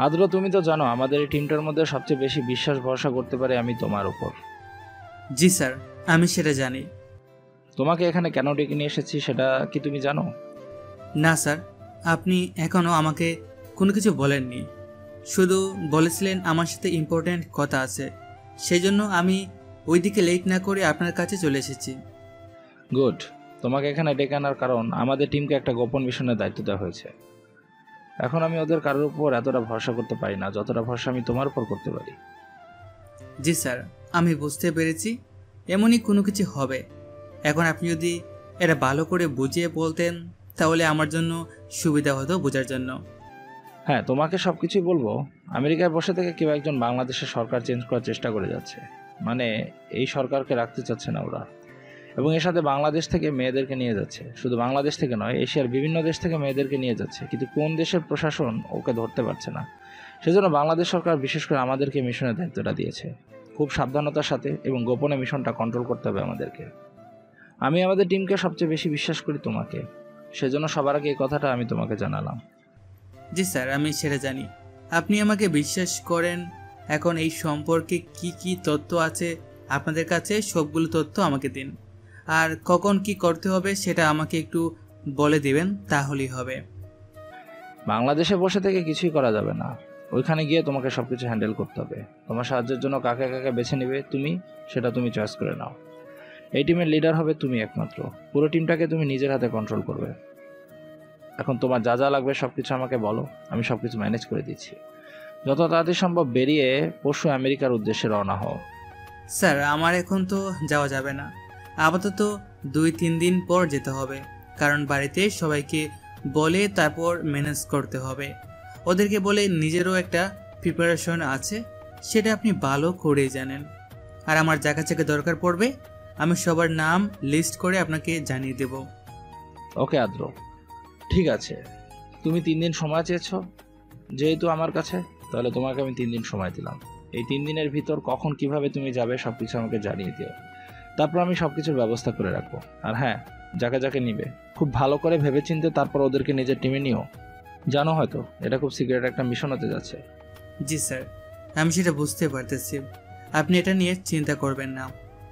আদ্র, তুমি তো জানো আমাদের এই টিমটার মধ্যে সবচেয়ে বেশি বিশ্বাস ভরসা করতে পারি আমি তোমার উপর। জি স্যার, আমি সেটা জানি। তোমাকে এখানে কেন ডেকে নিয়ে এসেছি সেটা কি তুমি জানো? না স্যার, আপনি এখনও আমাকে কোনো কিছু বলেননি। শুধু বলেছিলেন আমার সাথে ইম্পর্ট্যান্ট কথা আছে, সেই জন্য আমি ওইদিকে লেট না করে আপনার কাছে চলে এসেছি। গুড। তোমাকে এখানে ডেকে আনার কারণ আমাদের টিমকে একটা গোপন মিশনের দায়িত্ব দেওয়া হয়েছে। এখন আমি ওদের কারোর উপর এতটা ভরসা করতে পারি না যতটা ভরসা আমি তোমার উপর করতে পারি। জি স্যার, আমি বুঝতে পেরেছি এমনই কোনো কিছু হবে। এখন আপনি যদি এটা ভালো করে বুঝিয়ে বলতেন তাহলে আমার জন্য সুবিধা হতো বোঝার জন্য। হ্যাঁ, তোমাকে সব কিছুই বলবো। আমেরিকায় বসে থেকে কেউ একজন বাংলাদেশের সরকার চেঞ্জ করার চেষ্টা করে যাচ্ছে। মানে এই সরকারকে রাখতে চাচ্ছে না ওরা, এবং এর সাথে বাংলাদেশ থেকে মেয়েদেরকে নিয়ে যাচ্ছে। শুধু বাংলাদেশ থেকে নয়, এশিয়ার বিভিন্ন দেশ থেকে মেয়েদেরকে নিয়ে যাচ্ছে, কিন্তু কোন দেশের প্রশাসন ওকে ধরতে পারছে না। সেজন্য বাংলাদেশ সরকার বিশেষ করে আমাদেরকে মিশনের দায়িত্বটা দিয়েছে। খুব সাবধানতার সাথে এবং গোপনে মিশনটা কন্ট্রোল করতে হবে আমাদেরকে। আমি আমাদের টিমকে সবচেয়ে বেশি বিশ্বাস করি তোমাকে, সেজন্য সবার আগে এই কথাটা আমি তোমাকে জানালাম। জি স্যার, আমি সেটা জানি। আপনি আমাকে বিশ্বাস করেন। এখন এই সম্পর্কে কি কি তথ্য আছে আপনাদের কাছে সবগুলো তথ্য আমাকে দিন, আর কখন কি করতে হবে সেটা আমাকে একটু বলে দিবেন, তাহলেই হবে। বাংলাদেশে বসে থেকে কিছুই করা যাবে না, ওইখানে গিয়ে তোমাকে সবকিছু হ্যান্ডেল করতে হবে। তোমার সাহায্যের জন্য কাকে কাকে বেছে নেবে তুমি, সেটা তুমি চয়েস করে নাও। এই টিমের লিডার হবে তুমি একমাত্র। পুরো টিমটাকে তুমি নিজের হাতে কন্ট্রোল করবে। এখন তোমার যা যা লাগবে সবকিছু আমাকে বলো, আমি সবকিছু ম্যানেজ করে দিচ্ছি। যত তাড়াতাড়ি সম্ভব বেরিয়ে পরশু আমেরিকার উদ্দেশ্যে রওনা হও। স্যার, আমার এখন তো যাওয়া যাবে না। আপাতত 2-3 দিন পর যেতে হবে, কারণ বাড়িতে সবাইকে বলে তারপর ম্যানেজ করতে হবে। ওদেরকে বলে নিজেরও একটা প্রিপারেশন আছে, সেটা আপনি ভালো করেই জানেন। আর আমার যা কাছে দরকার পড়বে আমি সবার নাম লিস্ট করে আপনাকে জানিয়ে দেব। ওকে আদ্র, ঠিক আছে। তুমি 3 দিন সময় চেয়েছ যেহেতু আমার কাছে, তাহলে তোমাকে আমি 3 দিন সময় দিলাম। এই 3 দিনের ভিতর কখন কিভাবে তুমি যাবে সবকিছু আমাকে জানিয়ে দিও, তারপর আমি সবকিছুর ব্যবস্থা করে রাখবো। আর হ্যাঁ, যাকে যাকে নিবে খুব ভালো করে ভেবেচিন্তে তারপর ওদেরকে নিজের টিমে নিও। জানো হয়তো এটা খুব সিক্রেট একটা মিশন হতে যাচ্ছে। জি স্যার, আমি সেটা বুঝতে পারতেছি। আপনি এটা নিয়ে চিন্তা করবেন না।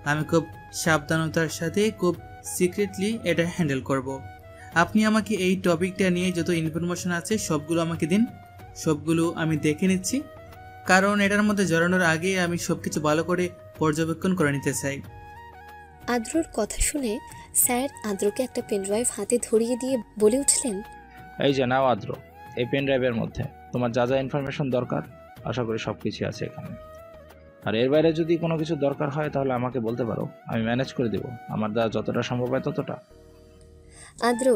আমি খুব সাবধানতার সাথে খুব সিক্রেটলি এটা হ্যান্ডেল করব। আপনি আমাকে এই টপিকটা নিয়ে যত ইনফরমেশন আছে সবগুলো আমাকে দিন, সবগুলো আমি দেখে নিচ্ছি। কারণ এটার মধ্যে জড়ানোর আগে আমি সবকিছু ভালো করে পর্যবেক্ষণ করে নিতে চাই। আদ্রর কথা শুনে স্যার আদ্রকে একটা পেনড্রাইভ হাতে ধরিয়ে দিয়ে বলে উঠলেন, এই যে নাও আদ্র, এই পেন ড্রাইভের মধ্যে তোমার যা যা ইনফরমেশন দরকার আশা করি সব কিছুই আছে এখানে। আর এর বাইরে যদি কোনো কিছু দরকার হয় তাহলে আমাকে বলতে পারো, আমি ম্যানেজ করে দেবো আমার দ্বারা যতটা সম্ভব হয় ততটা। আদ্র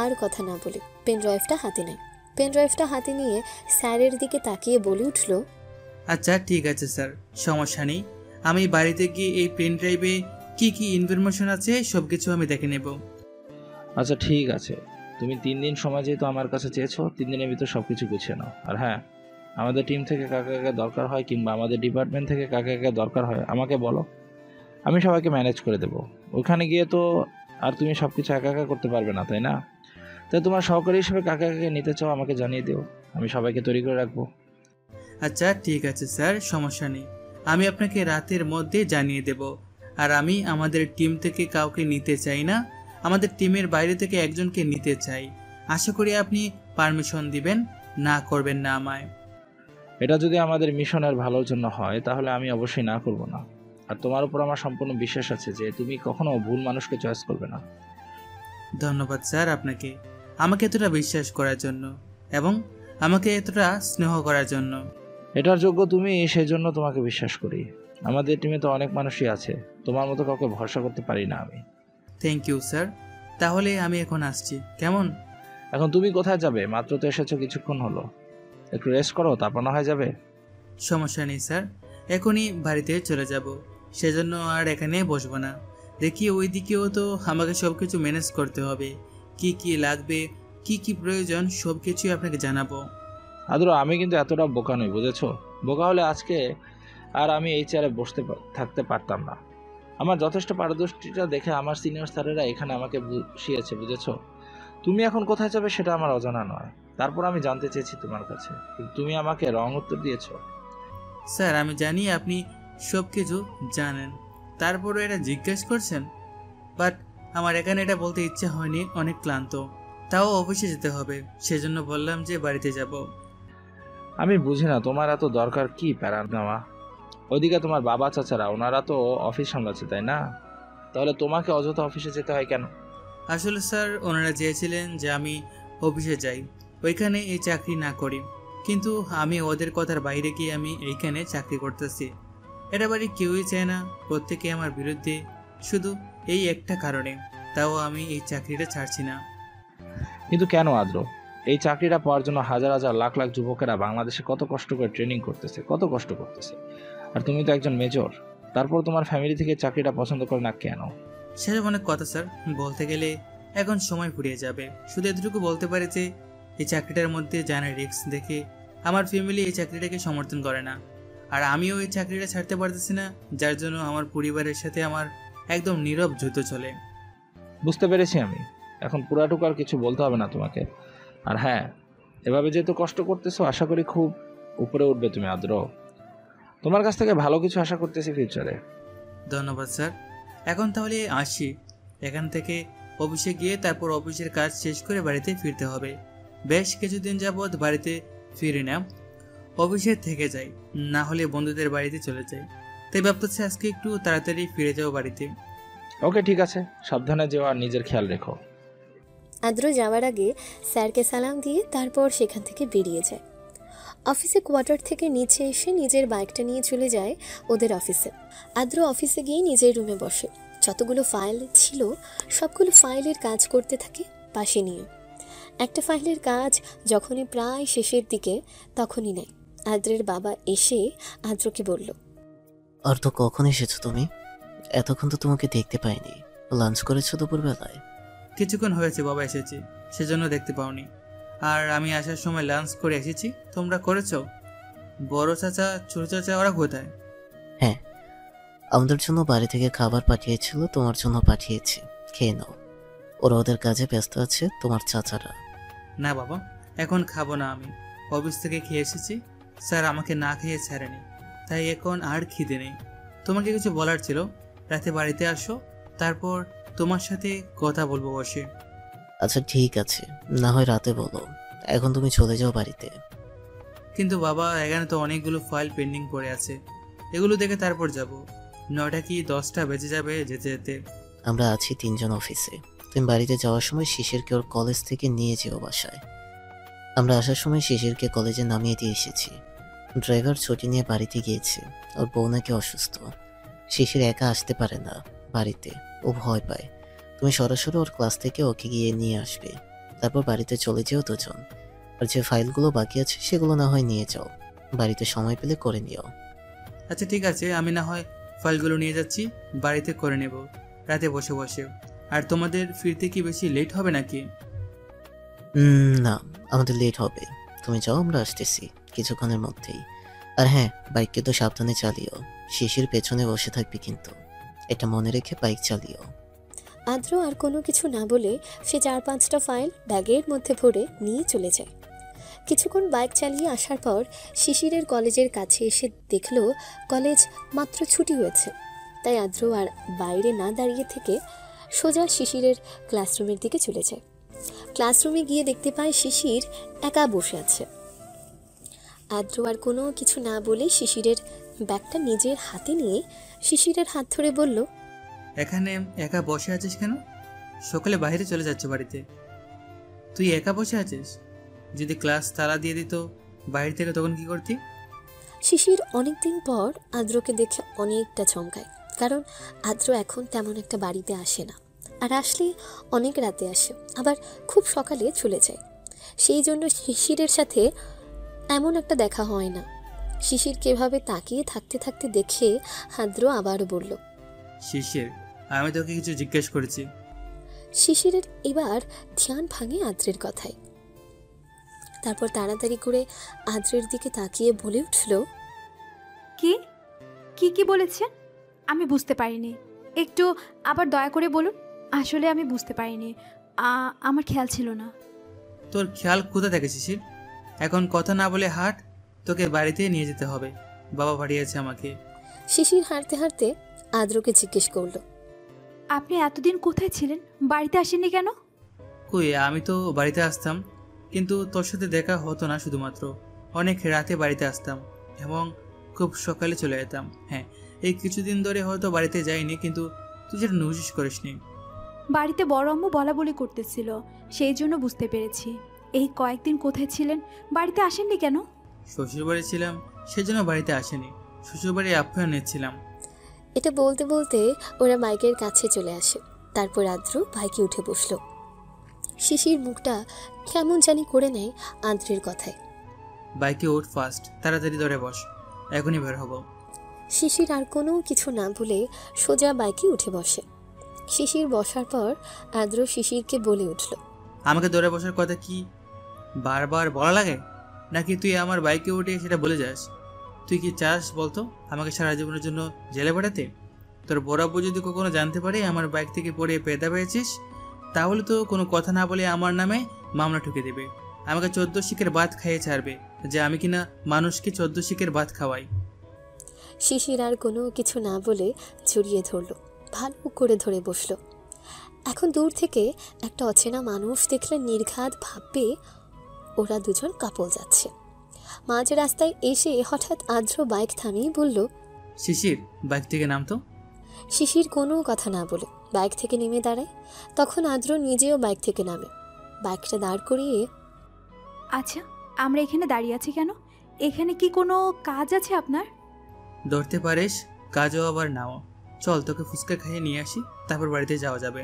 আর কথা না বলে পেনড্রাইভটা হাতে নেয়। পেনড্রাইভটা হাতে নিয়ে স্যারের দিকে তাকিয়ে বলে উঠল, আচ্ছা ঠিক আছে স্যার, সমস্যা নেই। আমি বাড়িতে গিয়ে এই পেন ড্রাইভে কি কি ইনফরমেশন আছে সব কিছু আমি দেখে নেব। আচ্ছা ঠিক আছে, তুমি 3 দিন সময় যেহেতু আমার কাছে চেয়েছো, 3 দিনের ভিতর সব কিছু গুছিয়ে নাও। আর হ্যাঁ, আমাদের টিম থেকে কাকে কাকে দরকার হয় কিংবা আমাদের ডিপার্টমেন্ট থেকে কাকে কাকে দরকার হয় আমাকে বলো, আমি সবাইকে ম্যানেজ করে দেবো। ওখানে গিয়ে তো আর তুমি সব কিছু একা একা করতে পারবে না, তাই না? তাই তোমার সহকারী হিসেবে কাকে কাকে নিতে চাও আমাকে জানিয়ে দিও, আমি সবাইকে তৈরি করে রাখবো। আচ্ছা ঠিক আছে স্যার, সমস্যা নেই। আমি আপনাকে রাতের মধ্যে জানিয়ে দেব। আর আমি আমাদের টিম থেকে কাউকে নিতে চাই না, আমাদের টিমের বাইরে থেকে একজনকে নিতে চাই। আশা করি আপনি পারমিশন দিবেন, না করবেন না আমায়। এটা যদি আমাদের মিশনের ভালোর জন্য হয় তাহলে আমি অবশ্যই না করব না। আর তোমার উপর আমার সম্পূর্ণ বিশ্বাস আছে যে তুমি কখনো ভুল মানুষকে চয়েস করবে না। ধন্যবাদ স্যার আপনাকে, আমাকে এতটা বিশ্বাস করার জন্য এবং আমাকে এতটা স্নেহ করার জন্য। এটার যোগ্য তুমি, সেই জন্য তোমাকে বিশ্বাস করি। আমাদের টিমে তো অনেক মানুষই আছে, তোমার মতো কাউকে ভরসা করতে পারি না আমি। Thank you sir. তাহলে আমি এখন আসছি, কেমন? এখন তুমি কোথায় যাবে? মাত্র তো এসেছো, কিছুক্ষণ হলো। একটু রেস্ট করো, তারপর না হয় যাবে। সমস্যা নেই স্যার, এখনই বাড়িতে চলে যাব, সেজন্য আর এখানে বসবো না। দেখি ওই দিকেও তো আমাকে সব কিছু ম্যানেজ করতে হবে। কি কি লাগবে, কি কি প্রয়োজন সব কিছুই আপনাকে জানাবো। আদর, আমি কিন্তু এতটা বোকা নই, বুঝেছো? বোকা হলে আজকে আর আমি এই চেয়ারে থাকতে পারতাম না। আমার যথেষ্ট পারদর্শিতা দেখে আমার সিনিয়র স্যারেরা এখানে আমাকে বসিয়েছে, বুঝেছো? তুমি এখন কোথায় যাবে সেটা আমার অজানা নয়। তারপর আমি জানতে চেয়েছি তোমার কাছে, কিন্তু তুমি আমাকে রং উত্তর দিয়েছো। স্যার আমি জানি আপনি সব কিছু জানেন, তারপরও এটা জিজ্ঞেস করছেন। বাট আমার এখানে এটা বলতে ইচ্ছে হয়নি, অনেক ক্লান্ত, তাও অফিসে যেতে হবে, সেজন্য বললাম যে বাড়িতে যাব। আমি বুঝি না তোমার এত দরকার কি প্যারা নেওয়া। ওইদিকে তোমার বাবা চাচারা, ওনারা তো অফিস সামলাচ্ছে, তাই না? তাহলে তোমাকে অযথা অফিসে যেতে হয় কেন? আসলে স্যার ওনারা চেয়েছিলেন যে আমি অফিসে যাই, ওইখানে এই চাকরি না করি, কিন্তু আমি ওদের কথার বাইরে গিয়ে আমি এইখানে চাকরি করতেছি। এটা বাড়ি কেউই চায় না, প্রত্যেকে আমার বিরুদ্ধে, শুধু এই একটা কারণে, তাও আমি এই চাকরিটা ছাড়ছি না। কিন্তু কেন আদ্র? এই চাকরিটা পাওয়ার জন্য হাজার হাজার লাখ লাখ যুবকেরা বাংলাদেশে কত কষ্ট করে ট্রেনিং করতেছে, কত কষ্ট করতেছে। আর তুমি তো একজন মেজর, তারপর তোমার ফ্যামিলি থেকে চাকরিটা পছন্দ করে না কেন? সেসব অনেক কথা স্যার, বলতে গেলে এখন সময় ফুরিয়ে যাবে। শুধু এতটুকু বলতে পারি যে এই চাকরিটার মধ্যে জানা রিস্ক দেখে আমার ফ্যামিলি এই চাকরিটাকে সমর্থন করে না, আর আমিও এই চাকরিটা ছাড়তে পারতেছি না, যার জন্য আমার পরিবারের সাথে আমার একদম নীরব যুদ্ধ চলে। বুঝতে পেরেছি আমি। এখন পুরাটুকু আর কিছু বলতে হবে না তোমাকে। আর হ্যাঁ, এভাবে যেহেতু কষ্ট করতেছো, আশা করি খুব উপরে উঠবে তুমি আদ্র। তোমার কাছ থেকে ভালো কিছু আশা করতেছি ফিউচারে। ধন্যবাদ স্যার। এখন তাহলে আসি, এখান থেকে অফিসে গিয়ে তারপর অফিসের কাজ শেষ করে বাড়িতে ফিরতে হবে। বেশ কিছুদিন যাবৎ বাড়িতে ফিরি না, অফিসে থেকে যাই, না হলে বন্ধুদের বাড়িতে চলে যাই। তাই ভাবতেছি আজকে একটু তাড়াতাড়ি ফিরে যাবো বাড়িতে। ওকে, ঠিক আছে, সাবধানে যেও আর নিজের খেয়াল রেখো। আদ্র যাওয়ার আগে স্যারকে সালাম দিয়ে তারপর সেখান থেকে বেরিয়ে যায়। অফিসে কোয়ার্টার থেকে নিচে এসে নিজের বাইকটা নিয়ে চলে যায় ওদের অফিসে। আদ্র অফিসে গিয়ে নিজের রুমে বসে যতগুলো ফাইল ছিল সবগুলো ফাইলের কাজ করতে থাকে পাশে নিয়ে। একটা ফাইলের কাজ যখনই প্রায় শেষের দিকে তখনই নেয় আদ্রের বাবা এসে আদ্রকে বলল, অর্থ কখন এসেছো তুমি? এতক্ষণ তো তোমাকে দেখতে পাইনি। লাঞ্চ করেছো দুপুরবেলায়? কিছুক্ষণ হয়েছে বাবা এসেছি, সেজন্য দেখতে পাওনি। আর আমি আসার সময় লাঞ্চ করে এসেছি, তোমরা করেছো? বড় চাচা ছোট চাচা ওরা কোথায়? হ্যাঁ, আমাদের জন্য বাড়ি থেকে খাবার পাঠিয়েছিল, তোমার জন্য পাঠিয়েছি, খেয়ে নাও। ওরা ওদের কাজে ব্যস্ত আছে, তোমার চাচারা। না বাবা, এখন খাবো না, আমি অফিস থেকে খেয়ে এসেছি। স্যার আমাকে না খেয়ে ছাড়েনি, তাই এখন আর খিদে নেই। তোমাকে কিছু বলার ছিল, রাতে বাড়িতে আসো, তারপর তোমার সাথে কথা বলবো বসে। আচ্ছা ঠিক আছে, না হয় রাতে বলো, এখন তুমি চলে যাও বাড়িতে। কিন্তু বাবা এখানে তো অনেকগুলো ফাইল পেন্ডিং পড়ে আছে, এগুলো দেখে তারপর যাব। 9টা কি 10টা বেজে যাবে যেতে যেতে। আমরা আছি 3জন অফিসে। তুমি বাড়িতে যাওয়ার সময় শিশিরকে ওর কলেজ থেকে নিয়ে যেও বাসায়। আমরা আসার সময় শিশিরকে কলেজে নামিয়ে দিয়ে এসেছি। ড্রাইভার ছুটি নিয়ে বাড়িতে গিয়েছে, ওর বউ নাকি অসুস্থ। শিশির একা আসতে পারে না বাড়িতে, ও ভয় পায়। তুমি সরাসরি ওর ক্লাস থেকে ওকে গিয়ে নিয়ে আসবে, তারপর বাড়িতে চলে যেও দুজন। আর যে ফাইলগুলো বাকি আছে সেগুলো না হয় নিয়ে যাও, বাড়িতে সময় পেলে করে নিও। আচ্ছা ঠিক আছে, আমি না হয় ফাইলগুলো নিয়ে যাচ্ছি, বাড়িতে করে নেব রাতে বসে বসে। আর তোমাদের ফিরতে কি বেশি লেট হবে নাকি? না, আমাদের লেট হবে। তুমি যাও, আমরা আসতেছি কিছুক্ষণের মধ্যেই। আর হ্যাঁ, বাইককে তো সাবধানে চালিও, শিশির পেছনে বসে থাকবি কিন্তু, এটা মনে রেখে বাইক চালিও। আদ্র আর কোনো কিছু না বলে সে 4-5টা ফাইল ব্যাগের মধ্যে ভরে নিয়ে চলে যায়। কিছুক্ষণ বাইক চালিয়ে আসার পর শিশিরের কলেজের কাছে এসে দেখল কলেজ মাত্র ছুটি হয়েছে। তাই আদ্র আর বাইরে না দাঁড়িয়ে থেকে সোজা শিশিরের ক্লাসরুমের দিকে চলে যায়। ক্লাসরুমে গিয়ে দেখতে পায় শিশির একা বসে আছে। আদ্র আর কোনো কিছু না বলে শিশিরের ব্যাগটা নিজের হাতে নিয়ে শিশিরের হাত ধরে বলল, এখানে একা বসে আছিস কেন? সকালে বাইরে চলে যাচ্ছে বাড়িতে, তুই একা বসে আছিস? যদি ক্লাস তালা দিয়ে দিত বাইরে থেকে, তখন কি করতি? শিশির অনেকদিন পর আদ্রকে দেখে অনেকটা চমকায়, কারণ আদ্র এখন তেমন একটা বাড়িতে আসে না, আর আসলে অনেক রাতে আসে, আবার খুব সকালে চলে যায়। সেই জন্য শিশিরের সাথে এমন একটা দেখা হয় না। শিশিরকে এভাবে তাকিয়ে থাকতে থাকতে দেখে আদ্র আবারও বলল, শিশির, আমি তোকে কিছু জিজ্ঞেস করেছি। শিশিরের এবার ধ্যান ভাঙে আদ্রের কথায়। তারপর তাড়াতাড়ি করে আদ্রের দিকে তাকিয়ে বলে উঠল, কি কি কি বলেছেন? আমি বুঝতে পারিনি, একটু আবার দয়া করে বলুন। আসলে আমি বুঝতে পারিনি, আমার খেয়াল ছিল না। তোর খেয়াল কোথা থেকে শিশির? এখন কথা না বলে হাঁট, তোকে বাড়িতে নিয়ে যেতে হবে। বাবা পাঠিয়েছে আমাকে। শিশির হাঁটতে হাঁটতে আদ্রকে জিজ্ঞেস করলো, আপনি এতদিন কোথায় ছিলেন? বাড়িতে আসেননি কেন? কই, আমি তো বাড়িতে আসতাম, কিন্তু তোর সাথে দেখা হতো না। শুধুমাত্র অনেক রাতে বাড়িতে আসতাম এবং খুব সকালে চলে যেতাম। হ্যাঁ, এই কিছুদিন ধরে হয়তো বাড়িতে যাইনি, কিন্তু তুই যেটা নোটিস করিসনি। বাড়িতে বড় আম্মু বলা বলি করতেছিল, সেই জন্য বুঝতে পেরেছি। এই কয়েকদিন কোথায় ছিলেন? বাড়িতে আসেননি কেন? শ্বশুরবাড়ি ছিলাম, সেজন্য বাড়িতে আসেনি। শ্বশুরবাড়ি আপ্যায়ন নিচ্ছিলাম। এটা বলতে বলতে ওরা বাইকের কাছে চলে আসে। তারপর আদ্র বাইকে উঠে বসলো। শিশির মুখটা কেমন জানি করে নেয় আদ্রের কথায়। বাইকে ওঠ ফাস্ট, তাড়াতাড়ি ধরে বস, এখনই বের হব। শিশির আর কোনো কিছু না বলে সোজা বাইকে উঠে বসে। শিশির বসার পর আদ্র শিশিরকে বলে উঠল, আমাকে ধরে বসার কথা কি বারবার বলা লাগে, নাকি তুই আমার বাইকে উঠে সেটা বলে যাস? তুই কি চাস বলতো আমাকে সারা জীবনের জন্য জেলে পাঠাতে? তোর বরাব্বু যদি কখনো জানতে পারে আমার বাইক থেকে পড়ে পেদা পেয়েছিস, তাহলে তো কোনো কথা না বলে আমার নামে মামলা ঠুকে দেবে। আমাকে 14 শিকের ভাত খাইয়ে ছাড়বে, যে আমি কিনা মানুষকে 14 শিকের ভাত খাওয়াই। শিশির আর কোনো কিছু না বলে জড়িয়ে ধরলো, ভালো করে ধরে বসলো। এখন দূর থেকে একটা অচেনা মানুষ দেখলে নির্ঘাত ভাববে ওরা দুজন কাপল যাচ্ছে। মাঝ রাস্তায় এসে হঠাৎ আদ্র বাইক থামিয়ে বলল, শিশির, বাইক থেকে নামতো। শিশির কোনো কথা না বলে বাইক থেকে নেমে দাঁড়ায়। তখন আদ্র নিজেও বাইক থেকে নামে। বাইকটা দাঁড় করিয়ে, আচ্ছা, আমরা এখানে দাঁড়িয়ে আছি কেন? এখানে কি কোনো কাজ আছে আপনার? ধরতে পারিস, কাজও আবার নাও। চল, তোকে ফুচকা খাইয়ে নিয়ে আসি, তারপর বাড়িতে যাওয়া যাবে।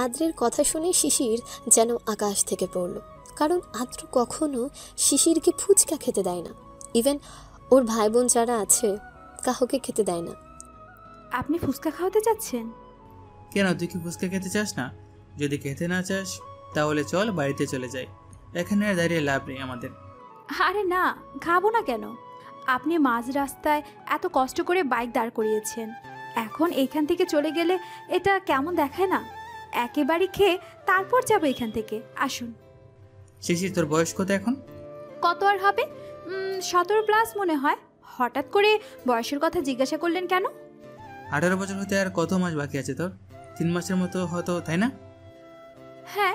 আদ্রের কথা শুনে শিশির যেন আকাশ থেকে পড়ল। কারণ আদ্র কখনো শিশিরকে ফুচকা খেতে দেয় না। ইভেন ওর ভাই বোন যারা আছে কাউকে খেতে দেয় না। আপনি ফুচকা খাওয়াতে যাচ্ছেন? কেন, তুই কি ফুচকা খেতে চাস না? যদি খেতে না চাস তাহলে চল বাড়িতে চলে যাই, এখানে আর দাঁড়িয়ে লাভ নেই আমাদের। আরে না, খাবো না কেন? আপনি মাঝ রাস্তায় এত কষ্ট করে বাইক দাঁড় করিয়েছেন, এখন এইখান থেকে চলে গেলে এটা কেমন দেখায় না? একেবারে খেয়ে তারপর যাবো এখান থেকে। আসুন। শিশির, তোর বয়স কত এখন? কত আর হবে? 17+ মনে হয়। হঠাৎ করে বয়সের কথা জিজ্ঞাসা করলেন কেন? 18 বছর হতে আর কত মাস বাকি আছে তোর? 3 মাসের মতো হতো, তাই না? হ্যাঁ,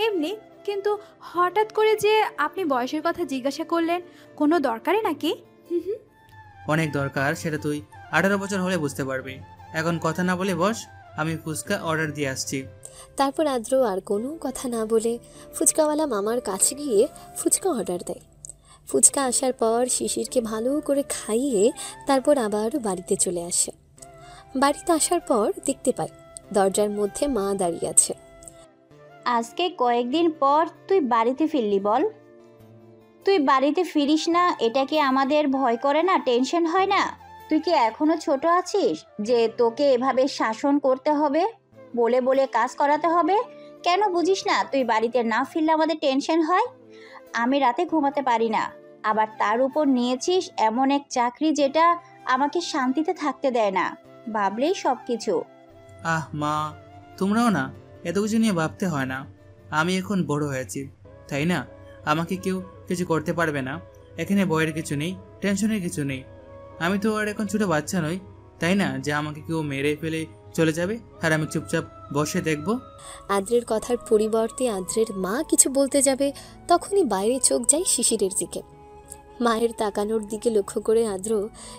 এমনি। কিন্তু হঠাৎ করে যে আপনি বয়সের কথা জিজ্ঞাসা করলেন, কোনো দরকারে নাকি? অনেক দরকার, সেটা তুই 18 বছর হলে বুঝতে পারবি। এখন কথা না বলে বস, আমি ফুচকা অর্ডার দিয়ে আসছি। তারপর আদ্র আর কোনো কথা না বলে ফুচকাওয়ালা মামার কাছে গিয়ে ফুচকা অর্ডার দেয়। ফুচকা আসার পর শিশিরকে ভালো করে খাইয়ে তারপর আবার বাড়িতে চলে আসে। বাড়িতে আসার পর দেখতে পায় দরজার মধ্যে মা দাঁড়িয়ে আছে। আজকে কয়েকদিন পর তুই বাড়িতে ফিরলি বল? তুই বাড়িতে ফিরিস না, এটা কি আমাদের ভয় করে না, টেনশন হয় না? তুই কি এখনো ছোট আছিস যে তোকে এভাবে শাসন করতে হবে, বলে বলে কাজ করাতে হবে? কেন বুঝিস না তুই বাড়িতে না ফিরলে আমাদের টেনশন হয়? আমি রাতে ঘুমাতে পারি না, আবার তার উপর নিয়েছিস এমন এক চাকরি যেটা আমাকে শান্তিতে থাকতে দেয় না, ভাবলেই সব কিছু। আহ মা, তোমরাও না এত কিছু নিয়ে ভাবতে হয় না। আমি এখন বড় হয়েছি, তাই না? আমাকে কেউ কিছু করতে পারবে না। এখানে ভয়ের কিছু নেই, টেনশনের কিছু নেই। আমি তো আর এখন ছোট বাচ্চা নই, তাই না, যে আমাকে কেউ মেরে ফেলে চলে যাবে আর আমি চুপচাপ বসে দেখব। আদ্রের কথার পরিবর্তে আদ্রের মা কিছু বলতে যাবে, তখনই বাইরে চোখ যায় শিশিরের দিকে। মায়ের তাকানোর দিকে লক্ষ্য করে আদ্র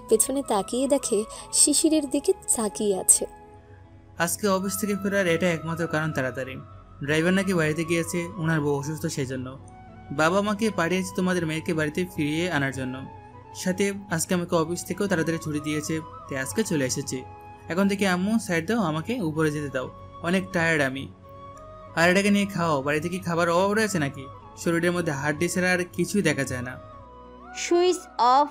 পেছনে তাকিয়ে দেখে শিশিরের দিকে তাকিয়ে আছে। আজকে অফিস থেকে ফেরার এটা একমাত্র কারণ তাড়াতাড়ি। ড্রাইভার নাকি বাড়িতে গিয়েছে, ওনার বউ অসুস্থ, সেই জন্য। বাবা আমাকে পাঠিয়েছে তোমাদের মেয়েকে বাড়িতে ফিরিয়ে আনার জন্য। সাথে আজকে আমাকে অফিস থেকেও তাড়াতাড়ি ছুটি দিয়েছে, তাই আজকে চলে এসেছি। এখন থেকে আম্মু সাইড দাও, আমাকে উপরে যেতে দাও, অনেক টায়ার্ড আমি। আর এটাকে নিয়ে খাও, বাড়িতে কি খাবার অভাব রয়েছে নাকি? শরীরের মধ্যে হাড্ডি ছাড়া আর কিছুই দেখা যায় না। সুইচ অফ,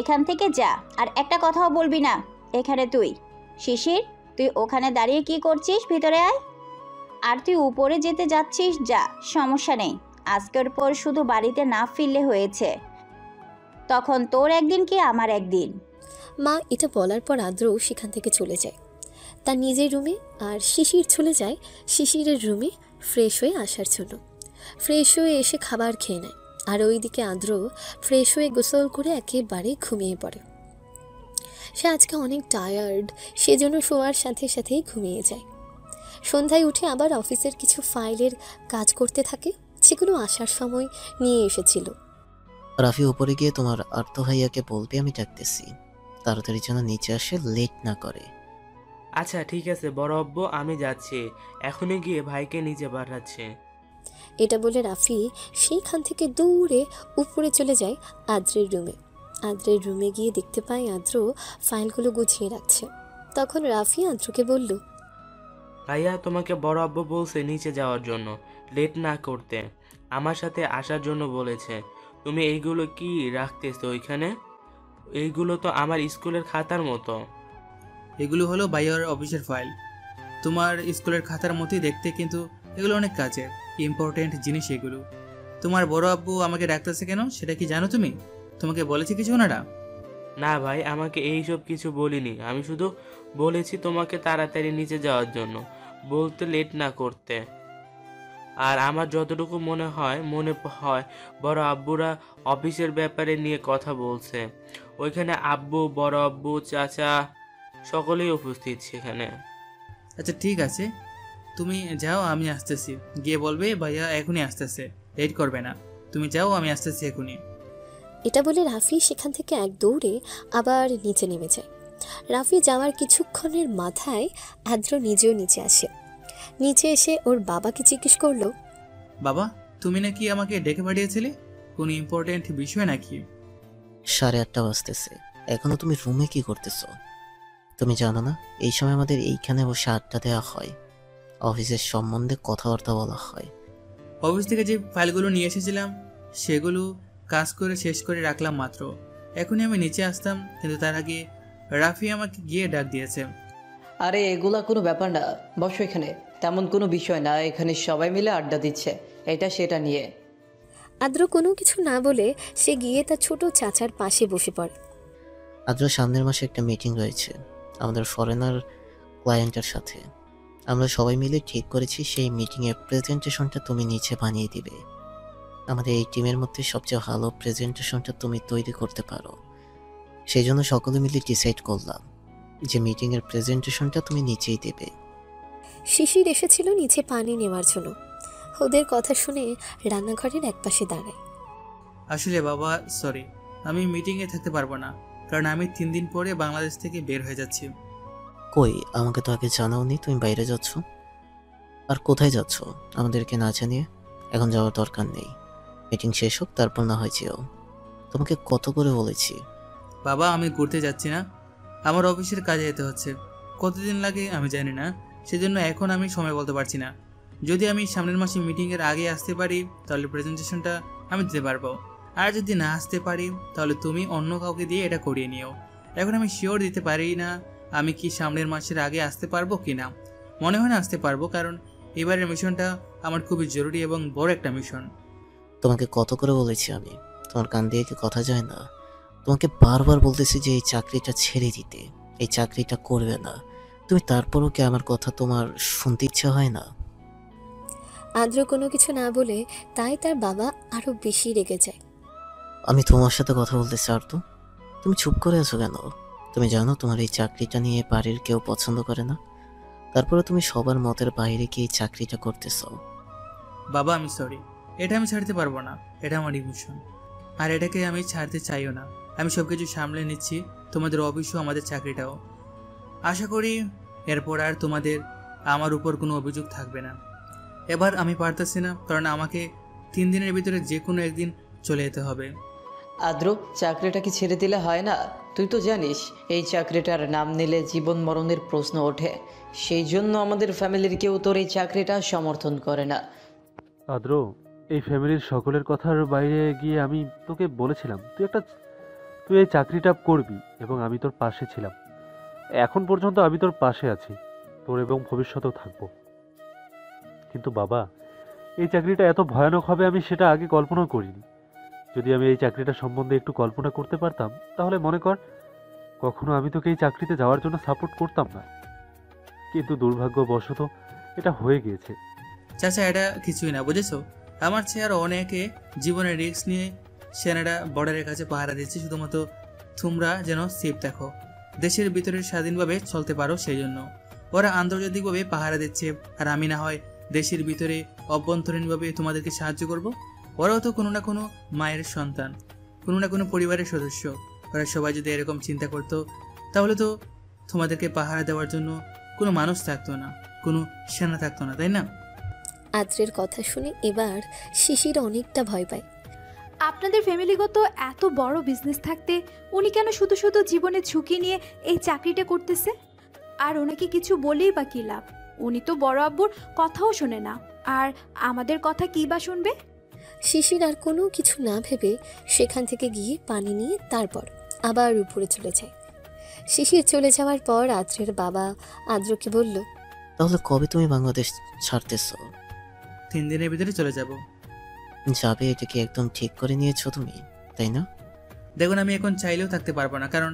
এখান থেকে যা, আর একটা কথাও বলবি না এখানে। তুই শিশির, তুই ওখানে দাঁড়িয়ে কি করছিস? ভিতরে আয়। আর তুই উপরে যেতে যাচ্ছিস, যা, সমস্যা নেই। আজকের পর শুধু বাড়িতে না ফিরলে হয়েছে, তখন তোর একদিন কি আমার একদিন। মা এটা বলার পর আদ্র সেখান থেকে চলে যায়। তার নিজের রুমে, আর শিশির চলে যায় শিশিরের রুমে ফ্রেশ হয়ে আসার জন্য। ফ্রেশ হয়ে এসে খাবার খেয়ে নেয়, আর ওইদিকে আদ্র ফ্রেশ হয়ে গোসল করে একেবারে ঘুমিয়ে পড়ে। সে আজকে অনেক টায়ার্ড, সেজন্য শোয়ার সাথে সাথেই ঘুমিয়ে যায়। সন্ধ্যায় উঠে আবার অফিসের কিছু ফাইলের কাজ করতে থাকে, সেগুলো আসার সময় নিয়ে এসেছিল। রাফি উপরে গিয়ে তোমার আর্ত ভাইয়াকে বলবে আমি ডাকতেছি, তাড়াতাড়ি যেন নিচে আসে, লেট না করে। আচ্ছা ঠিক আছে বড় আব্বু, আমি যাচ্ছি, এখনই গিয়ে ভাইকে নিচে পাঠাচ্ছে। এটা বলে রাফি সেইখান থেকে দূরে উপরে চলে যায় আদ্রের রুমে। আদ্রের রুমে গিয়ে দেখতে পায় আদ্র ফাইলগুলো গুছিয়ে রাখছে। তখন রাফি আদ্রকে বলল, ভাইয়া তোমাকে বড় আব্বু বলছে নিচে যাওয়ার জন্য, লেট না করতে, আমার সাথে আসার জন্য বলেছে। তুমি এইগুলো কি রাখতেছো ওইখানে? এইগুলো তো আমার স্কুলের খাতার মতো। এগুলো হলো ভাইয়ার অফিসের ফাইল, তোমার স্কুলের খাতার মতোই দেখতে, কিন্তু এগুলো অনেক কাজের, ইম্পর্টেন্ট জিনিস এগুলো। তোমার বড় আব্বু আমাকে ডাকতেছে কেন সেটা কি জানো তুমি? তোমাকে বলেছে কিছু ওনারা? না ভাই, আমাকে এইসব কিছু বলিনি, আমি শুধু বলেছি তোমাকে তাড়াতাড়ি নিচে যাওয়ার জন্য, বলতে লেট না করতে। আর আমার যতটুকু মনে হয় বড় আব্বুরা অফিসের ব্যাপারে নিয়ে কথা বলছে। ওইখানে আব্বু, বড় আব্বু, চাচা সকলেই উপস্থিত সেখানে। আচ্ছা ঠিক আছে, তুমি যাও, আমি আসতেছি। গিয়ে বলবে ভাইয়া এখনই আসতেছে, লেট করবে না। তুমি যাও, আমি আসতেছি এখনই। এটা বলে রাফি সেখান থেকে এক দৌড়ে আবার নিচে নেমে যায়। রাফি যাওয়ার কিছুক্ষণের মাথায় আদ্র নিজেও নিচে আসে। নিচে এসে ওর বাবাকে জিজ্ঞেস করলো, বাবা, তুমি নাকি আমাকে ডেকে পাঠিয়েছিলে? কোনো ইম্পর্টেন্ট বিষয় নাকি? 8:30 বাজতেছে, এখনো তুমি রুমে কি করতেছো? তুমি জানো না এই সময় আমাদের এইখানে বসে আড্ডা দেওয়া হয়, অফিসের সম্বন্ধে কথাবার্তা বলা হয়। অফিস থেকে যে ফাইলগুলো নিয়ে এসেছিলাম সেগুলো কাজ করে শেষ করে রাখলাম মাত্র। এখনই আমি নিচে আসতাম, কিন্তু তার আগে রাফি আমাকে গিয়ে ডাক দিয়েছে। আরে এগুলা কোনো ব্যাপার না, বসো এখানে, তেমন কোনো বিষয় না, এখানে সবাই মিলে আড্ডা দিচ্ছে এটা সেটা নিয়ে। আদ্র কোনো কিছু না বলে সে গিয়ে তার ছোট চাচার পাশে বসে পড়ে। আদ্র, সামনের মাসে একটা মিটিং রয়েছে আমাদের ফরেনার ক্লায়েন্টের সাথে। আমরা সবাই মিলে ঠিক করেছি সেই মিটিংয়ের প্রেজেন্টেশনটা তুমি নিচে বানিয়ে দিবে। আমাদের এই টিমের মধ্যে সবচেয়ে ভালো প্রেজেন্টেশনটা তুমি তৈরি করতে পারো, সেই জন্য সকলে মিলে ডিসাইড করলাম যে মিটিংয়ের প্রেজেন্টেশনটা তুমি নিচেই দেবে। শিশির এসেছিল নিচে পানি নেওয়ার জন্য। ওদের কথা শুনে রান্নাঘরের একপাশে দাঁড়ায়। আসলে বাবা সরি, আমি মিটিংয়ে থাকতে পারবো না, কারণ আমি 3 দিন পরে বাংলাদেশ থেকে বের হয়ে যাচ্ছি। কই, আমাকে তো আগে জানাওনি তুমি বাইরে যাচ্ছ। আর কোথায় যাচ্ছ আমাদেরকে না জানিয়ে? এখন যাওয়ার দরকার নেই, মিটিং শেষ হোক তারপর না হয় যেও। তোমাকে কত করে বলেছি। বাবা, আমি ঘুরতে যাচ্ছি না, আমার অফিসের কাজে যেতে হচ্ছে। কতদিন লাগে আমি জানি না, সেজন্য এখন আমি সময় বলতে পারছি না। যদি আমি সামনের মাসে মিটিংয়ের আগে আসতে পারি তাহলে প্রেজেন্টেশনটা আমি দিতে পারবো, আর যদি না আসতে পারি তাহলে তুমি অন্য কাউকে দিয়ে এটা করিয়ে নিও। এখন আমি শিওর দিতে পারি না আমি কি সামনের মাসের আগে আসতে পারবো কি না। মনে হয় না আসতে পারবো, কারণ এবারের মিশনটা আমার খুবই জরুরি এবং বড় একটা মিশন। তোমাকে কত করে বলেছি আমি, তোমার কান দিয়ে কি কথা যায় না? তোমাকে বারবার বলতেছি যে এই চাকরিটা ছেড়ে দিতে, এই চাকরিটা করবে না, তুমি তারপরও কি আমার কথা তোমার শুনতে ইচ্ছা হয় না? আদ্র কোনো কিছু না বলে তাই তার বাবা আরো বেশি রেগে যায়। আমি তোমার সাথে কথা বলতে চার তো, তুমি চুপ করে আছো কেন? তুমি জানো তোমার এই চাকরিটা নিয়ে বাড়ির কেউ পছন্দ করে না, তারপরে তুমি সবার মতের বাইরে কি এই চাকরিটা করতেছ। বাবা আমি সরি, এটা আমি ছাড়তে পারবো না, এটা আমার ইমোশন, আর এটাকে আমি ছাড়তে চাইও না। আমি সব কিছু সামলে নিচ্ছি, তোমাদের অফিসও আমাদের চাকরিটাও। আশা করি এরপর আর তোমাদের আমার উপর কোনো অভিযোগ থাকবে না। এবার আমি পারতেছি না, কারণ আমাকে 3 দিনের ভিতরে যে কোনো একদিন চলে যেতে হবে। আদ্র, চাকরিটা কি ছেড়ে দিলে হয় না? তুই তো জানিস এই চাকরিটার নাম নিলে জীবন মরণের প্রশ্ন ওঠে, সেই জন্য আমাদের ফ্যামিলির কেউ তোর এই চাকরিটা সমর্থন করে না। আদ্র, এই ফ্যামিলির সকলের কথার বাইরে গিয়ে আমি তোকে বলেছিলাম তুই এই চাকরিটা করবি এবং আমি তোর পাশে ছিলাম। এখন পর্যন্ত আমি তোর পাশে আছি, তোর এবং ভবিষ্যতেও থাকবো। কিন্তু বাবা, এই চাকরিটা এত ভয়ানক হবে আমি সেটা আগে কল্পনা করিনি। যদি আমি এই চাকরিটা সম্বন্ধে একটু কল্পনা করতে পারতাম তাহলে মনে কর কখনো আমি তোকে এই চাকরিতে যাওয়ার জন্য সাপোর্ট করতাম না। কিন্তু দুর্ভাগ্যবশত এটা হয়ে গিয়েছে। চাচা এটা কিছুই না, বুঝেছো? আমার চেয়ে আরো অনেকে জীবনের রিস্ক নিয়ে সেনারা বর্ডারের কাছে পাহারা দিচ্ছে, শুধুমাত্র তোমরা যেন সেফ দেখো, দেশের ভিতরে স্বাধীনভাবে চলতে পারো সেই জন্য। ওরা আন্তর্জাতিকভাবে পাহারা দিচ্ছে, আর আমি না হয় দেশের ভিতরে অভ্যন্তরীণভাবে তোমাদেরকে সাহায্য করব। ওরাও তো কোনো না কোনো মায়ের সন্তান, কোনো না কোনো পরিবারের সদস্য। ওরা সবাই যদি এরকম চিন্তা করতো তাহলে তো তোমাদেরকে পাহারা দেওয়ার জন্য কোনো মানুষ থাকতো না, কোনো সেনা থাকতো না, তাই না? আদ্রের কথা শুনে এবার শিশির অনেকটা ভয় পায়। আপনাদের ফ্যামিলিগত এত বড় বিজনেস থাকতে উনি কেন শুধু শুধু জীবনে ঝুঁকি নিয়ে এই চাকরিটা করতেছে? আর ওনাকে কিছু বলেই বা কী লাভ? উনি তো বড় আব্বুর কথাও শোনে না, আর আমাদের কথা কী বা শুনবে? শিশির আর কোনো কিছু না ভেবে সেখান থেকে গিয়ে পানি নিয়ে তারপর আবার উপরে চলে যায়। শিশির চলে যাওয়ার পর আদ্রের বাবা আদ্রকে বলল, তাহলে কবে তুমি বাংলাদেশ ছাড়তেছ? 3 দিনের ভিতরে চলে যাব। যাবে, এটা কি একদম ঠিক করে নিয়েছো তুমি, তাই না? দেখুন, আমি এখন চাইলেও থাকতে পারবো না, কারণ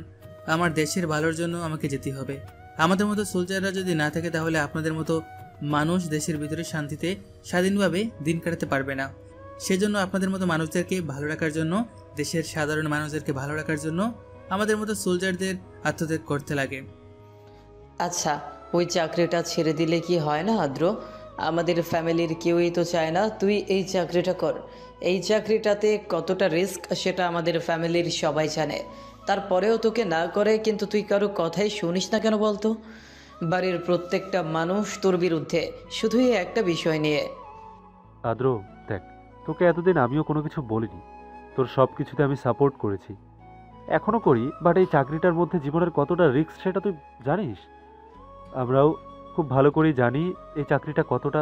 আমার দেশের ভালোর জন্য আমাকে যেতে হবে। আমাদের মতো সোলজাররা যদি না থাকে তাহলে আপনাদের মতো মানুষ দেশের ভিতরে শান্তিতে স্বাধীনভাবে দিন কাটাতে পারবে না। সেজন্য আপনাদের মতো মানুষদেরকে ভালো রাখার জন্য, দেশের সাধারণ মানুষদেরকে ভালো রাখার জন্য আমাদের মতো সোলজারদের আত্মত্যাগ করতে লাগে। আচ্ছা, ওই চাকরিটা ছেড়ে দিলে কি হয় না আদ্র? আমাদের ফ্যামিলির কেউই তো চায় না তুই এই চাকরিটা কর। এই চাকরিটাতে কতটা রিস্ক সেটা আমাদের ফ্যামিলির সবাই জানে। তারপরেও তোকে না করে, কিন্তু তুই কারো কথাই শুনিস না কেন বলতো? বাড়ির প্রত্যেকটা মানুষ তোর বিরুদ্ধে, শুধু এই একটা বিষয় নিয়ে। আদ্র, দেখ, তোকে এতদিন আমিও কোনো কিছু বলিনি, তোর সব কিছুতে আমি সাপোর্ট করেছি, এখনও করি। বাট এই চাকরিটার মধ্যে জীবনের কতটা রিস্ক সেটা তুই জানিস। আমরাও খুব ভালো করেই জানি এই চাকরিটা কতটা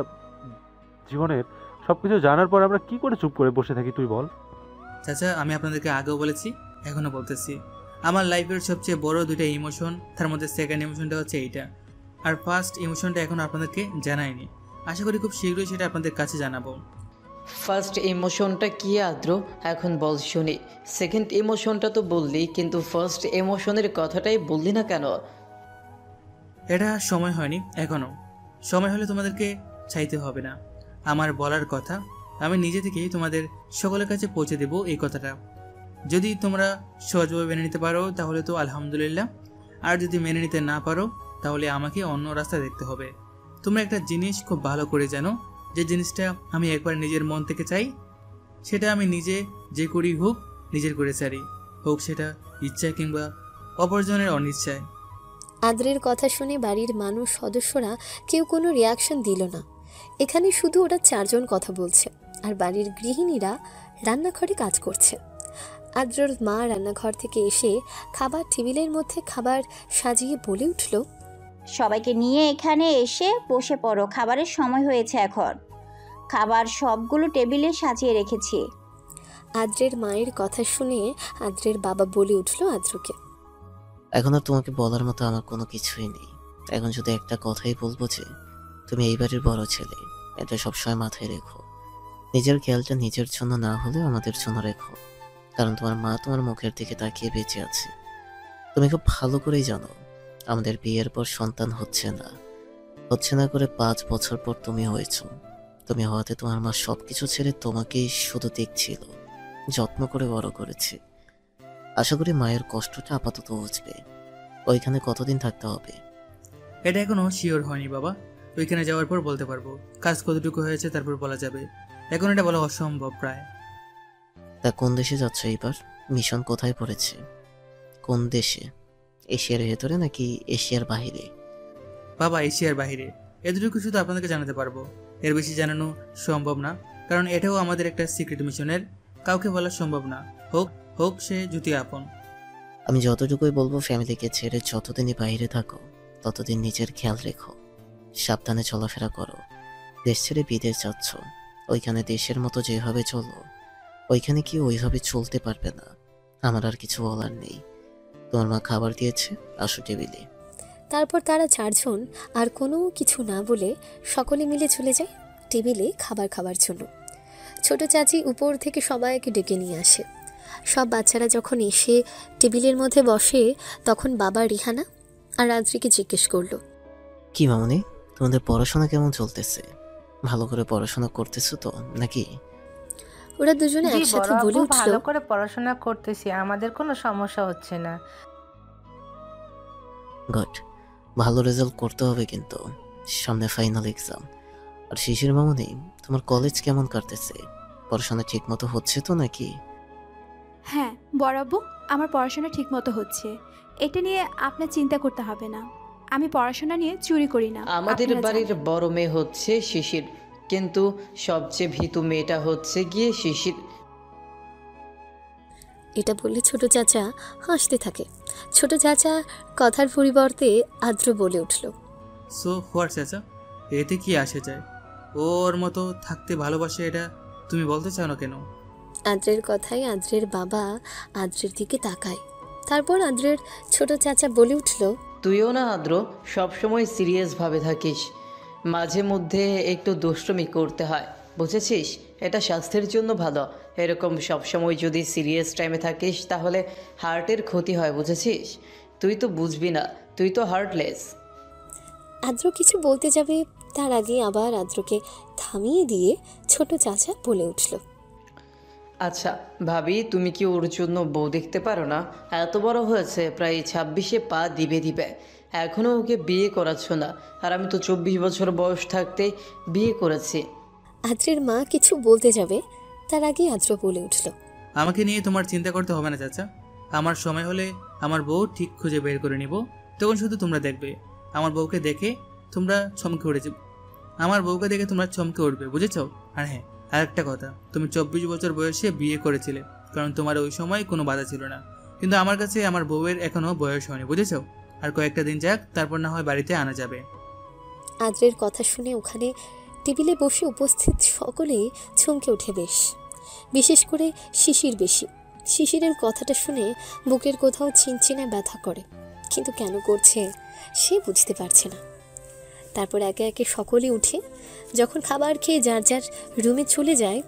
জীবনের। সব কিছু জানার পর আমরা কি করে চুপ করে বসে থাকি, তুই বল। চাচা, আমি আপনাদেরকে আগেও বলেছি, এখনও বলতেছি, আমার লাইফের সবচেয়ে বড় 2টা ইমোশন, তার মধ্যে সেকেন্ড ইমোশনটা হচ্ছে এইটা, আর ফার্স্ট ইমোশনটা এখন আপনাদেরকে জানাইনি। আশা করি খুব শীঘ্রই সেটা আপনাদের কাছে জানাবো। ফার্স্ট ইমোশনটা কি আদ্র, এখন বল শুনি। সেকেন্ড ইমোশনটা তো বললি, কিন্তু ফার্স্ট ইমোশনের কথাটাই বললি না কেন? এটা সময় হয়নি এখনো। সময় হলে তোমাদেরকে চাইতে হবে না। আমার বলার কথা আমি নিজে থেকেই তোমাদের সকলের কাছে পৌঁছে দেব এই কথাটা। যদি তোমরা সহজভাবে মেনে নিতে পারো তাহলে তো আলহামদুলিল্লাহ, আর যদি মেনে নিতে না পারো তাহলে আমাকে অন্য রাস্তা দেখতে হবে। তোমরা একটা জিনিস খুব ভালো করে জানো, যে জিনিসটা আমি একবার নিজের মন থেকে চাই সেটা আমি নিজে যে করি হোক নিজের করে ছাড়ি, হোক সেটা ইচ্ছায় কিংবা অপরজনের অনিচ্ছায়। আদ্রের কথা শুনে বাড়ির মানুষ সদস্যরা কেউ কোনো রিয়াকশন দিল না। এখানে শুধু ওরা 4 জন কথা বলছে, আর বাড়ির গৃহিণীরা রান্নাঘরে কাজ করছে। আদ্রর মা রান্নাঘর থেকে এসে খাবার টেবিলের মধ্যে খাবার সাজিয়ে বলে উঠল, সবাইকে নিয়ে এখানে এসে বসে পড়ো, খাবারের সময় হয়েছে এখন। খাবার সবগুলো টেবিলে সাজিয়ে রেখেছি। আদ্রের মায়ের কথা শুনে আদ্রের বাবা বলে উঠল আদ্রকে, এখন আর তোমাকে বলার মতো আমার কোনো কিছুই নেই। এখন শুধু একটা কথাই বলবো যে তুমি এই বাড়ির বড় ছেলে, এটা সবসময় মাথায় রেখো। নিজের খেয়ালটা নিজের জন্য না হলেও আমাদের জন্য রেখো, কারণ তোমার মা তোমার মুখের দিকে তাকিয়ে বেঁচে আছে। তুমি খুব ভালো করেই জানো আমাদের বিয়ের পর সন্তান হচ্ছে না করে 5 বছর পর তুমি হয়েছ। তুমি হওয়াতে তোমার মা সবকিছু ছেড়ে তোমাকেই শুধু দেখছিল, যত্ন করে বড় করেছে। আশা করি মায়ের কষ্টটা আপাতত বুঝবে। ওইখানে কতদিন থাকতে হবে? এটা এখনো শিওর হয়নি বাবা, ওইখানে যাওয়ার পর বলতে পারবো। কাজ কতটুকু হয়েছে তারপর বলা যাবে, এখন এটা বলা অসম্ভব প্রায়। তা কোন দেশে যাচ্ছ এইবার? মিশন কোথায় পড়েছে? কোন দেশে? এশিয়ার ভেতরে নাকি এশিয়ার বাহিরে? বাবা, এশিয়ার বাইরে। এতটুকু শুধু আপনাদেরকে জানাতে পারবো, এর বেশি জানানো সম্ভব না, কারণ এটাও আমাদের একটা সিক্রেট মিশনের, কাউকে বলা সম্ভব না, হোক সে যদি আপন। আমি যতটুকুই বলবো, ফ্যামিলিকে ছেড়ে যতদিনই বাইরে থাকো ততদিন নিজের খেয়াল রেখো, সাবধানে চলাফেরা করো। দেশ ছেড়ে বিদেশ যাচ্ছ, ওইখানে দেশের মতো যেভাবে চলো ওইখানে কি ওইভাবে চলতে পারবে না। আমার আর কিছু বলার নেই। তোমার মা খাবার দিয়েছে, আসো টেবিলে। তারপর তারা 4 জন আর কোনো কিছু না বলে সকলে মিলে চলে যায় টেবিলে খাবার খাওয়ার জন্য। ছোট চাচি উপর থেকে সবাইকে ডেকে নিয়ে আসে। সব বাচ্চারা যখন এসে টেবিলের মধ্যে বসে তখন বাবা রিহানা আর আদ্রিকে জিজ্ঞেস করলো, কি মামুনি, তোমাদের পড়াশোনা কেমন চলতেছে? ভালো করে পড়াশোনা করতেছো তো নাকি? ওরা দুজনে জি একসাথে বড় বলে আপু, উঠল, ভালো করে পড়াশোনা করতেছি, আমাদের কোনো সমস্যা হচ্ছে না। গুড। ভালো রেজাল্ট করতে হবে কিন্তু, সামনে ফাইনাল এক্সাম। আর শিশির মামুনি, তোমার কলেজ কেমন কাটতেছে? পড়াশোনা ঠিক মতো হচ্ছে তো নাকি? হ্যাঁ বরাবু, আমার পড়াশোনা ঠিকমতো হচ্ছে, এটা নিয়ে আপনার চিন্তা করতে হবে না। আমি পড়াশোনা নিয়ে চুরি করি না, আমাদের আপনারা বাড়ির জানেন। বড় মেয়ে হচ্ছে শিশির, কিন্তু সবচেয়ে ভীতু মেয়েটা হচ্ছে গিয়ে শিশির। এটা বললে ছোট চাচা হাসতে থাকে। ছোট চাচা কথার পরিবর্তে আদ্র বলে উঠল, সো হোয়াট চাচা, এতে কি আসে যায়? ওর মতো থাকতে ভালোবাসে, এটা তুমি বলতে চাও না কেন? আদ্রের কথায় আদ্রের বাবা আদ্রের দিকে তাকায়। তারপর আদ্রের ছোট চাচা বলে উঠল, তুইও না আদ্র সবসময় সিরিয়াসভাবে থাকিস, মাঝে মধ্যে একটু দুষ্টুমি করতে হয়, বুঝেছিস? এটা স্বাস্থ্যের জন্য ভালো। এরকম সবসময় যদি সিরিয়াস টাইমে থাকিস তাহলে হার্টের ক্ষতি হয়, বুঝেছিস? তুই তো বুঝবি না, তুই তো হার্টলেস। আদ্র কিছু বলতে যাবে, তার আগে আবার আদ্রকে থামিয়ে দিয়ে ছোট চাচা বলে উঠল, আচ্ছা ভাবি, তুমি কি ওর জন্য বউ দেখতে পারো না? এত বড় হয়েছে, প্রায় 26-এ পা দিবে দিবে, এখনও ওকে বিয়ে করাচ্ছ না। আর আমি তো 24 বছর বয়স থাকতে বিয়ে করেছি। আদ্রের মা কিছু বলতে যাবে, তার আগে আদ্র বলে উঠল, আমাকে নিয়ে তোমার চিন্তা করতে হবে না চাচা। আমার সময় হলে আমার বউ ঠিক খুঁজে বের করে নিব, তখন শুধু তোমরা দেখবে। আমার বউকে দেখে তোমরা চমকে উঠে যাবে, আমার বউকে দেখে তোমরা চমকে উঠবে, বুঝেছ? আর হ্যাঁ, আরেকটা কথা, তুমি 24 বছর বয়সে বিয়ে করেছিলে, কারণ তোমার ওই সময় কোনো বাধা ছিল না। কিন্তু আমার কাছে আমার বউয়ের এখনও বয়স হয়নি, বুঝেছ? আর কয়েকটা দিন যাক, তারপর না হয় বাড়িতে আনা যাবে। আদ্রের কথা শুনে ওখানে টেবিলে বসে উপস্থিত সকলেই চমকে ওঠে বেশ, বিশেষ করে শিশির বেশি। শিশিরের কথাটা শুনে বুকের কোথাও চিনচিনে ব্যথা করে, কিন্তু কেন করছে সে বুঝতে পারছে না। তারপর একে একে সকলেই উঠে যখন খাবার খেয়ে যার যার রুমে চলে যায়,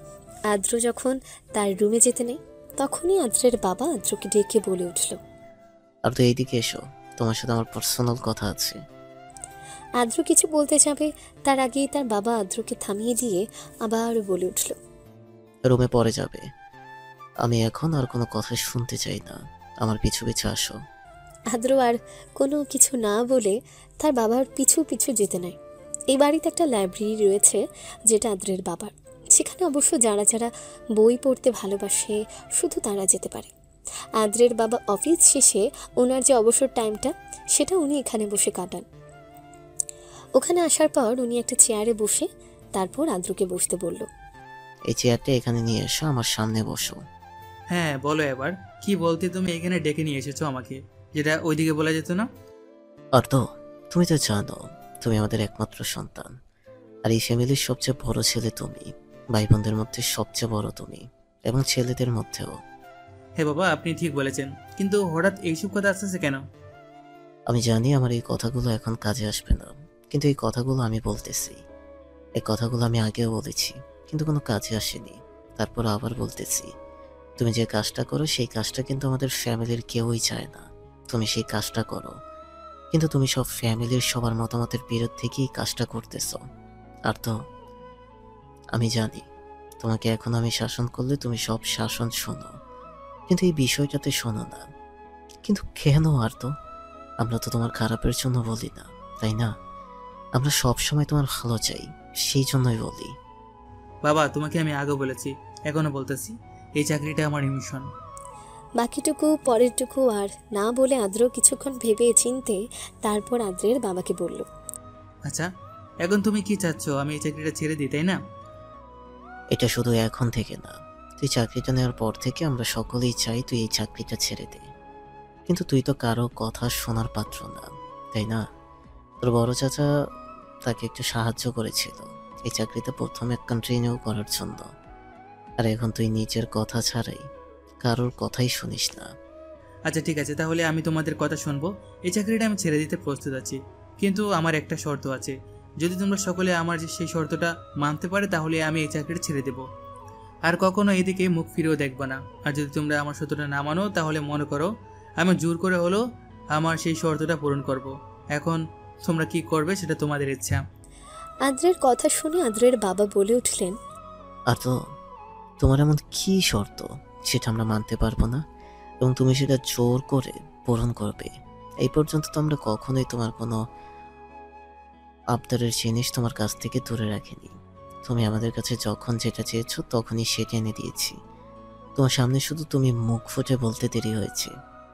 আদ্র যখন তার রুমে যেতে নেয়, তখনই আদ্রের বাবা আদ্রকে ডেকে বলে উঠল, আর তো এইদিকে এসো, তোমার সাথে আমার পার্সোনাল কথা আছে। আদ্র কিছু বলতে যাবে, তার আগেই তার বাবা আদ্রকে থামিয়ে দিয়ে আবার বলে উঠল, রুমে পরে যাবে, আমি এখন আর কোনো কথা শুনতে চাই না, আমার পিছু পিছু আসো। আদ্র আর কোনো কিছু না বলে তার বাবার পিছু পিছু যেতে নেয়। এই বাড়িতে একটা লাইব্রেরি রয়েছে যেটা আদ্রের বাবার, সেখানে অবশ্য যারা যারা বই পড়তে ভালোবাসে শুধু তারা যেতে পারে। আদ্রের বাবা অফিস শেষে ওনার যে অবসর টাইমটা সেটা উনি এখানে বসে কাটান। ওখানে আসার পর উনি একটা চেয়ারে বসে তারপর আদ্রকে বসতে বলল, এই চেয়ারটা এখানে নিয়ে এসো, আমার সামনে বসো। হ্যাঁ বলো এবার, কি বলতে তুমি এখানে ডেকে নিয়ে এসেছো আমাকে, যেটা ওইদিকে বলা যেত না? আর তো তুমি তো জানো, তুমি আমাদের একমাত্র সন্তান, আর এই ফ্যামিলির সবচেয়ে বড় ছেলে তুমি, ভাই বোনদের মধ্যে সবচেয়ে বড় তুমি, এবং ছেলেদের মধ্যেও। হ্যাঁ বাবা, আপনি ঠিক বলেছেন, কিন্তু হঠাৎ এইসব কথা আসতেছে কেন? আমি জানি আমার এই কথাগুলো এখন কাজে আসবে না, কিন্তু এই কথাগুলো আমি বলতেছি, এই কথাগুলো আমি আগেও বলেছি, কিন্তু কোনো কাজে আসেনি। তারপর আবার বলতেছি, তুমি যে কাজটা করো সেই কাজটা কিন্তু আমাদের ফ্যামিলির কেউই চায় না। তুমি সেই কাজটা করো, কিন্তু তুমি সব ফ্যামিলির সবার মতামতের বিরুদ্ধে গিয়ে কাজটা করতেছো। আর তো আমি জানি তোমাকে এখন আমি শাসন করলে তুমি সব শাসন শোনো, কিন্তু এই বিষয়টাতে শোনো না। কিন্তু কেন? আর তো আমরা তো তোমার খারাপের জন্য বলি না, তাই না? আমরা সব সময় তোমার ভালো চাই, সেই জন্যই বলি। বাবা, তোমাকে আমি আগে বলেছি, এখনো বলতেছি, এই চাকরিটা আমার মিশন। বাকিটুকু পরেরটুকু আর না বলে আদ্র কিছুক্ষণ ভেবে চিনতে তারপর আদ্রের বাবাকে বলল, আচ্ছা, এখন তুমি কি চাচ্ছ, আমি এই চাকরিটা ছেড়ে দিই, তাই না? এটা শুধু এখন থেকে না, তুই চাকরিটা নেওয়ার পর থেকে আমরা সকলেই চাই তুই এই চাকরিটা ছেড়ে দে। কিন্তু তুই তো কারো কথা শোনার পাত্র না, তাই না? তোর বড় চাচা তাকে একটু সাহায্য করেছিল এই চাকরিতে প্রথমে কন্টিনিউ করার জন্য, আর এখন তুই নিজের কথা ছাড়াই কারোর কথাই শুনিস না। আচ্ছা ঠিক আছে, তাহলে আমি তোমাদের কথা শুনবো, এই চাকরিটা আমি ছেড়ে দিতে প্রস্তুত আছি, কিন্তু আমার একটা শর্ত আছে। যদি তোমরা সকলে আমার যে সেই শর্তটা মানতে পারে তাহলে আমি এই চাকরিটা ছেড়ে দেব, আর কখনো এদিকে মুখ ফিরেও দেখবো না। আর যদি তোমরা আমার শর্তটা না মানো তাহলে মনে করো আমি জোর করে হলো আমার সেই শর্তটা পূরণ করব। এখন তোমরা কি করবে সেটা তোমাদের ইচ্ছা। আদ্রের কথা শুনে আদ্রের বাবা বলে উঠলেন, আর তো তোমার এমন কি শর্ত সেটা আমরা মানতে পারবো না, এবং তুমি সেটা জোর করে পূরণ করবে। এই পর্যন্ত তো আমরা কখনোই তোমার কোনো আবদারের জিনিস তোমার কাছ থেকে দূরে রাখিনি। তুমি আমাদের কাছে যখন যেটা চেয়েছো তখনই সেটা এনে দিয়েছি। তোমার সামনে শুধু তুমি মুখ ফুটে বলতে দেরি হয়েছে,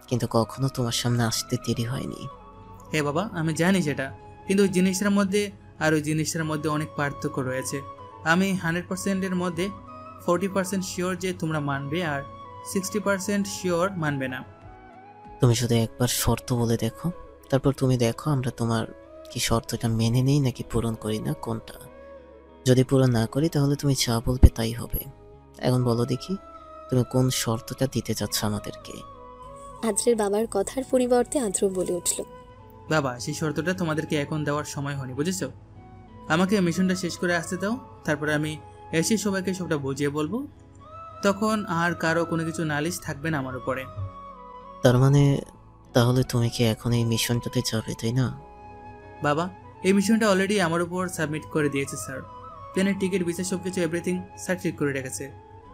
কিন্তু কখনো তোমার সামনে আসতে দেরি হয়নি। হে বাবা, আমি জানি সেটা, কিন্তু ওই জিনিসটার মধ্যে আর ওই জিনিসটার মধ্যে অনেক পার্থক্য রয়েছে। আমি 100%-এর মধ্যে 40% শিওর যে তোমরা মানবে, আর 60% শিওর মানবে না। তুমি শুধু একবার শর্ত বলে দেখো, তারপর তুমি দেখো আমরা তোমার কি শর্তটা মেনে নেই নাকি পূরণ করি না, কোনটা। যদি পূরণ না করি তাহলে তুমি যা বলবে তাই হবে। এখন বলো দেখি, তুমি কোন শর্তটা দিতে চাচ্ছ আমাদেরকে? আদ্রের বাবার কথার পরিবর্তে আদ্র বলে উঠল, বাবা, সেই শর্তটা তোমাদেরকে এখন দেওয়ার সময় হয়নি, বুঝেছো? আমাকে মিশনটা শেষ করে আসতে দাও, তারপরে আমি এসে সবাইকে সবটা বুঝিয়ে বলবো। তখন আর কারো কোনো কিছু নালিশ থাকবে না আমার উপরে। তার মানে তাহলে তুমি কি এখন এই মিশনটাতে যাবে, তাই না? বাবা, এই মিশনটা অলরেডি আমার উপর সাবমিট করে দিয়েছে স্যার। প্লেনের টিকিট, ভিসা সব কিছু এভরিথিং স্যার ঠিক করে রেখেছে,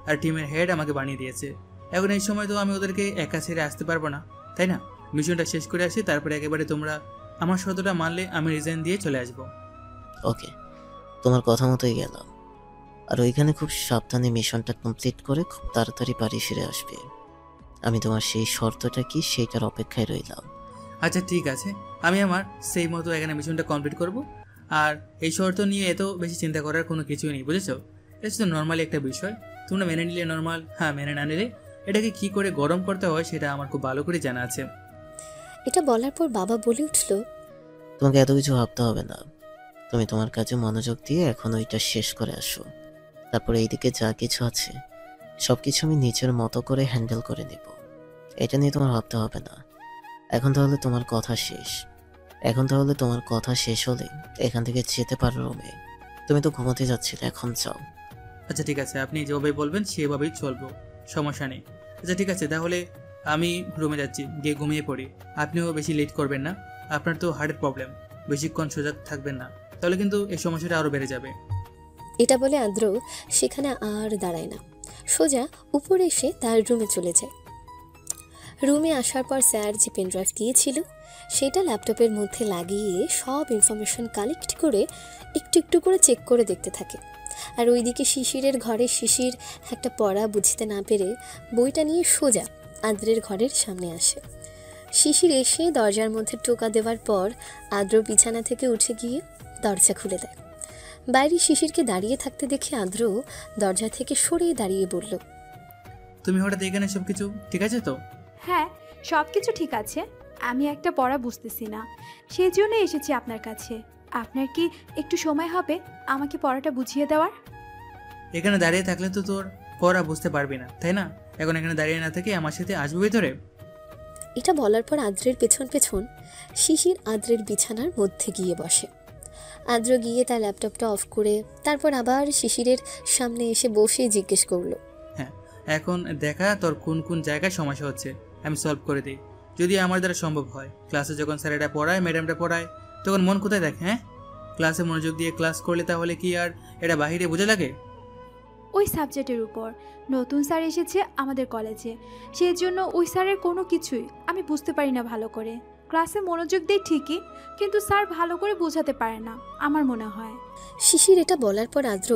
আর টিমের হেড আমাকে বানিয়ে দিয়েছে। এখন এই সময় তো আমি ওদেরকে একা ছেড়ে আসতে পারবো না, তাই না? মিশনটা শেষ করে আসি, তারপরে একেবারে তোমরা আমার শর্তটা মানলে আমি রিজাইন দিয়ে চলে আসবো। ওকে, তোমার কথা মতোই গেলাম। আর ওইখানে খুব সাবধানে মিশনটা কমপ্লিট করে খুব তাড়াতাড়ি বাড়ি ফিরে আসবে। আমি তোমার সেই শর্তটা কি সেইটার অপেক্ষায় রইলাম। আচ্ছা ঠিক আছে, আমি আমার সেই মতো এখানে মিশনটা কমপ্লিট করব। আর এই শর্ত নিয়ে এত বেশি চিন্তা করার কোনো কিছুই নেই, বুঝেছো? এটা শুধু নর্মালি একটা বিষয়, তোমরা মেনে নিলে নর্মাল, হ্যাঁ মেনে না নিলে এটাকে কি করে গরম করতে হয় সেটা আমার খুব ভালো করে জানা আছে। এটা বলার পর বাবা বলে উঠল, তোমাকে এত কিছু ভাবতে হবে না। তুমি তোমার কাজে মনোযোগ দিয়ে এখন ওইটা শেষ করে আসো। তারপরে এইদিকে যা কিছু আছে সব কিছু আমি নিজের মতো করে হ্যান্ডেল করে নেব। এটা নিয়ে তোমার ভাবতে হবে না। এখন তাহলে তোমার কথা শেষ হলে এখান থেকে যেতে পারো রুমে। তুমি তো ঘুমোতে যাচ্ছিলে, এখন যাও। আচ্ছা ঠিক আছে, আপনি যেভাবে বলবেন সেভাবেই চলবো, সমস্যা নেই। আচ্ছা ঠিক আছে, তাহলে আমি রুমে যাচ্ছি, গিয়ে ঘুমিয়ে পড়ি। আপনিও বেশি লেট করবেন না, আপনার তো হার্টের প্রবলেম, বেশিক্ষণ সজাগ থাকবেন না, তাহলে কিন্তু এই সমস্যাটা আরও বেড়ে যাবে। এটা বলে আদ্র সেখানে আর দাঁড়ায় না, সোজা উপরে এসে তার রুমে চলে যায়। রুমে আসার পর স্যার যে পেনড্রাইভ দিয়েছিল সেটা ল্যাপটপের মধ্যে লাগিয়ে সব ইনফরমেশন কালেক্ট করে একটু একটু করে চেক করে দেখতে থাকে। আর ওইদিকে শিশিরের ঘরে শিশির একটা পড়া বুঝতে না পেরে বইটা নিয়ে সোজা আদ্রের ঘরের সামনে আসে। শিশির এসে দরজার মধ্যে টোকা দেওয়ার পর আদ্র বিছানা থেকে উঠে গিয়ে দরজা খুলে দেয়। বাইরে শিশিরকে দাঁড়িয়ে থাকতে দেখে আদ্র দরজা থেকে সরে দাঁড়িয়ে বলল, তুমি হঠাৎ এখানে সব কিছু ঠিক আছে তো? হ্যাঁ, সব কিছু ঠিক আছে। আমি একটা পড়া বুঝতেছি না, সেই জন্য এসেছি আপনার কাছে। আপনার কি একটু সময় হবে আমাকে পড়াটা বুঝিয়ে দেওয়ার? এখানে দাঁড়িয়ে থাকলে তো তোর পড়া বুঝতে পারবি না, তাই না? এখন এখানে দাঁড়িয়ে না থেকে আমার সাথে আসবে ভিতরে। এটা বলার পর আদ্রের পেছন পেছন শিশির আদ্রের বিছানার মধ্যে গিয়ে বসে। আদ্র গিয়ে তার ল্যাপটপটা অফ করে তারপর আবার শিশিরের সামনে এসে বসে জিজ্ঞেস করলো, হ্যাঁ, এখন দেখা তোর কোন কোন জায়গায় সমস্যা হচ্ছে, আমি সলভ করে দিই যদি আমার দ্বারা সম্ভব হয়। ক্লাসে যখন স্যারেরা পড়ায়, ম্যাডামটা পড়ায়, তখন মন কোথায় দেখে? হ্যাঁ, ক্লাসে মনোযোগ দিয়ে ক্লাস করলে তাহলে কি আর এটা বাহিরে বোঝা লাগে? ওই সাবজেক্টের উপর নতুন স্যার এসেছে আমাদের কলেজে, সেই জন্য ওই স্যারের কোনো কিছুই আমি বুঝতে পারি না ভালো করে। ক্লাসে মনোযোগ দেই ঠিকই, কিন্তু স্যার ভালো করে বোঝাতে পারে না আমার মনে হয়। শিশির এটা বলার পর আদ্র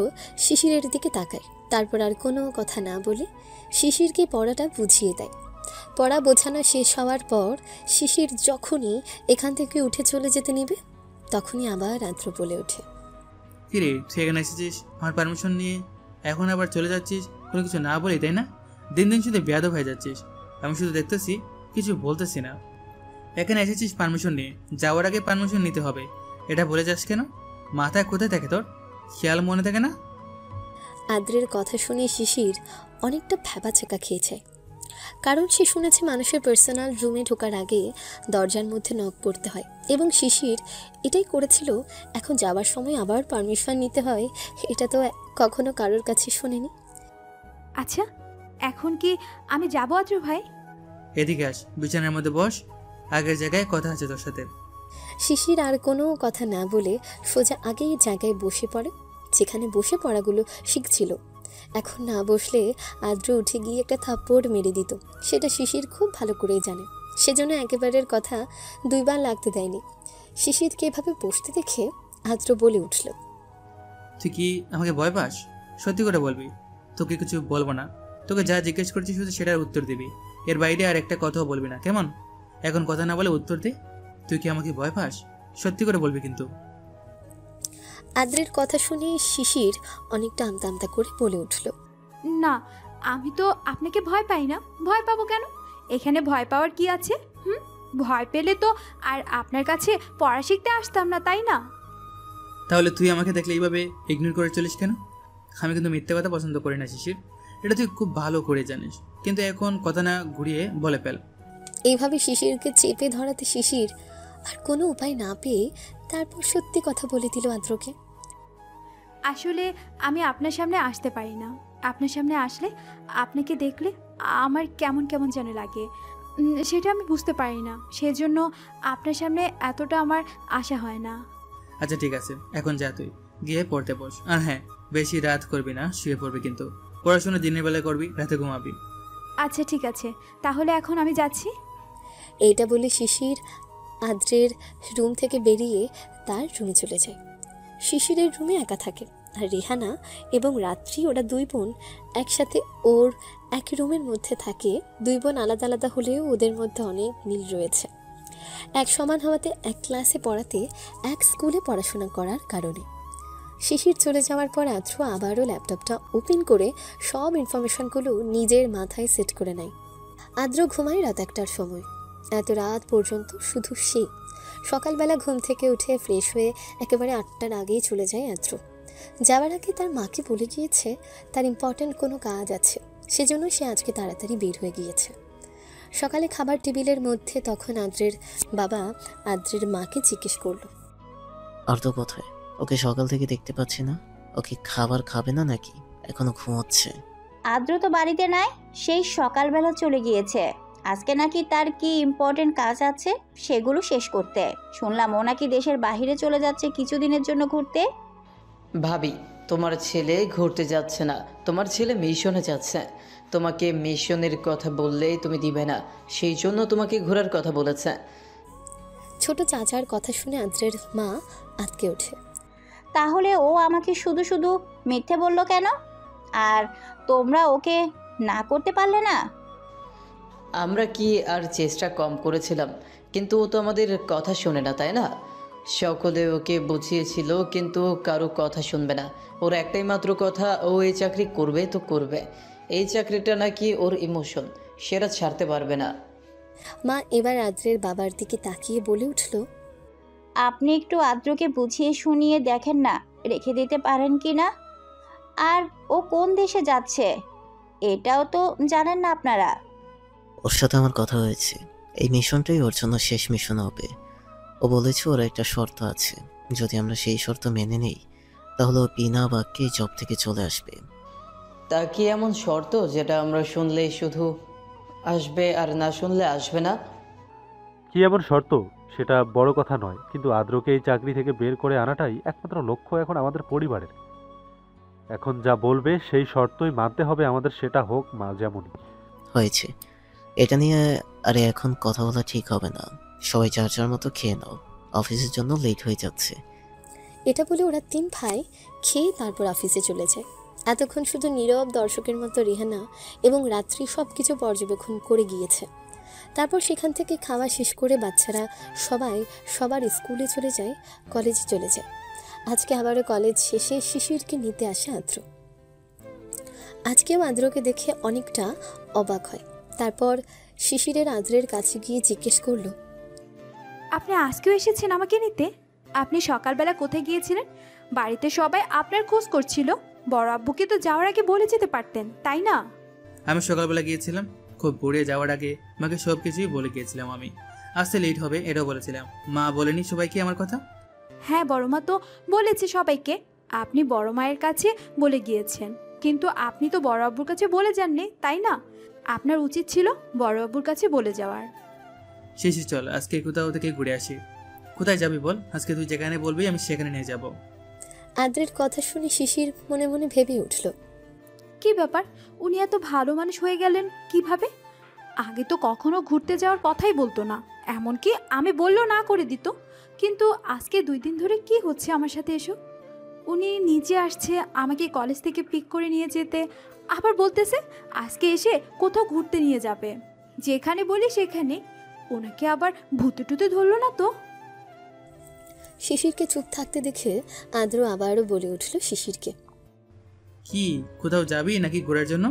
শিশিরের দিকে তাকায়, তারপর আর কোনো কথা না বলে শিশিরকে পড়াটা বুঝিয়ে দেয়। পড়া বোঝানো শেষ হওয়ার পর শিশির যখনই এখান থেকে উঠে চলে যেতে নিবে তখনই আবার আদ্র বলে ওঠে, কিরে, সেখানে এসেছিস আমার পারমিশন নিয়ে, এখন আবার চলে যাচ্ছিস কোনো কিছু না বলি, তাই না? দিন দিন শুধু বেয়াদব হয়ে যাচ্ছিস। আমি শুধু দেখতেছি, কিছু বলতেছি না। এখানে এসেছিস পারমিশন নিয়ে, যাওয়ার আগে পারমিশন নিতে হবে, এটা বলে যাস কেন? মাথায় কোথায় থাকে তোর? খেয়াল মনে থাকে না? আদ্রের কথা শুনে শিশির অনেকটা ভ্যাবাচেকা খেয়েছে, কারণ সে শুনেছে মানুষের পার্সোনাল রুমে ঢোকার আগে দরজার মধ্যে নক করতে হয়, এবং শিশির এটাই করেছিল। এখন যাওয়ার সময় আবার পারমিশন নিতে হয়, এটা তো কখনো কারোর কাছে শোনেনি। আচ্ছা, এখন কি আমি যাবো আদ্র ভাই? এদিকে আস, বিছানার মধ্যে বস, আগের জায়গায় কথা আছে তোর সাথে। শিশির আর কোনো কথা না বলে সোজা আগেই জায়গায় বসে পড়ে, যেখানে বসে পড়াগুলো শিখছিল। এখন না বসলে আদ্র উঠে গিয়ে একটা থাপ্পড় মেরে দিত, সেটা শিশির খুব ভালো করেই জানে। সেজন্য একেবারের কথা দুইবার লাগতে দেয়নি। শিশিরকে এভাবে বসতে দেখে আদ্র বলে উঠল, তুই কি আমাকে ভয় পাস? সত্যি করে বলবি, তোকে কিছু বলবো না। তোকে যা জিজ্ঞেস করছি শুধু সেটার উত্তর দিবি, এর বাইরে আর একটা কথাও বলবি না, কেমন? এখন কথা না বলে উত্তর দে। তুই কি আমাকে ভয় পাস? সত্যি করে বলবি কিন্তু। আদ্রের কথা শুনে শিশির অনেকটা আমতা আমতা করে বলে উঠল, না, আমি তো আপনাকে ভয় পাই না। ভয় পাবো কেন? এখানে ভয় পাওয়ার কি আছে? ভয় পেলে তো আর আপনার কাছে পড়া শিখতে আসতাম না, তাই না? তাহলে তুই আমাকে দেখলে এইভাবে ইগনোর করে চলিস কেন? আমি কিন্তু মিথ্যে কথা পছন্দ করি না শিশির, এটা তুই খুব ভালো করে জানিস, কিন্তু এখন কথা না ঘুরিয়ে বলে ফেল। এইভাবে শিশিরকে চেপে ধরাতে শিশির আর কোনো উপায় না পেয়ে তারপর সত্যি কথা বলে দিল আদ্রকে। আসলে আমি আপনার সামনে আসতে পারি না। আপনার সামনে আসলে আপনাকে দেখলে আমার কেমন কেমন যেন লাগে, সেটা আমি বুঝতে পারি না। সেজন্য আপনার সামনে এতটা আমার আশা হয় না। আচ্ছা ঠিক আছে, এখন যা, তুই গিয়ে পড়তে বস। আর হ্যাঁ, বেশি রাত করবি না, শুয়ে পড়বি কিন্তু। পড়াশোনা দিনের বেলায় করবি, রাতে ঘুমাবি। আচ্ছা ঠিক আছে, তাহলে এখন আমি যাচ্ছি। এইটা বলে শিশির আদ্রের রুম থেকে বেরিয়ে তার রুমে চলে যায়। শিশিরের রুমে একা থাকে, আর রেহানা এবং রাত্রি ওরা দুই বোন একসাথে ওর একই রুমের মধ্যে থাকে। দুই বোন আলাদা আলাদা হলেও ওদের মধ্যে অনেক মিল রয়েছে। এক সমান হওয়াতে, এক ক্লাসে পড়াতে, এক স্কুলে পড়াশোনা করার কারণে। শিশির চলে যাওয়ার পর আদ্র আবারও ল্যাপটপটা ওপেন করে সব ইনফরমেশনগুলো নিজের মাথায় সেট করে নেয়। আদ্র ঘুমায় রাত 1টার সময়। এত রাত পর্যন্ত শুধু সে। সকালবেলা ঘুম থেকে উঠে ফ্রেশ হয়ে একেবারে 8টার আগেই চলে যায় আদ্র। যাওয়ার আগে তার মাকে বলে গিয়েছে তার ইম্পর্ট্যান্ট কোনো কাজ আছে, সেজন্য সে আজকে তাড়াতাড়ি বের হয়ে গিয়েছে। সকালে খাবার টেবিলের মধ্যে তখন আদ্রের বাবা আদ্রের মাকে জিজ্ঞেস করলো, আর্দ্র কোথায়? ওকে সকাল থেকে দেখতে পাচ্ছি না। ওকে খাবার খাবে না নাকি এখনো ঘুমোচ্ছে? আদ্র তো বাড়িতে নাই, সেই সকালবেলা চলে গিয়েছে। আজকে নাকি তার কি ইম্পর্টেন্ট কাজ আছে, সেগুলো শেষ করতে। শুনলাম ও নাকি দেশের বাইরে চলে যাচ্ছে কিছুদিনের জন্য ঘুরতে। ভাবি, তোমার ছেলে ঘুরতে যাচ্ছে না, তোমার ছেলে মিশনে যাচ্ছে। তোমাকে মিশনের কথা বললেই তুমি দিবে না, সেই জন্য তোমাকে ঘোরার কথা বলেছে। ছোট চাচার কথা শুনে আদ্রের মা আটকে ওঠে। তাহলে ও আমাকে শুধু শুধু মিথ্যে বললো কেন? আর তোমরা ওকে না করতে পারলে না? আমরা কি আর চেষ্টা কম করেছিলাম? কিন্তু ও তো আমাদের কথা শোনে না, তাই না? সকলে ওকে বুঝিয়েছিল, কিন্তু কারো কথা শুনবে না। ওর একটাই মাত্র কথা, ও এই চাকরি করবে তো করবে। এই চাকরিটা নাকি ওর ইমোশন, সেটা ছাড়তে পারবে না। মা এবার আদ্রের বাবার দিকে তাকিয়ে বলে উঠল, আপনি একটু আদ্রকে বুঝিয়ে শুনিয়ে দেখেন না, রেখে দিতে পারেন কি না? আর ও কোন দেশে যাচ্ছে এটাও তো জানেন না আপনারা। ওর সাথে আমার কথা হয়েছে, এই মিশনটাই ওর জন্য শেষ মিশন হবে। ও বলেছে ওর একটা শর্ত আছে, যদি আমরা সেই শর্ত মেনে নিই তাহলে ও বিনা বাক্যে জব থেকে চলে আসবে। তা কি এমন শর্ত যেটা আমরা শুনলেই শুধু আসবে আর না শুনলে আসবে না? কি এমন শর্ত সেটা বড় কথা নয়, কিন্তু আদ্রকে এই চাকরি থেকে বের করে আনাটাই একমাত্র লক্ষ্য এখন আমাদের পরিবারের। এখন যা বলবে সেই শর্তই মানতে হবে আমাদের, সেটা হোক মা যেমনই হয়েছে। এটা নিয়ে আরে এখন কথা বলা ঠিক হবে না। সবাই যার যার মতো খেয়ে নাও, অফিসের জন্য লেট হয়ে যাচ্ছে। এটা বলে ওরা 3 ভাই খেয়ে তারপর অফিসে চলে যায়। এতক্ষণ শুধু নীরব দর্শকের মতো রেহানা এবং রাত্রি সব কিছু পর্যবেক্ষণ করে গিয়েছে। তারপর সেখান থেকে খাওয়া শেষ করে বাচ্চারা সবাই সবার স্কুলে চলে যায়, কলেজে চলে যায়। আজকে আবারও কলেজ শেষে শিশিরকে নিতে আসে আদ্র। আজকেও আদ্রকে দেখে অনেকটা অবাক হয়। তারপর শিশিরের আদ্রের কাছে গিয়ে জিজ্ঞেস করলো, আপনি আজকেও এসেছেন আমাকে নিতে? আপনি সকালবেলা কোথায় গিয়েছিলেন? বাড়িতে সবাই আপনার খোঁজ করছিল। বড় আব্বুকে তো যাওয়ার আগে বলে যেতে পারতেন, তাই না? আমি সকালবেলা গিয়েছিলাম, খুব ভোরে যাওয়ার আগে মাকে সব কিছুই বলে গিয়েছিলাম। আমি আসতে লেট হবে এটাও বলেছিলাম। মা বলেনি সবাইকে আমার কথা? হ্যাঁ, বড় মা তো বলেছে সবাইকে। আপনি বড় মায়ের কাছে বলে গিয়েছেন, কিন্তু আপনি তো বড় আব্বুর কাছে বলে যাননি, তাই না? আপনার উচিত ছিল বড় আব্বুর কাছে বলে যাওয়ার। শেষে চল আজকে কোথাও থেকে ঘুরে আসি। কোথায় যাবি বল, আজকে তুই যেখানে বলবি আমি সেখানে নিয়ে যাব। আদ্রের কথা শুনে শিশির মনে মনে ভেবে উঠল। কি ব্যাপার, উনি এত ভালো মানুষ হয়ে গেলেন কিভাবে? আগে তো কখনো ঘুরতে যাওয়ার কথাই বলতো না, এমনকি আমি বললেও না করে দিত। কিন্তু আজকে 2 দিন ধরে কি হচ্ছে আমার সাথে এসো? উনি নিজে আসছে আমাকে কলেজ থেকে পিক করে নিয়ে যেতে, আবার বলতেছে আজকে এসে কোথাও ঘুরতে নিয়ে যাবে। যেখানে বলি সেখানে। ওনাকে আবার ভূতে টুতে ধরলো না তো? শিশিরকে চুপ থাকতে দেখে আদ্র আবারও বলে উঠল শিশিরকে। কি কোথাও যাবি নাকি ঘোরার জন্য?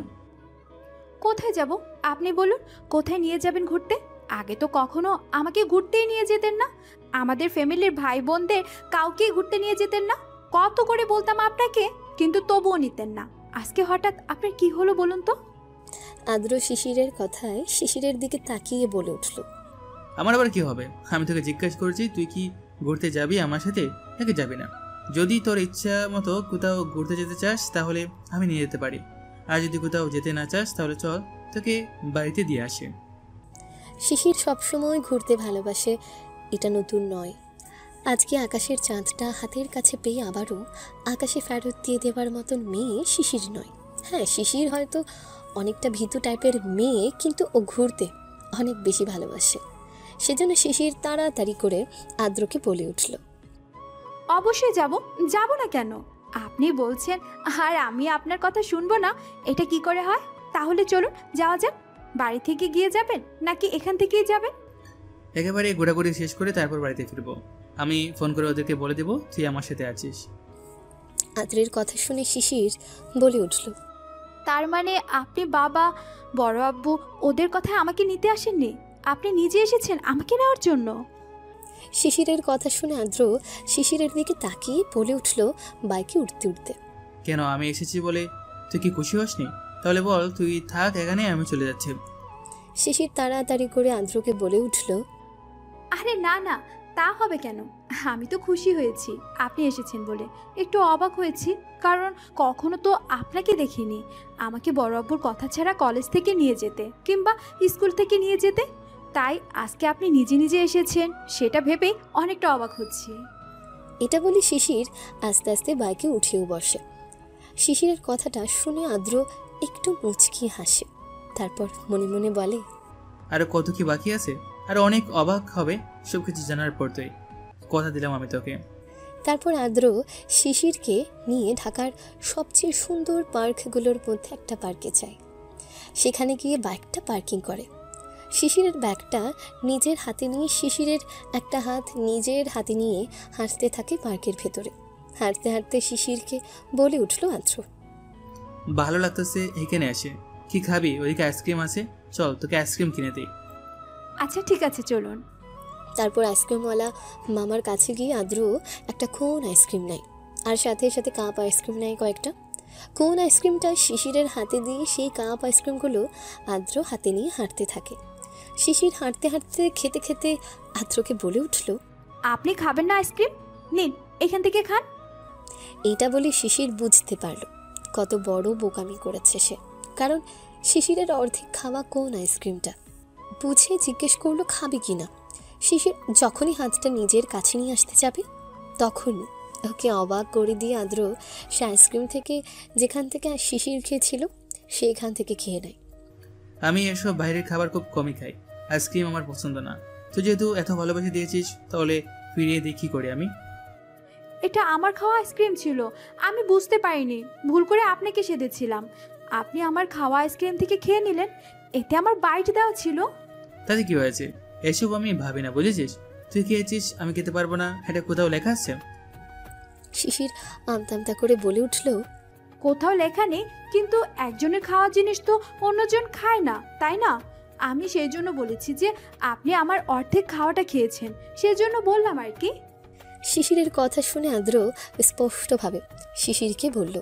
কোথায় যাব আপনি বলুন, কোথায় নিয়ে যাবেন ঘুরতে? আগে তো কখনো আমাকে ঘুরতেই নিয়ে যেতেন না, আমাদের ফ্যামিলির ভাই বোনদের কাউকেই ঘুরতে নিয়ে যেতেন না। কত করে বলতাম আপনাকে, কিন্তু তবুও নিতেন না। আজকে হঠাৎ আপনার কি হলো বলুন তো? আদ্র শিশিরের কথায় শিশিরের দিকে তাকিয়ে বলে উঠল। আমার আবার কি হবে? আমি তোকে জিজ্ঞেস করছি তুই কি ঘুরতে যাবি আমার সাথে নাকি যাবি না। যদি তোর ইচ্ছা মতো কোথাও ঘুরতে যেতে চাস তাহলে আমি নিয়ে যেতে পারি, আর যদি কোথাও যেতে না চাস তাহলে চল তোকে বাড়িতে দিয়ে আসে। শিশির সবসময় ঘুরতে ভালোবাসে, এটা নতুন নয়। আজকে আকাশের চাঁদটা হাতের কাছে পেয়ে আবারও আকাশে ফেরত দিয়ে দেওয়ার মতন মেয়ে শিশির নয়। হ্যাঁ, শিশির হয়তো অনেকটা ভীতু টাইপের মেয়ে, কিন্তু ও ঘুরতে অনেক বেশি ভালোবাসে। সেজন্য শিশির তাড়াতাড়ি করে আদ্রকে বলে উঠল। অবশ্যই যাব, যাব না কেন? আপনি বলছেন আর আমি আপনার কথা শুনবো না, এটা কি করে হয়? তাহলে চলুন যাওয়া যাক। বাড়ি থেকে গিয়ে যাবেন নাকি এখান থেকেই যাবেন? একেবারে ঘোরাঘুরি শেষ করে তারপর বাড়িতে ফিরবো। আমি ফোন করে ওদেরকে বলে দেবো তুই আমার সাথে আছিস। আদ্রের কথা শুনে শিশির বলে উঠল। তার মানে আপনি বাবা, বড় আব্বু ওদের কথায় আমাকে নিতে আসেননি, আপনি নিজে এসেছেন আমাকে নেওয়ার জন্য? শিশিরের কথা শুনে আদ্র শিশিরের দিকে তাকিয়ে বলে উঠল বাইকে উঠতে উঠতে। কেন, আমি এসেছি বলে তুই কি খুশি হসনি? তাহলে বল তুই থাক এখানে, আমি চলে যাচ্ছি। শিশির তাড়াতাড়ি করে আদ্রকে বলে উঠল। আরে না না, তা হবে কেন? আমি তো খুশি হয়েছি আপনি এসেছেন বলে, একটু অবাক হয়েছি, কারণ কখনো তো আপনাকে দেখিনি আমাকে বড় আব্বুর কথা ছাড়া কলেজ থেকে নিয়ে যেতে কিংবা স্কুল থেকে নিয়ে যেতে। তাই আজকে আপনি নিজে নিজে এসেছেন সেটা ভেবেই অনেকটা অবাক হচ্ছি। এটা বলে শিশির আস্তে আস্তে বাইকে উঠেও বসে। শিশিরের কথাটা শুনে আদ্র একটু মুচকি হাসে, তারপর মনে মনে বলে, আরো কত কি বাকি আছে, আর অনেক অবাক হবে সবকিছু জানার পর। তুই কথা দিলাম আমি তোকে। তারপর আদ্র শিশিরকে নিয়ে ঢাকার সবচেয়ে সুন্দর পার্কগুলোর মধ্যে একটা পার্কে যায়। সেখানে গিয়ে বাইকটা পার্কিং করে। শিশিরের ব্যাগটা নিজের হাতে নিয়ে শিশিরের একটা হাত নিজের হাতে নিয়ে হাঁটতে থাকে পার্কের ভেতরে। হাঁটতে হাঁটতে শিশিরকে বলে উঠল আদ্র। ভালো লাগতেছে এখানে আসে। কি খাবি? ওইদিকে আইসক্রিম আছে, চল তোকে আইসক্রিম কিনে দিই। আচ্ছা ঠিক আছে চলুন। তারপর আইসক্রিমওয়ালা মামার কাছে গিয়ে আদ্র একটা কোন আইসক্রিম নেয়, আর সাথে সাথে কাপ আইসক্রিম নেয় কয়েকটা। কোন আইসক্রিমটা শিশিরের হাতে দিয়ে সেই কাপ আইসক্রিমগুলো আদ্র হাতে নিয়ে হাঁটতে থাকে। শিশির হাঁটতে হাঁটতে খেতে খেতে আদ্রকে বলে উঠল, আপনি খাবেন না আইসক্রিম? নিন এখান থেকে খান। এইটা বলে শিশির বুঝতে পারল কত বড় বোকামি করেছে সে, কারণ শিশিরের অর্ধেক খাওয়া কোন আইসক্রিমটা। বুঝে জিজ্ঞেস করলো খাবে কি না। শিশির যখনই হাতটা নিজের কাছে নিয়ে আসতে যাবে তখন ওকে অবাক করে দিয়ে আদ্র সে আইসক্রিম থেকে যেখান থেকে শিশির খেয়েছিল সেইখান থেকে খেয়ে নেয়। আমি এসব বাইরের খাবার খুব কমই খাই, আইসক্রিম আমার পছন্দ না। তুই যেহেতু এত ভালোবাসে দিয়েছিস তাহলে ফিরিয়ে দেখি করি আমি। এটা আমার খাওয়া আইসক্রিম ছিল, আমি বুঝতে পারিনি, ভুল করে আপনাকে সেধেছিলাম। আপনি আমার খাওয়া আইসক্রিম থেকে খেয়ে নিলেন, এতে আমার বাইট দেওয়া ছিল। তাতে কি হয়েছে? এসব আমি ভাবি না, বুঝেছিস? তুই খেয়েছিস, আমি খেতে পারবো না, এটা কোথাও লেখা আছে? শিশির আমতা আমতা করে বলে উঠল, কোথাও লেখা নেই, কিন্তু একজনের খাওয়া জিনিস তো অন্যজন খায় না, তাই না? আমি সেই জন্য বলেছি যে আপনি আমার অর্ধেক খাওয়াটা খেয়েছেন, সেই জন্য বললাম আর কি। শিশিরের কথা শুনে আদ্র স্পষ্টভাবে শিশিরকে বলল,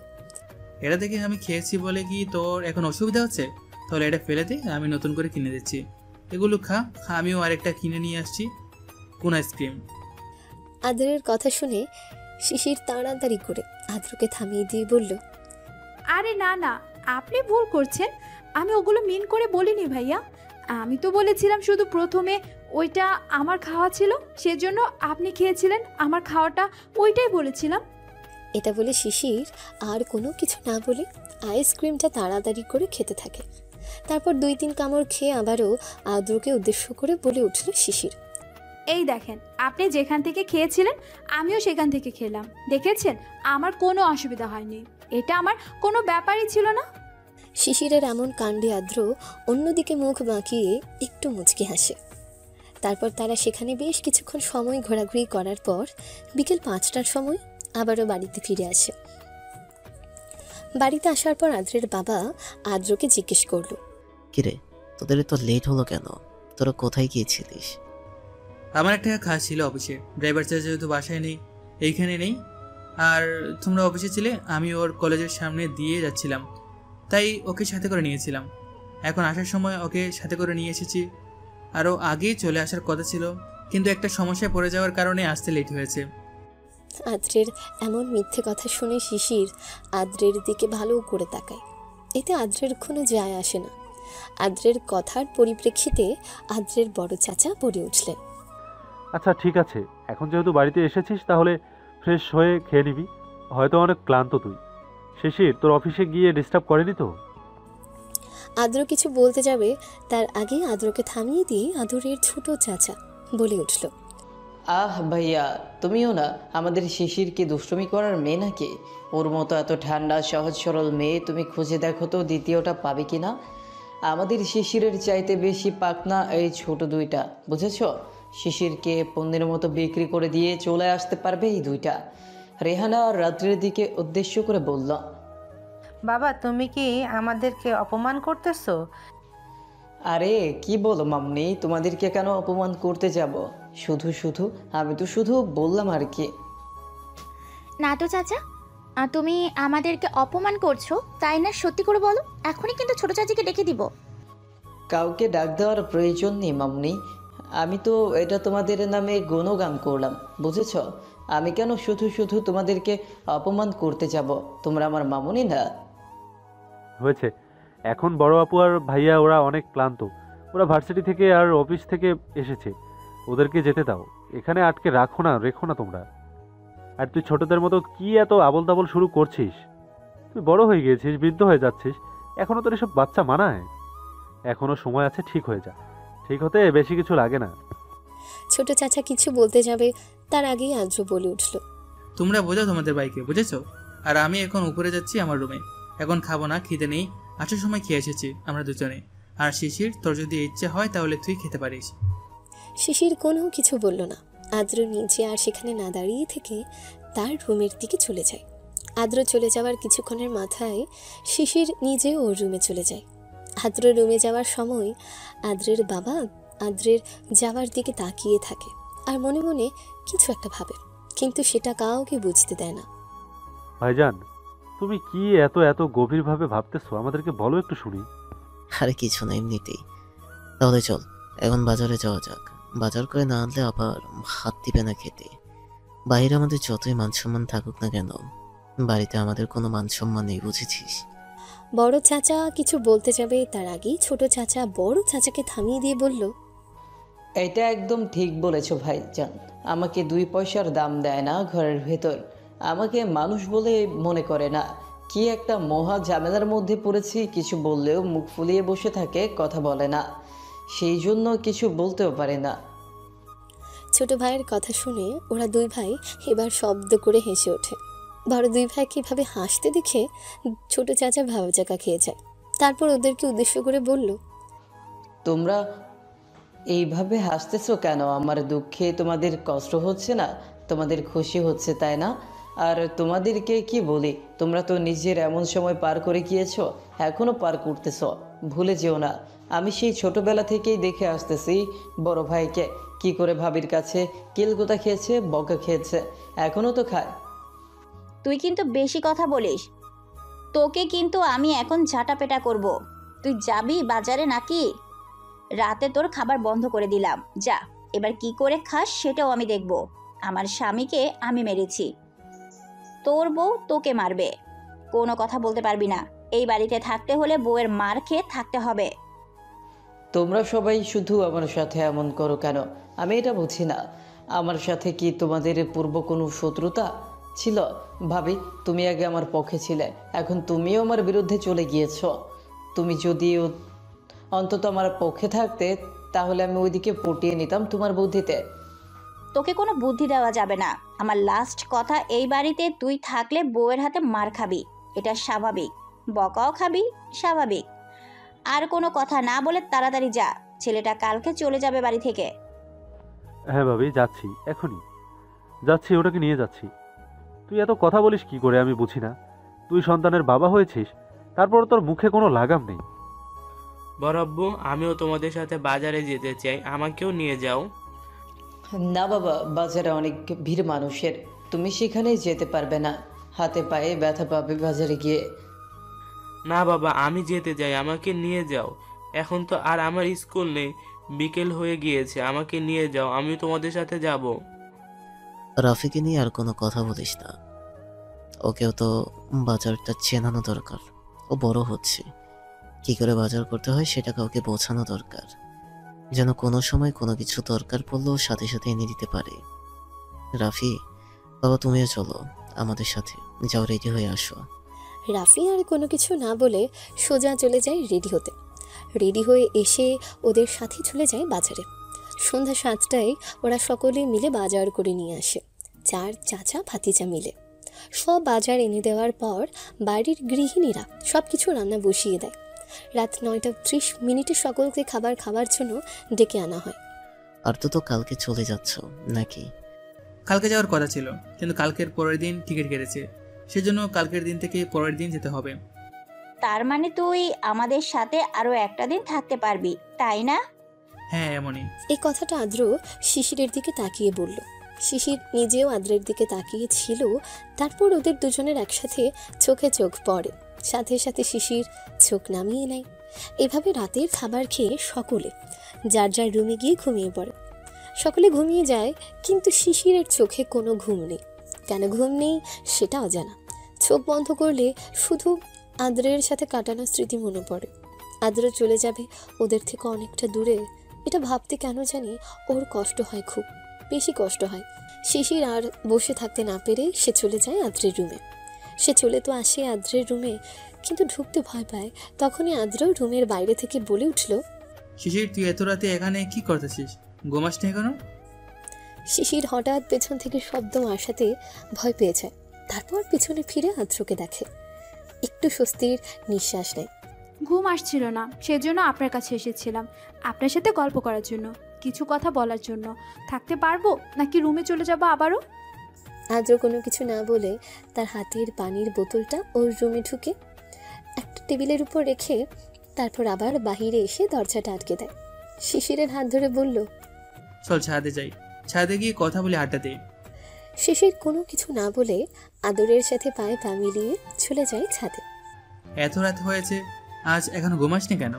এটা দেখে আমি খেয়েছি বলে কি তোর এখন অসুবিধা হচ্ছে? তাহলে এটা ফেলে দে, আমি নতুন করে কিনে দিচ্ছি। এগুলো খা, আমিও আরেকটা কিনে নিয়ে আসছি কোন আইসক্রিম। আদ্রের কথা শুনে শিশির তাড়াতাড়ি করে আদ্রকে থামিয়ে দিয়ে বলল, আরে না না, আপনি ভুল করছেন, আমি ওগুলো মিন করে বলিনি ভাইয়া। আমি তো বলেছিলাম শুধু প্রথমে ওইটা আমার খাওয়া ছিল, সেজন্য আপনি খেয়েছিলেন। আমার খাওয়াটা ওইটাই বলেছিলাম। এটা বলে শিশির আর কোনো কিছু না বলে আইসক্রিমটা তাড়াতাড়ি করে খেতে থাকে। তারপর 2-3 কামড় খেয়ে আবারও আদ্রকে উদ্দেশ্য করে বলে উঠল শিশির, এই দেখেন, আপনি যেখান থেকে খেয়েছিলেন আমিও সেখান থেকে খেলাম, দেখেছেন? আমার কোনো অসুবিধা হয়নি, এটা আমার কোনো ব্যাপারই ছিল না। শিশিরের এমন কাণ্ডে আদ্র অন্যদিকে মুখ বাঁকিয়ে একটু মুচকি হাসে। তারপর তারা সেখানে বেশ কিছুক্ষণ সময় ঘোরাঘুরি করার পর বিকেল 5টার সময় আবারও বাড়িতে ফিরে আসে। বাড়িতে আসার পর আদ্রের বাবা আদ্রকে জিজ্ঞেস করলো, কিরে, তোদের তো লেট হলো কেন? তোরা কোথায় গিয়েছিলিস? আমার একটা কাজ ছিল অফিসে, ড্রাইভার চার্জ যেহেতু বাসায় নেই, এইখানে নেই, আর তোমরা অফিসে ছিলে, আমি ওর কলেজের সামনে দিয়ে যাচ্ছিলাম, তাই ওকে সাথে করে নিয়েছিলাম। এখন আসার সময় ওকে সাথে করে নিয়ে এসেছি। আরও আগেই চলে আসার কথা ছিল, কিন্তু একটা সমস্যায় পড়ে যাওয়ার কারণে আসতে লেট হয়েছে। আদ্রের এমন মিথ্যে কথা শুনে শিশির আদ্রের দিকে ভালো করে তাকায়। এতে আদ্রের কোনো যায় আসে না। আদ্রের কথার পরিপ্রেক্ষিতে আদ্রের বড় চাচা বলে উঠলেন, আচ্ছা ঠিক আছে, এখন যেহেতু বাড়িতে এসেছিস তাহলে ফ্রেশ হয়ে খেয়ে নিবি, হয়তো অনেক ক্লান্ত তুই। শিশির তোর অফিসে গিয়ে ডিস্টার্ব করেনি তো? আদ্র কিছু বলতে যাবে তার আগে আদ্রকে থামিয়ে দিয়ে আদরের ছোট চাচা বলে উঠল, আহ ভাইয়া, তুমিও না আমাদের শিশির কি দুষ্টুমি করার মেয়ে নাকি? ওর মতো এত ঠান্ডা সহজ সরল মেয়ে তুমি খুঁজে দেখো তো দ্বিতীয়টা পাবে কি না। আমাদের শিশিরের চাইতে বেশি পাকনা এই ছোট দুইটা, বুঝেছ? শিশিরকে পণ্যের মতো বিক্রি করে দিয়ে চলে আসতে পারবে এই দুইটা। রেহানা রাত্রের দিকে উদ্দেশ্য করে বলল, বাবা তুমি কি আমাদেরকে অপমান করতেছো? আরে কি বলো মাম্মি, তোমাদেরকে কেন অপমান করতে যাব? শুধু আমি তো শুধু বললাম আর কি। না তো চাচা, তুমি আমাদেরকে অপমান করছো তাই না? সত্যি করে বলো, এখনই কিন্তু ছোট চাচিকে ডেকে দিব। কাউকে ডাক দেওয়ার প্রয়োজন নেই মাম্মি, আমি তো এটা তোমাদের নামে গুণগান করলাম, বুঝেছ? আমি কেন শুধু তোমাদেরকে অপমান করতে যাব? তোমরা আমার মামুনি না? হয়েছে, এখন বড় আপু আর ভাইয়া ওরা অনেক ক্লান্ত, ওরা ভার্সিটি থেকে আর অফিস থেকে এসেছে, ওদেরকে যেতে দাও, এখানে আটকে রেখো না তোমরা। আর তুই ছোটদের মতো কি এত আবল তাবল শুরু করছিস? তুই বড় হয়ে গিয়েছিস, বৃদ্ধ হয়ে যাচ্ছিস, এখনো তোর এসব বাচ্চা মানায়? এখনো সময় আছে, ঠিক হয়ে যা, ঠিক হতে বেশি কিছু লাগে না। ছোট চাচা কিছু বলতে যাবে তার আগেই আদ্র বলে উঠল, তোমরা বোঝাও তোমাদের বাইকে, বুঝেছো? আর আমি এখন উপরে যাচ্ছি আমার রুমে, এখন খাবো না, খিদে নেই, আসার সময় খেয়ে এসেছি আমরা দুজনে। আর শিশির, তোর যদি ইচ্ছে হয় তাহলে তুই খেতে পারিস। শিশির কোনো কিছু বলল না। আদ্র নিচে আর সেখানে না দাঁড়িয়ে থেকে তার রুমের দিকে চলে যায়। আদ্র চলে যাওয়ার কিছুক্ষণের মাথায় শিশির নিজে ওর রুমে চলে যায়। আদ্র রুমে যাওয়ার সময় আদ্রের বাবা আদ্রের যাওয়ার দিকে তাকিয়ে থাকে আর মনে মনে কিছু একটা ভাবে, কিন্তু সেটা কাউকে বুঝতে দেয় না। ভাইজান, তুমি কি এত এত গভীরভাবে ভাবতেছো? আমাদেরকে বলো একটু শুনি। আরে কিছু না, এমনিতেই। তাহলে চল এখন বাজারে যাওয়া যাক, বাজার করে না আনলে আবার হাত দিবে না খেতে। বাইরে আমাদের যতই মান সম্মান থাকুক না কেন, বাড়িতে আমাদের কোনো মান সম্মান নেই, বুঝেছিস? বড় চাচা কিছু বলতে যাবে তার আগেই ছোট চাচা বড় চাচাকে থামিয়ে দিয়ে বলল, এটা একদম ঠিক বলেছো ভাইজান, আমাকে 2 পয়সার দাম দেয় না ঘরের ভেতর, আমাকে মানুষ বলে মনে করে না। কি একটা মহা ঝামেলার মধ্যে পড়েছি, কিছু বললেও মুখ ফুলিয়ে বসে থাকে, কথা বলে না, সেই জন্য কিছু বলতেও পারে না। ছোট ভাইয়ের কথা শুনে ওরা দুই ভাই এবার শব্দ করে হেসে ওঠে। বড় দুই ভাই কিভাবে হাসতে দেখে ছোট চাচা ভাবাচাকা খেয়ে যায়। তারপর ওদেরকে উদ্দেশ্য করে বলল, তোমরা এইভাবে হাসতেছো কেন? আমার দুঃখে তোমাদের কষ্ট হচ্ছে না, তোমাদের খুশি হচ্ছে তাই না? আর তোমাদেরকে কি বলি, তোমরা তো নিজের এমন সময় পার করে গিয়েছো, এখনও পার করতেছ। ভুলে যেও না, আমি সেই ছোটবেলা থেকেই দেখে আসতেছি বড় ভাইকে কি করে ভাবির কাছে কিলগোতা খেয়েছে, বকা খেয়েছে, এখনও তো খায়। তুই কিন্তু বেশি কথা বলিস, তোকে কিন্তু আমি এখন ঝাঁটাপেটা করব। তুই যাবি বাজারে নাকি? রাতে তোর খাবার বন্ধ করে দিলাম, যা, এবার কি করে খাস সেটাও আমি দেখব। আমার স্বামীকে আমি মেরেছি, তোর বউ তোকে মারবে, কোনো কথা বলতে পারবি না। এই বাড়িতে থাকতে হলে বউয়ের মার খেয়ে থাকতে হবে। তোমরা সবাই শুধু আমার সাথে এমন করো কেন? আমি এটা বুঝি না। আমার সাথে কি তোমাদের পূর্ব কোনো শত্রুতা ছিল? ভাবি, তুমি আগে আমার পক্ষে ছিলে, এখন তুমিও আমার বিরুদ্ধে চলে গিয়েছ। তুমি যদি অন্তত আমার পক্ষে থাকতে, তাহলে আমি ওইদিকে পটিয়ে নিতাম তোমার বুদ্ধিতে। তোকে কোনো বুদ্ধি দেওয়া যাবে না। আমার লাস্ট কথা, এই বাড়িতে তুই থাকলে বউয়ের হাতে মার খাবি, এটা স্বাভাবিক। বকাও খাবি, স্বাভাবিক। আর কোনো কথা না বলে তাড়াতাড়ি যা, ছেলেটা কালকে চলে যাবে বাড়ি থেকে। হ্যাঁ ভাবি, যাচ্ছি, এখনই যাচ্ছি, ওটাকে নিয়ে যাচ্ছি। তুই এত কথা বলিস কি করে আমি বুঝি না। তুই সন্তানের বাবা হয়েছিস, তারপর তোর মুখে কোনো লাগাম নেই। বড়াব্বু, আমিও তোমাদের সাথে বাজারে যেতে চাই, আমাকেও নিয়ে যাও। না বাবা, বাজারে অনেক ভিড় মানুষের, তুমি সেখানে যেতে পারবে না। হাতে পায়ে ব্যথা পাবে বাজারে গিয়ে। না বাবা, আমি যেতে চাই, আমাকে নিয়ে যাও। এখন তো আর আমার স্কুল নেই, বিকেল হয়ে গিয়েছে, আমাকে নিয়ে যাও, আমি তোমাদের সাথে যাব। রাফিকে নিয়ে আর কোনো কথা বলিস না। ওকেও তো বাজারটা চেনানো দরকার। ও বড় হচ্ছে, কি করে বাজার করতে হয় সেটা কাউকে বোঝানো দরকার, যেন কোনো সময় কোনো কিছু দরকার পড়লেও সাথে সাথে এনে দিতে পারে। রাফি, বাবা তুমিও চলো আমাদের সাথে, যাও রেডি হয়ে আসো। রাফি আর কোনো কিছু না বলে সোজা চলে যায় রেডি হতে। রেডি হয়ে এসে ওদের সাথে চলে যায় বাজারে। সন্ধ্যা 7টায় ওরা সকলে মিলে বাজার করে নিয়ে আসে, 4 চাচা ভাতিজা মিলে। সব বাজার এনে দেওয়ার পর বাড়ির গৃহিণীরা সব কিছু রান্না বসিয়ে দেয়। রাত 9:30 সকলকে খাবার খাওয়ার জন্য ডেকে আনা হয়। আর তো কালকে চলে যাচ্ছ নাকি? কালকে যাওয়ার কথা ছিল, কিন্তু কালকের পরের দিন টিকিট কেটেছে, সেজন্য কালকের দিন থেকে পরের দিন যেতে হবে। তার মানে তুই আমাদের সাথে আরো একটা দিন থাকতে পারবি, তাই না? হ্যাঁ এমনই। এই কথাটা আদ্র শিশিরের দিকে তাকিয়ে বলল। শিশির নিজেও আদ্রের দিকে তাকিয়ে ছিল। তারপর ওদের দুজনের একসাথে চোখে চোখ পড়ে, সাথে সাথে শিশির চোখ নামিয়ে নেয়। এভাবে রাতের খাবার খেয়ে সকলে যার যার রুমে গিয়ে ঘুমিয়ে পড়ে। সকলে ঘুমিয়ে যায়, কিন্তু শিশিরের চোখে কোনো ঘুম নেই। কেন ঘুম নেই সেটা অজানা। চোখ বন্ধ করলে শুধু আদ্রের সাথে কাটানো স্মৃতি মনে পড়ে। আদ্র চলে যাবে ওদের থেকে অনেকটা দূরে, এটা ভাবতে কেন জানি ওর কষ্ট হয়, খুব বেশি কষ্ট হয়। শিশির আর বসে থাকতে না পেরে সে চলে যায় আদ্রের রুমে। সে চলে তো আসে আদ্রের রুমে, কিন্তু ঢুকতে ভয় পায়। তখনই আদ্র রুমের বাইরে থেকে বলে উঠল, শিশির তুই এত রাতে এখানে কি করতেছিস? ঘুমাস না কেন? শিশির হঠাৎ পেছন থেকে শব্দ আসাতে ভয় পেয়ে যায়। তারপর পিছনে ফিরে আদ্রকে দেখে, একটু স্বস্তির নিঃশ্বাস নেয়। ঘুম আসছিল না, সেজন্য আপনার কাছে এসেছিলাম, আপনার সাথে গল্প করার জন্য, কিছু কথা বলার জন্য। থাকতে পারবো নাকি রুমে চলে যাবো আবারও? আদ্র কোনো কিছু না বলে তার হাতের পানির বোতলটা ওর রুমে ঢুকে একটা টেবিলের উপর রেখে তারপর আবার বাহিরে এসে দরজাটা আটকে দেয়। শিশিরের হাত ধরে বলল, চল ছাদে যাই, ছাদে গিয়ে কথা বলে আড্ডা দেই। শিশির কোনো কিছু না বলে আদরের সাথে পায়ে পা মিলিয়ে চলে যায় ছাদে। এত রাত হয়েছে, আজ এখনো ঘুমাসনি কেন?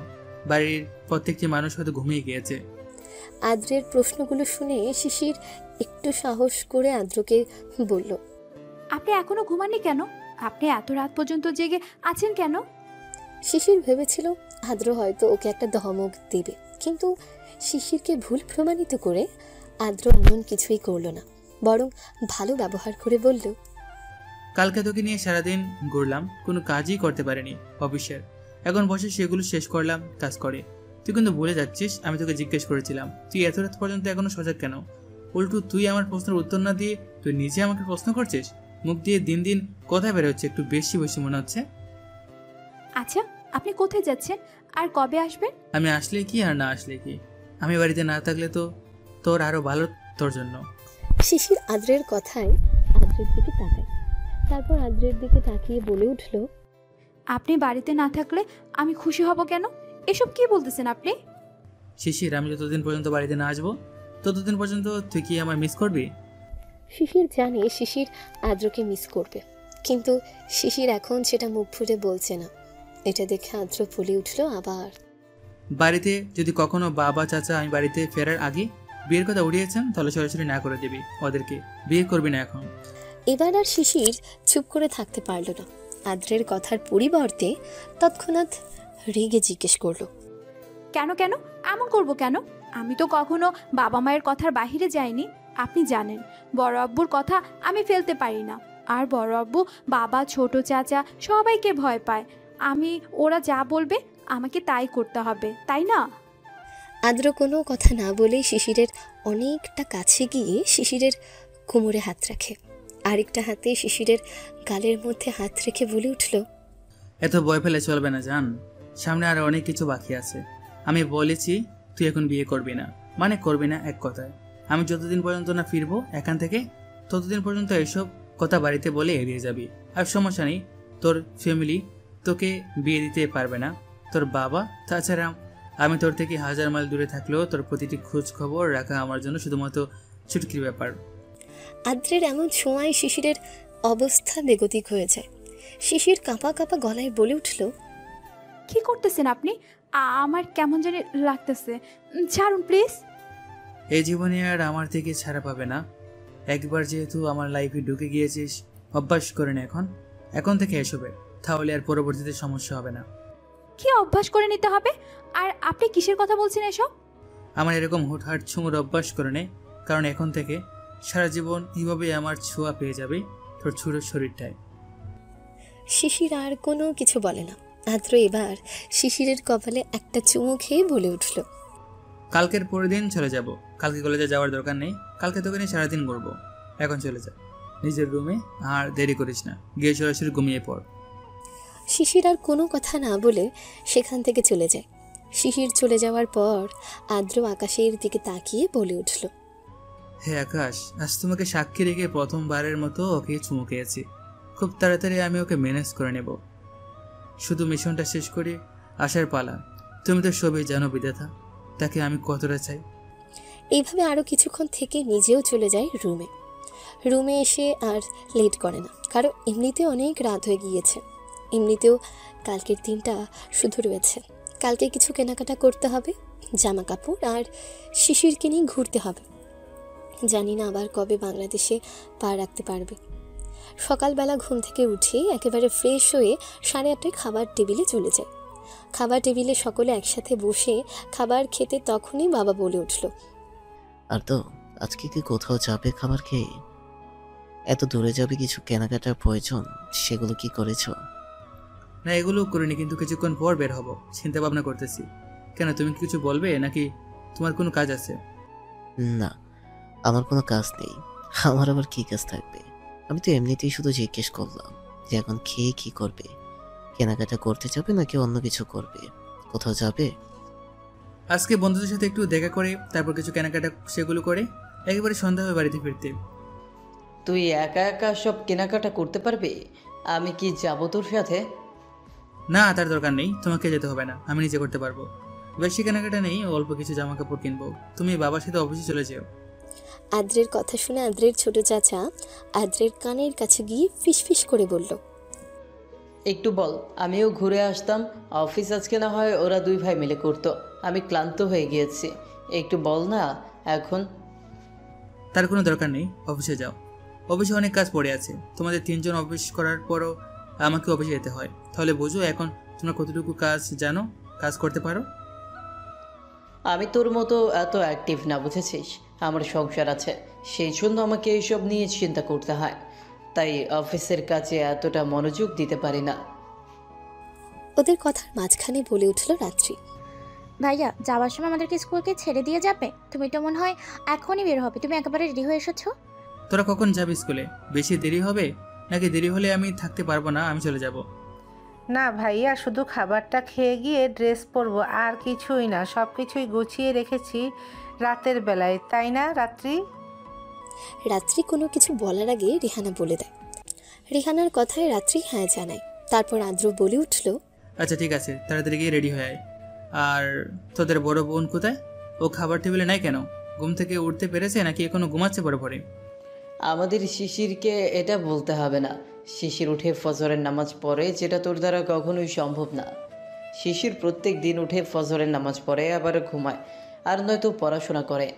বাড়ির প্রত্যেকটি মানুষ হয়তো ঘুমিয়ে গিয়েছে। আদ্রের প্রশ্নগুলো শুনে শিশির একটু সাহস করে আদ্রকে বলল, আপনি এখনো ঘুমাননি কেন? আপনি এত রাত পর্যন্ত জেগে আছেন কেন? শিশির ভেবেছিল আদ্র হয়তো ওকে একটা ধমক দেবে, কিন্তু শিশিরকে ভুল প্রমাণিত করে আদ্র এমন কিছুই করলো না, বরং ভালো ব্যবহার করে বলল, কালকে তোকে নিয়ে সারাদিন ঘুরলাম, কোনো কাজই করতে পারিনি অফিসের। এখন বসে সেগুলো শেষ করলাম কাজ করে। তুই কিন্তু ভুলে যাচ্ছিস, আমি তোকে জিজ্ঞেস করেছিলাম তুই এত রাত পর্যন্ত এখনো সজাগ কেন? উল্টু তুই আমার প্রশ্নের উত্তর না দিয়ে তুই নিজে আমাকে প্রশ্ন করছিস। মুখ দিয়ে দিন দিন কথা বের হচ্ছে, একটু বেশি বেশি মনে হচ্ছে। আচ্ছা, আপনি কোথায় যাচ্ছেন আর কবে আসবেন? আমি আসলে কি আর না আসলে কি, আমি বাড়িতে না থাকলে তো তোর আরো ভালো, তোর জন্য। শিশির আদ্রের কথায় আদ্রের দিকে তাকায়, তারপর আদ্রের দিকে তাকিয়ে বলে উঠল, আপনি বাড়িতে না থাকলে আমি খুশি হব কেন? এসব কি বলতেছেন আপনি? শিশির, আমি যতদিন পর্যন্ত বাড়িতে না আসবো ততদিন পর্যন্ত তুই কি আমার মিস করবি? শিশির জানে শিশির আদ্রকে মিস করবে, কিন্তু শিশির এখন সেটা মুখ ফুটে বলছে না। এটা দেখে আদ্র বলে উঠল আবার, বাড়িতে যদি কখনো বাবা চাচা আমি বাড়িতে ফেরার আগে বিয়ের কথা উড়িয়েছেন, তাহলে সরাসরি না করে দিবি ওদেরকে, বিয়ে করবি না এখন। এবার আর শিশির চুপ করে থাকতে পারল না। আদ্রের কথার পরিবর্তে তৎক্ষণাৎ রেগে জিজ্ঞেস করল, কেন কেন এমন করব কেন? আমি তো কখনো বাবা মায়ের কথার বাহিরে যাইনি। আপনি জানেন বড় আব্বুর কথা আমি ফেলতে পারি না। আর বড় আব্বু, বাবা, ছোট চাচা সবাইকে ভয় পায়। ওরা যা বলবে আমাকে তাই করতে হবে, তাই না? আদ্র কোনো কথা না বলেই শিশিরের অনেকটা কাছে গিয়ে শিশিরের কোমরে হাত রাখে, আরেকটা হাতে শিশিরের গালের মধ্যে হাত রেখে বলে উঠল, এত ভয় পেলে চলবে না জান, সামনে আরো অনেক কিছু বাকি আছে। আমি বলেছি তুই এখন বিয়ে করবি না, মানে করবি না এক কথায়। আমি যতদিন পর্যন্ত না ফিরবো এখান থেকে, ততদিন পর্যন্ত এসব কথা বাড়িতে বলে এড়িয়ে যাবি। আর সমস্যা নেই, তোর ফ্যামিলি তোকে বিয়ে দিতে পারবে না, তোর বাবা। তাছাড়া আমি তোর থেকে 1000 মাইল দূরে থাকলেও তোর প্রতিটি খোঁজ খবর রাখা আমার জন্য শুধুমাত্র চুটকির ব্যাপার। আদ্রের এমন ছোঁয়ায় শিশিরের অবস্থা বেগতিক হয়ে যায়। শিশির কাঁপা কাঁপা গলায় বলে উঠল, কি করতেছেন আপনি? আমার কেমন জানি লাগতেছে, ছাড়ুন প্লিজ। এই জীবনে আর আমার থেকে ছাড়া পাবে না। একবার যেহেতু আমার লাইফে ঢুকে গিয়েছিস, অভ্যাস করে নে এখন থেকে এসবে, তাহলে আর পরবর্তীতে সমস্যা হবে না। কি অভ্যাস করে নিতে হবে? আর আপনি কিসের কথা বলছেন এসব? আমার এরকম হুটহাট ছুঁড়োর অভ্যাস করে নে, কারণ এখন থেকে সারা জীবন এইভাবে আমার ছোঁয়া পেয়ে যাবে তোর ছোটো শরীরটায়। শিশির আর কোনো কিছু বলে না। আদ্র এবার শিশিরের কপালে একটা চুমু খেয়ে বলে উঠল, কালকের পরের দিন চলে যাব। কালকে কলেজে যাওয়ার দরকার নেই, কালকে তোকে নিয়ে সারাদিন ঘুরবো। এখন চলে যা নিজের রুমে, আর দেরি করিস না, গিয়ে সরাসরি ঘুমিয়ে পড়। শিশির আর কোনো কথা না বলে সেখান থেকে চলে যায়। শিশির চলে যাওয়ার পর আদ্র আকাশের দিকে তাকিয়ে বলে উঠল, হে আকাশ, আজ তোমাকে সাক্ষী রেখে প্রথমবারের মতো ওকে চুমু খেয়েছি। খুব তাড়াতাড়ি আমি ওকে ম্যানেজ করে নেব। শুধু মিশনটা শেষ করে আসার পালা। তুমি তো সবই জানো বিধাতা, তাকে আমি কতটা চাই। এইভাবে আরও কিছুক্ষণ থেকে নিজেও চলে যায় রুমে এসে আর লেট করে না, কারণ এমনিতে অনেক রাত হয়ে গিয়েছে। এমনিতেও কালকের দিনটা শুধু রয়েছে। কালকে কিছু কেনাকাটা করতে হবে, জামা কাপড় আর শিশিরকে নিয়ে ঘুরতে হবে। জানি না আবার কবে বাংলাদেশে পা রাখতে পারবে। সকালবেলা ঘুম থেকে উঠে একেবারে ফ্রেশ হয়ে 8:30টায় খাবার টেবিলে চলে যায়। খাবার টেবিলে সকলে একসাথে বসে খাবার খেতে তখনই বাবা বলে উঠল, আর তো আজকে কি কোথাও যাবে খাবার খেয়ে? এত দূরে যাবে, কিছু কেনাকাটার প্রয়োজন, সেগুলো কি করেছো? না, এগুলো করিনি, কিন্তু কিছুক্ষণ পর বের হব, চিন্তা ভাবনা করতেছি। কেন, তুমি কি কিছু বলবে নাকি তোমার কোনো কাজ আছে? না, আমার কোনো কাজ নেই। আমার আবার কি কাজ থাকবে? আমি তো এমনিতেই শুধু জিজ্ঞেস করলাম যে এখন খেয়ে কি করবে, কেনাকাটা করতে যাবে নাকি অন্য কিছু করবে? কোথাও যাবে? আজকে বন্ধুদের সাথে একটু দেখা করে তারপর কিছু কেনাকাটা সেগুলো করে একেবারে সন্ধ্যা হয়ে বাড়িতে ফিরতে। তুই একা একা সব কেনাকাটা করতে পারবি? আমি কি যাব তোর সাথে? না, তার দরকার নেই, তোমাকে যেতে হবে না, আমি নিজে করতে পারবো। বেশি কেনাকাটা নেই, অল্প কিছু জামা কাপড় কিনবো। তুমি বাবার সাথে অফিসে চলে যেও। আদ্রের কথা শুনে আদ্রের ছোট চাচা আদ্রের কানের কাছে গিয়ে ফিসফিস করে বলল, একটু বল, আমিও ঘুরে আসতাম। অফিস আজকে না হয় ওরা দুই ভাই মিলে করতো, আমি ক্লান্ত হয়ে গিয়েছি। একটু বল না এখন। তার কোনো দরকার নেই, অফিসে যাও। অফিসে অনেক কাজ পড়ে আছে, তোমাদের 3 জন অফিস করার পরও আমাকে অফিসে যেতে হয়। তাহলে বুঝো এখন তোমরা কতটুকু কাজ জানো, কাজ করতে পারো। আমি তোর মতো এত অ্যাক্টিভ না, বুঝেছিস? আমার সংসার আছে, সেই জন্য আমাকে এইসব নিয়ে চিন্তা করতে হয়, তাই অফিসের কাজে এতটা মনোযোগ দিতে পারি না। ওদের কথার মাঝখানে বলে উঠল রাত্রি, ভাইয়া যাওয়ার সময় আমাদেরকে স্কুলকে ছেড়ে দিয়ে যাবে? তুমি তো মনে হয় এখনই বের হবে, তুমি একেবারে রেডি হয়ে এসেছো। তোরা কখন যাবে স্কুলে? বেশি দেরি হবে নাকি? দেরি হলে আমি থাকতে পারবো না, আমি চলে যাব। না ভাইয়া, শুধু খাবারটা খেয়ে গিয়ে ড্রেস পরবো, আর কিছুই না। সব কিছুই গুছিয়ে রেখেছি রাতের বেলায়, তাই না রাত্রি? রাত্রি কোনো কিছু বলার আগে রেহানা বলে দেয়। রেহানার কথায় রাত্রি হ্যাঁ জানায়। তারপর আদ্র বলে উঠল, আচ্ছা ঠিক আছে, তাড়াতাড়ি গিয়ে রেডি হয়ে আয়। আর তোদের বড় বোন কোথায়? ও খাবার টেবিলে নাই কেন? ঘুম থেকে উঠতে পেরেছে নাকি এখনো ঘুমাচ্ছে পরে পরে? আমাদের শিশিরকে এটা বলতে হবে না। শিশির উঠে ফজরের নামাজ পড়ে, যেটা তোর দ্বারা কখনোই সম্ভব না। শিশির প্রত্যেক দিন উঠে ফজরের নামাজ পড়ে, আবার ঘুমায়, আর নয়তো পড়াশোনা করে।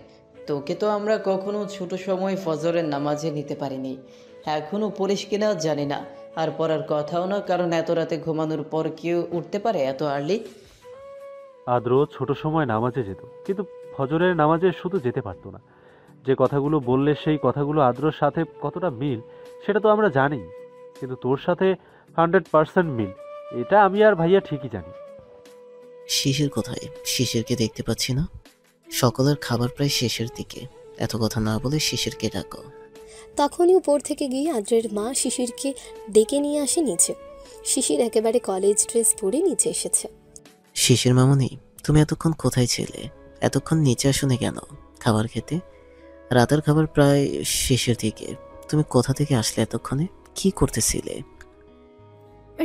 তোকে তো আমরা কখনো ছোট সময় ফজরের নামাজে নিতে পারিনি, এখনও পড়িস কিনা জানি না, আর পড়ার কথাও না, কারণ এত রাতে ঘুমানোর পর কেউ উঠতে পারে এত আর্লি? আদ্র ছোট সময় নামাজে যেত, কিন্তু ফজরের নামাজে শুধু যেতে পারতো না। যে কথাগুলো বললে সেই কথাগুলো আদ্রর সাথে কতটা মিল সেটা তো আমরা জানি, কিন্তু তোর সাথে 100% মিল, এটা আমি আর ভাইয়া ঠিকই জানি। শিশির কোথায়? শিশিরকে দেখতে পাচ্ছি না। সকলের খাবার প্রায় শেষের দিকে, এত কথা না বলে শিশিরকে ডাকো। তখনই উপর থেকে গিয়ে আদ্রের মা শিশিরকে ডেকে নিয়ে আসে নিচে। শিশির একেবারে কলেজ ড্রেস পরে নিচে এসেছে। শিশির মামুনি, তুমি এতক্ষণ কোথায় ছিলে? এতক্ষণ নিচে আসোনি কেন খাবার খেতে? রাতের খাবার প্রায় শেষের দিকে, তুমি কোথা থেকে আসলে এতক্ষণে? কি করতেছিলে?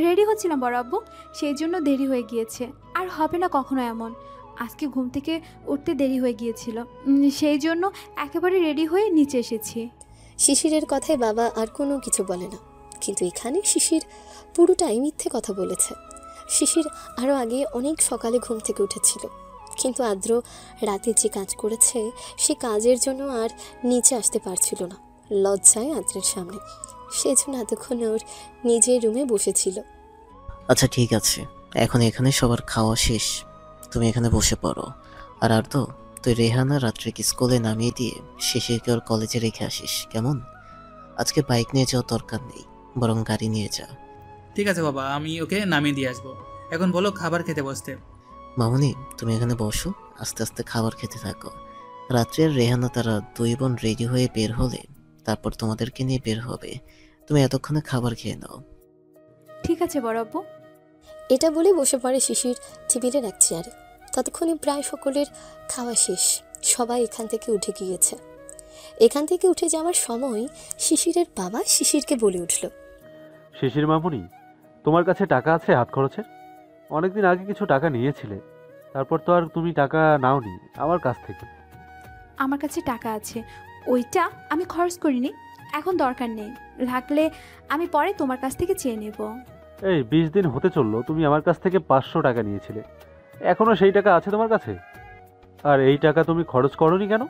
রেডি হচ্ছিলাম বড় আব্বু, সেই জন্য দেরি হয়ে গিয়েছে। আর হবে না কখনো এমন, আজকে ঘুম থেকে উঠতে দেরি হয়ে গিয়েছিল, সেই জন্য একেবারে রেডি হয়ে নিচে এসেছি। শিশিরের কথায় বাবা আর কোনো কিছু বলে না, কিন্তু এখানে শিশির পুরোটাই মিথ্যে কথা বলেছে। শিশির আরও আগে অনেক সকালে ঘুম থেকে উঠেছিল, কিন্তু আদ্র রাতে যে কাজ করেছে সে কাজের জন্য আর নিচে আসতে পারছিল না, লজ্জায় আদ্রের সামনে। সেজন্য এতক্ষণ ওর নিজের রুমে বসেছিল। আচ্ছা ঠিক আছে, এখন এখানে সবার খাওয়া শেষ, তুমি এখানে বসে পড়ো। আর তো তুই রেহানা রাত্রিকে স্কুলে নামিয়ে দিয়ে শিশিরকে ওর কলেজে রেখে আসিস, কেমন? আজকে বাইক নিয়ে যাওয়ার দরকার নেই, বরং গাড়ি নিয়ে যা। ঠিক আছে বাবা, আমি ওকে নামিয়ে দিয়ে আসবো। এখন বলো খাবার খেতে বসতে। মামুনি, তুমি এখানে বসো, আস্তে আস্তে খাবার খেতে থাকো। রাত্রে আর রেহানা তারা দুই বোন রেডি হয়ে বের হলে তারপর তোমাদেরকে নিয়ে বের হবে। তুমি এতক্ষণে খাবার খেয়ে নাও। ঠিক আছে বড় আব্বু। এটা বলে বসে পড়ে শিশির টেবিলের এক চেয়ারে। ততক্ষণে প্রায় সকলের খাওয়া শেষ, সবাই এখান থেকে উঠে গিয়েছে। এখান থেকে উঠে যাওয়ার সময় শিশিরের বাবা শিশিরকে বলে উঠল, শিশির মামুনি, তোমার কাছে টাকা আছে হাত খরচের? অনেকদিন আগে কিছু টাকা নিয়েছিলে, তারপর তো আর তুমি টাকা নাওনি আমার কাছ থেকে। আমার কাছে টাকা আছে, ওইটা আমি খরচ করিনি, এখন দরকার নেই, লাগলে আমি পরে তোমার কাছ থেকে চেয়ে নেব। এই 20 দিন হতে চললো তুমি আমার কাছ থেকে 500 টাকা নিয়েছিলে, এখনো সেই টাকা আছে তোমার কাছে? আর এই টাকা তুমি খরচ করোনি কেন?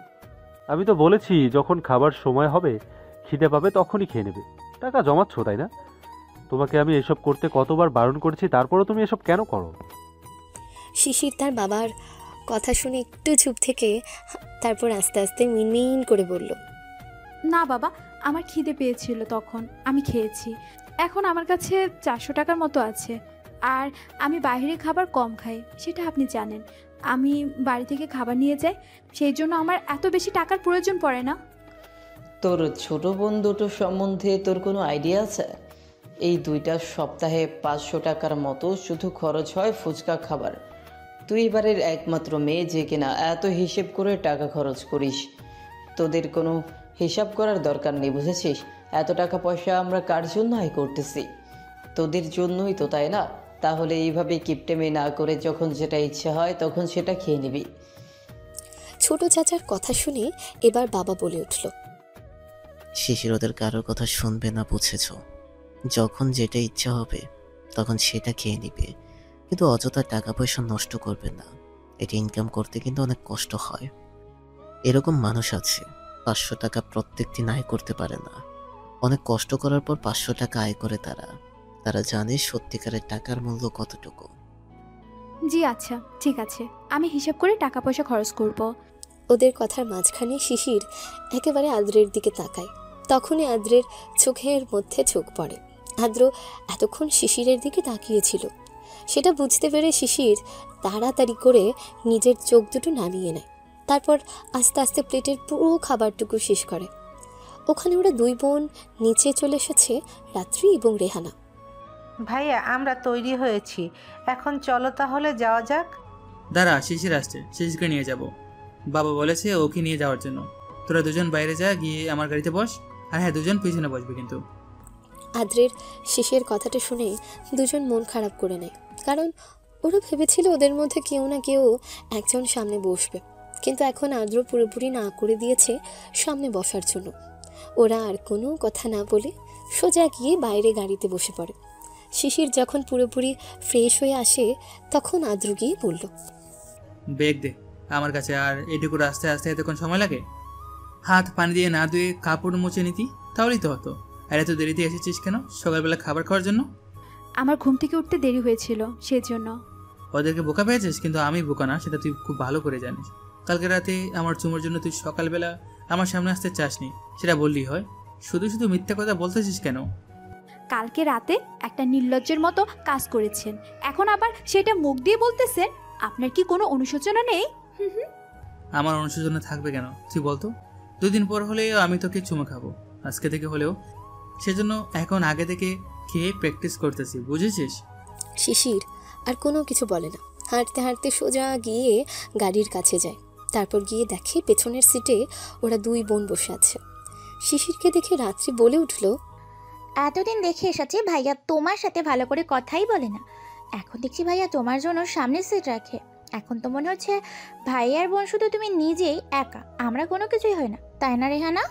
আমি তো বলেছি যখন খাবার সময় হবে, খিদে পাবে তখনই খেয়ে নেবে। টাকা জমাচ্ছ তাই না? তোমাকে আমি এসব করতে কতবার বারণ করেছি, তারপরও তুমি এসব কেন করো? শিশির তার বাবার কথা শুনে একটু চুপ থেকে তারপর আস্তে আস্তে মিনমিন করে বলল, না বাবা, আমার খিদে পেয়েছিল তখন আমি খেয়েছি, এখন আমার কাছে 400 টাকার মতো আছে। আর আমি বাইরে খাবার কম খাই, সেটা আপনি জানেন। আমি বাড়ি থেকে খাবার নিয়ে যাই, সেই জন্য আমার এত বেশি টাকার প্রয়োজন পড়ে না। তোর ছোট বোন দুটো সম্বন্ধে তোর কোনো আইডিয়া আছে? এই 2টা সপ্তাহে 500 টাকার মতো শুধু খরচ হয় ফুচকা খাবার। তুই এবারের একমাত্র মেয়ে যে কিনা এত হিসেব করে টাকা খরচ করিস। তোদের কোনো হিসাব করার দরকার নেই, বুঝেছিস? এত টাকা পয়সা আমরা কার জন্য আয় করতেছি? তোদের জন্যই তো, তাই না? তাহলে এইভাবে কিপটেমি না করে যখন যেটা ইচ্ছে হয় তখন সেটা খেয়ে নিবি। ছোট চাচার কথা শুনে এবার বাবা বলে উঠল, শিশির ওদের কারোর কথা শুনবে না, বুঝেছ? যখন যেটা ইচ্ছা হবে তখন সেটা খেয়ে নিবে, কিন্তু অযথা টাকা পয়সা নষ্ট করবে না। এটা ইনকাম করতে কিন্তু অনেক কষ্ট হয়। এরকম মানুষ আছে 500 টাকা প্রত্যেক দিন আয় করতে পারে না, অনেক কষ্ট করার পর 500 টাকা আয় করে তারা জানে সত্যিকারের টাকার মূল্য কতটুকু। জি আচ্ছা ঠিক আছে, আমি হিসাব করে টাকা পয়সা খরচ করব। ওদের কথার মাঝখানে শিশির একেবারে আদ্রের দিকে তাকায়। তখনই আদ্রের চোখের মধ্যে চোখ পড়ে। আদ্র এতক্ষণ শিশিরের দিকে তাকিয়েছিল, সেটা বুঝতে পেরে শিশির তাড়াতাড়ি করে নিজের চোখ দুটো নামিয়ে নেয়। তারপর আস্তে আস্তে প্লেটের পুরো খাবারটুকু শেষ করে। ওখানে ওরা দুই বোন নিচে চলে এসেছে, রাত্রি এবং রেহানা। ভাইয়া আমরা তৈরি হয়েছি, এখন চলো তাহলে যাওয়া যাক। দাঁড়া, শিশির আসছে, শিশিরকে নিয়ে যাব। বাবা বলেছে ওকে নিয়ে যাওয়ার জন্য। তোরা দুজন বাইরে যা, গিয়ে আমার গাড়িতে বস। আর হ্যাঁ, দুজন পিছনে বসবে কিন্তু। আদ্রের শেষের কথাটা শুনে দুজন মন খারাপ করে নেয়, কারণ ওরা ভেবেছিল ওদের মধ্যে কেউ না কেউ একজন সামনে বসবে, কিন্তু এখন আদ্র পুরোপুরি না করে দিয়েছে সামনে বসার জন্য। ওরা আর কোনো কথা না বলে সোজা গিয়ে বাইরে গাড়িতে বসে পড়ে। শিশির যখন পুরোপুরি ফ্রেশ হয়ে আসে তখন আদ্র গিয়ে বলল, ব্যাগ দে আমার কাছে। আর এটুকু রাস্তায় আসতে এতক্ষণ সময় লাগে? হাত পানি দিয়ে না ধুয়ে কাপড় মুছে নিতি, তাহলেই তো হতো। আর এত দেরিতে এসেছিস কেন সকালবেলা খাবার খাওয়ার জন্য? আমার ঘুম থেকে উঠতে দেরি হয়েছিল, সেজন্য। ও ওদেরকে বোকা পেয়েছিস, কিন্তু আমি বোকা না, সেটা তুই খুব ভালো করে জানিস। কালকে রাতে আমার চুমোর জন্য তুই সকালবেলা আমার সামনে আসতে চাসনি, সেটা বললেই হয়। শুধু শুধু মিথ্যা কথা বলতেছিস কেন? কালকে রাতে একটা নির্লজ্জের মতো কাজ করেছেন, এখন আবার সেটা মুখ দিয়ে বলতেছেন। আপনার কি কোনো অনুশোচনা নেই? আমার অনুশোচনা থাকবে কেন তুই বলতো? 2 দিন পর হলেও আমি তোকে চুমো খাবো, আজকে থেকে হলেও। সেজন্য এখন আগে থেকে খেয়ে প্র্যাকটিস করতেছি, বুঝেছিস? শিশির আর কোনো কিছু বলে না। হাঁটতে হাঁটতে সোজা গিয়ে গাড়ির কাছে যায়। তারপর গিয়ে দেখে পেছনের সিটে ওরা 2 বোন বসে আছে। শিশিরকে দেখে রাত্রি বলে উঠল, এতদিন দেখে এসেছি ভাইয়া তোমার সাথে ভালো করে কথাই বলে না, এখন দেখছি ভাইয়া তোমার জন্য সামনের সিট রাখে। এখন তো মনে হচ্ছে ভাইয়ার বোন শুধু তুমি নিজেই একা, আমরা কোনো কিছুই হয় না, তাই না রেহানা?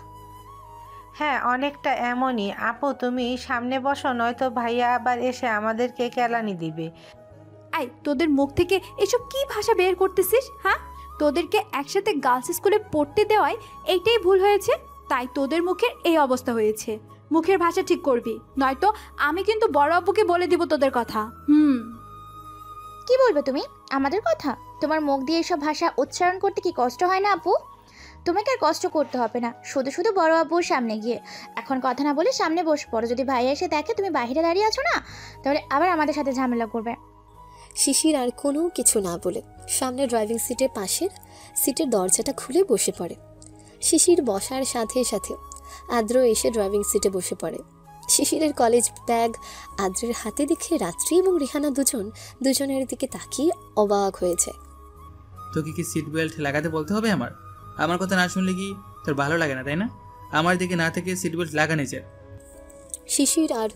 হ্যাঁ, অনেকটা এমনই। আপু তুমি সামনে বসো, নয়তো ভাইয়া আবার এসে আমাদেরকে কেলানি দিবে। আই, তোদের মুখ থেকে এসব কি ভাষা বের করতেছিস? হ্যাঁ, তোদেরকে একসাথে গার্লস স্কুলে পড়তে দেওয়ায় এইটাই ভুল হয়েছে, তাই তোদের মুখের এই অবস্থা হয়েছে। মুখের ভাষা ঠিক করবি, নয়তো আমি কিন্তু বড় আব্বুকে বলে দিব তোদের কথা। কি বলবে তুমি আমাদের কথা? তোমার মুখ দিয়ে এসব ভাষা উচ্চারণ করতে কি কষ্ট হয় না আপু? তোমাকে আর কষ্ট করতে হবে না, শুধু শুধু বড় আব্বুর সামনে গিয়ে এখন কথা না বলে সামনে বসে পড়ো। যদি ভাইয়া এসে দেখে তুমি বাইরে দাঁড়িয়ে আছো না, তাহলে আবার আমাদের সাথে ঝামেলা করবে। শিশির আর কোনো কিছু না বলে সামনে ড্রাইভিং সিটের পাশের সিটের দরজাটা খুলে বসে পড়ে। শিশির বসার সাথে সাথে আদ্র এসে ড্রাইভিং সিটে বসে পড়ে। শিশিরের কলেজ ব্যাগ আদ্রের হাতে দেখে রাত্রি এবং রেহানা দুজনের দিকে তাকিয়ে অবাক হয়ে যায়। তোকে কি সিট বেল্ট লাগাতে বলতে হবে? আমার কথা না শুনলে কি তোর ভালো লাগে না, তাই না? আমার দিকে না থেকে সিট বেল্ট লাগানো যায়। শিশির আর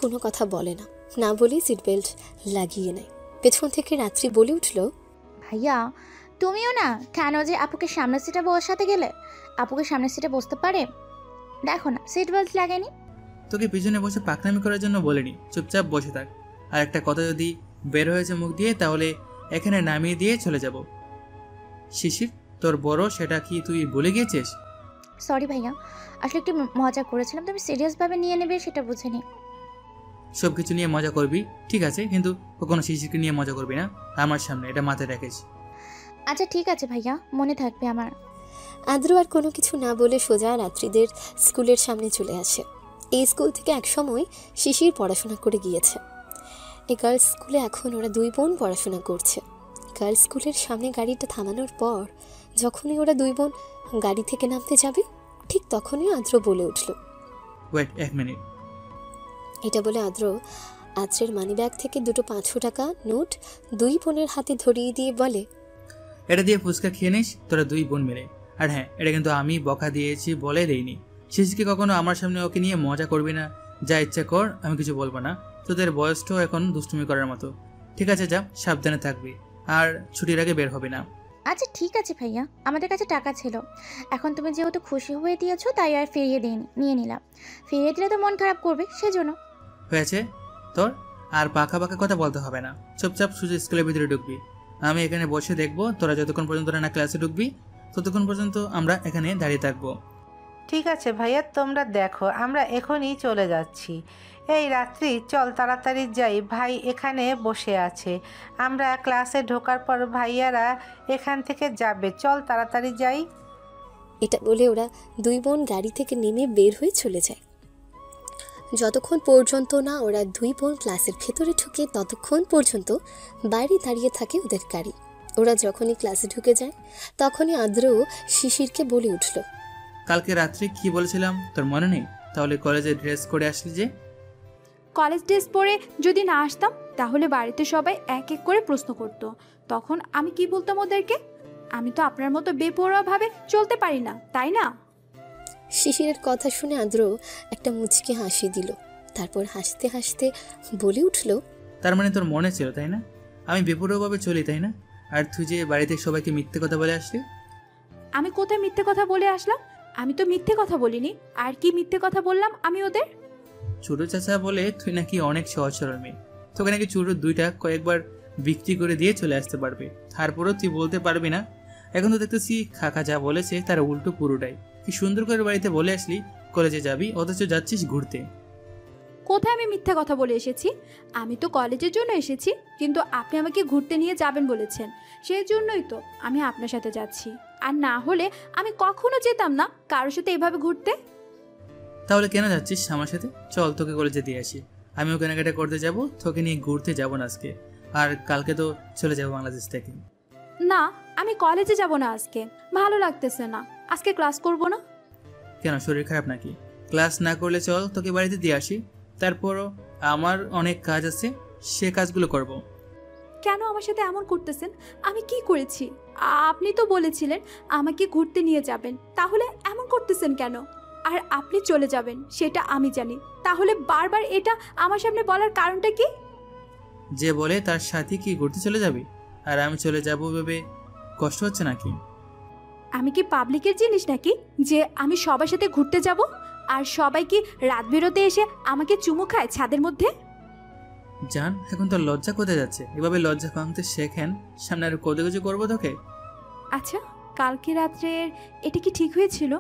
কোনো কথা বলে না, না বলেই সিট বেল্ট লাগিয়ে নেয়। পেছন থেকে রাত্রি বলে উঠল, ভাইয়া তুমিও না কেন যে আপুকে সামনের সিটে বসাতে গেলে? আপুকে সামনের সিটে বসতে পারে, দেখো না সিট বেল্ট লাগেনি। তোকে পিছনে বসে পাকনামি করার জন্য বলিনি, চুপচাপ বসে থাক। আর একটা কথা যদি বের হয়েছে মুখ দিয়ে, তাহলে এখানে নামিয়ে দিয়ে চলে যাব। শিশির, তোর বড় সেটা কি তুই ভুলে গিয়েছিস? সরি ভাইয়া, আসলে একটু মজা করেছিলাম, তুমি সিরিয়াসভাবে নিয়ে নেবে সেটা বুঝিনি। সব কিছু নিয়ে মজা করবি ঠিক আছে, কিন্তু কখনো শিশিরকে নিয়ে মজা করবি না আমার সামনে, এটা মাথায় রাখিস। আচ্ছা ঠিক আছে ভাইয়া, মনে থাকবে আমার। আদ্র আর কোনো কিছু না বলে সোজা রাত্রিদের স্কুলের সামনে চলে আসে। এই স্কুল থেকে একসময় শিশির পড়াশোনা করে গিয়েছে। এই গার্লস স্কুলে এখন ওরা 2 বোন পড়াশোনা করছে। গার্লস স্কুলের সামনে গাড়িটা থামানোর পর যখনই ওরা 2 বোন গাড়ি থেকে নামতে যাবে, ঠিক তখনই আদ্র বলে উঠল, ওয়েট 1 মিনিট। এটা বলে আদ্রের মানিব্যাগ থেকে 2 500 টাকা নোট 2 বোনের হাতে ধরিয়ে দিয়ে বলে, এটা দিয়ে ফুচকা খেয়ে নিস তোরা 2 বোন মিলে। আর হ্যাঁ, এটা কিন্তু আমি বকা দিয়েছি বলে দেইনি। শিশিরকে কখনো আমার সামনে ওকে নিয়ে মজা করবি না, যা ইচ্ছা কর, আমি কিছু বলবো না। তোদের বয়সটাও এখন দুষ্টুমি করার মতো, ঠিক আছে? যা, সাবধানে থাকবি, আর ছুটির আগে বের হবে না। আচ্ছা ঠিক আছে ভাইয়া, আমাদের কাছে টাকা ছিল, এখন তুমি যেহেতু খুশি হয়ে দিয়েছো তাই আর ফিরিয়ে নিয়ে নিলাম। ফিরিয়ে দিলে তো মন খারাপ করবে, সেজন্য। হয়েছে তোর, আর পাকা কথা বলতে হবে না। চুপচাপ সোজা স্কুলের ভিতরে ঢুকবি। আমি এখানে বসে দেখবো, তোরা যতক্ষণ পর্যন্ত না ক্লাসে ঢুকবি ততক্ষণ পর্যন্ত আমরা এখানে দাঁড়িয়ে থাকবো। ঠিক আছে ভাইয়া, তোমরা দেখো, আমরা এখনই চলে যাচ্ছি। এই রাত্রি চল তাড়াতাড়ি যাই, ভাই এখানে বসে আছে। আমরা ক্লাসে ঢোকার পর ভাইয়ারা এখান থেকে যাবে, চল তাড়াতাড়ি যাই। এটা বলে ওরা 2 বোন গাড়ি থেকে নেমে বের হয়ে চলে যায়। যতক্ষণ পর্যন্ত না ওরা 2 বোন ক্লাসের ভেতরে ঢুকে, ততক্ষণ পর্যন্ত বাইরে দাঁড়িয়ে থাকে ওদের গাড়ি। ওরা যখনই ক্লাসে ঢুকে যায় তখনই আদ্র শিশিরকে বলে উঠল, কালকে রাত্রে কি বলেছিলাম তোর মনে নেই? তাহলে কলেজে ড্রেস করে আসলি যে? কলেজ ড্রেস পরে যদি না আসতাম তাহলে বাড়িতে সবাই এক এক করে প্রশ্ন করতো, তখন আমি কি বলতাম ওদেরকে? আমি তো আপনার মতো বেপরোয়াভাবে চলতে পারি না, তাই না? শিশিরের কথা শুনে আদ্র একটা মুচকি হাসি দিল। তারপর হাসতে হাসতে বলে উঠল, তার মানে তোর মনে ছিল, তাই না? আমি বেপরোয়াভাবে চলি, তাই না? আর তুই যে বাড়িতে সবাইকে মিথ্যে কথা বলে আসলি। আমি কোথায় মিথ্যে কথা বলে আসলাম? আমি তো মিথ্যে কথা বলিনি। আর কি মিথ্যে কথা বললাম আমি ওদের? ছোট চাচা বলে তুই নাকি অনেক সহজ সরল মেয়ে, তোকে নাকি ছোট 2টা কয়েকবার বিক্রি করে দিয়ে চলে আসতে পারবে, তারপরেও তুই বলতে পারবি না। এখন তো দেখতেছি কাকা যা বলেছে তার উল্টো পুরোটাই। কি সুন্দর করে বাড়িতে বলে আসলি কলেজে যাবি, অথচ যাচ্ছিস ঘুরতে। কোথায় আমি মিথ্যা কথা বলে এসেছি? আমি তো কলেজের জন্য এসেছি, কিন্তু আপনি আমাকে ঘুরতে নিয়ে যাবেন বলেছেন, সেই জন্যই তো আমি আপনার সাথে যাচ্ছি। আর না হলে আমি কখনো যেতাম না কারোর সাথে এভাবে ঘুরতে। তাহলে কেন যাচ্ছিস আমার সাথে? চল তোকে কলেজে দিয়ে আসি। আমিও কেনাকাটা করতে যাব, তোকে নিয়ে ঘুরতে যাব না আজকে। আর কালকে তো চলে যাবো বাংলাদেশ থেকে। না, আমি কলেজে যাব না আজকে, ভালো লাগতেছে না, আজকে ক্লাস করব না। কেন, শরীর খারাপ নাকি? ক্লাস না করলে চল তোকে বাড়িতে দিয়ে আসি। তারপরও আমার অনেক কাজ আছে, সে কাজগুলো করব। কেন আমার সাথে এমন করতেছেন? আমি কি করেছি? আপনি তো বলেছিলেন আমাকে ঘুরতে নিয়ে যাবেন, তাহলে এমন করতেছেন কেন? আর আপনি চলে যাবেন সেটা আমি জানি, তাহলে বারবার এটা আমার সামনে বলার কারণটা কি? যে বলে তার সাথে কি ঘুরতে চলে যাবি, আর আমি চলে যাব ভেবে কষ্ট হচ্ছে নাকি? আমি কি পাবলিকের জিনিস নাকি যে আমি সবার সাথে ঘুরতে যাব? আর সবাই কি রাত বেরোতে এসে আমাকে চুমু খায় ছাদের মধ্যে? জান, এখন তো লজ্জা কোথায় যাচ্ছে? এভাবে লজ্জা ভাঙতে শেখেন, সামনে আর কত কিছু করবো তোকে। আচ্ছা, কালকে রাত্রের এটা কি ঠিক হয়েছিল?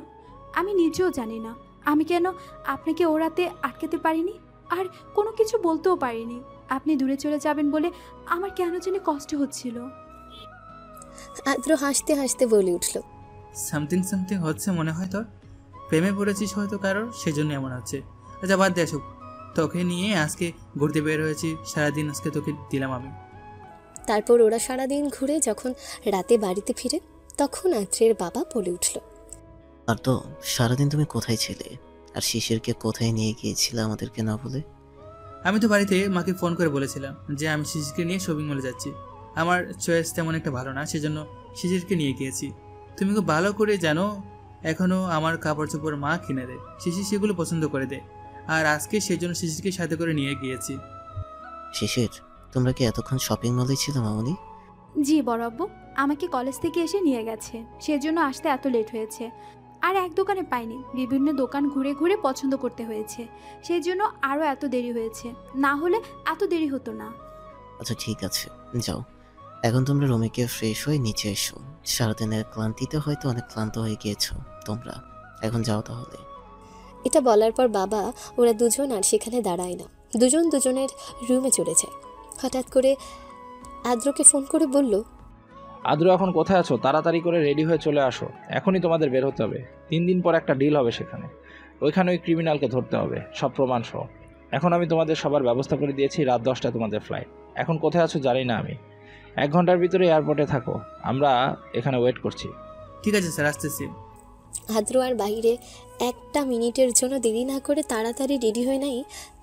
আমি নিজেও জানি না আমি কেন আপনাকে ও রাতে আটকাতে পারিনি, আর কোনো কিছু বলতেও পারিনি। আপনি দূরে চলে যাবেন বলে আমার কেন জানি কষ্ট হচ্ছিল। আদ্র হাসতে হাসতে বলে উঠল, সামথিং সামথিং হচ্ছে মনে হয় তোর। প্রেমে পড়েছিস হয়তো কারোর, সেজন্য এমন হচ্ছে। আচ্ছা বাদ দে এসব, তোকে নিয়ে আজকে ঘুরতে বের হয়েছি, সারাদিন আজকে তোকে দিলাম আমি। তারপর ওরা সারাদিন ঘুরে যখন রাতে বাড়িতে ফিরে, তখন আদ্রের বাবা বলে উঠল, আর তো সারাদিন তুমি কোথায় ছিলে? আর শিশিরকে কোথায় নিয়ে গিয়েছিলে আমাদেরকে না বলে? আমি তো বাড়িতে মাকে ফোন করে বলেছিলাম যে আমি শিশিরকে নিয়ে শপিং মলে যাচ্ছি। আমার চয়েস তেমন একটা ভালো না, সেজন্য শিশিরকে নিয়ে গিয়েছি। তুমি খুব ভালো করে জানো, এখনও আমার কাপড় চোপড় মা কিনে দেয়, শিশির সেগুলো পছন্দ করে দেয়। আর আজকে সেই জন্য শিশিরকে সাথে করে নিয়ে গিয়েছি। শিশির, তোমরা কি এতক্ষণ শপিং মলে ছিল মামুনি? জি বড় আব্বু, আমাকে কলেজ থেকে এসে নিয়ে গেছে, সেজন্য আসতে এত লেট হয়েছে। আর এক দোকানে পাইনি, বিভিন্ন দোকান ঘুরে ঘুরে পছন্দ করতে হয়েছে, সেই জন্য আরও এত দেরি হয়েছে, না হলে এত দেরি হতো না। আচ্ছা ঠিক আছে, যাও এখন তোমরা রুমে গিয়ে ফ্রেশ হয়ে নিচে এসো। সারাদিনের ক্লান্তিতে হয়তো অনেক ক্লান্ত হয়ে গিয়েছো তোমরা, এখন যাও তাহলে। এটা বলার পর বাবা ওরা দুজন আর সেখানে দাঁড়ায় না, দুজন দুজনের রুমে চলে যায়। হঠাৎ করে আদ্রকে ফোন করে বলল, আদ্র এখন কোথায় আছো? তাড়াতাড়ি করে রেডি হয়ে চলে আসো, এখনই তোমাদের বের হতে হবে। 3 দিন পর একটা ডিল হবে সেখানে, ওইখানে ওই ক্রিমিনালকে ধরতে হবে সব প্রমাণ সহ। এখন আমি তোমাদের সবার ব্যবস্থা করে দিয়েছি, রাত 10টায় তোমাদের ফ্লাইট। এখন কোথায় আছো জানি না আমি, 1 ঘন্টার ভিতরে এয়ারপোর্টে থাকো, আমরা এখানে ওয়েট করছি। ঠিক আছে স্যার, আসতেছি। আদ্র আর বাইরে 1 মিনিটের জন্য দেরি না করে তাড়াতাড়ি রেডি হয়ে নাই।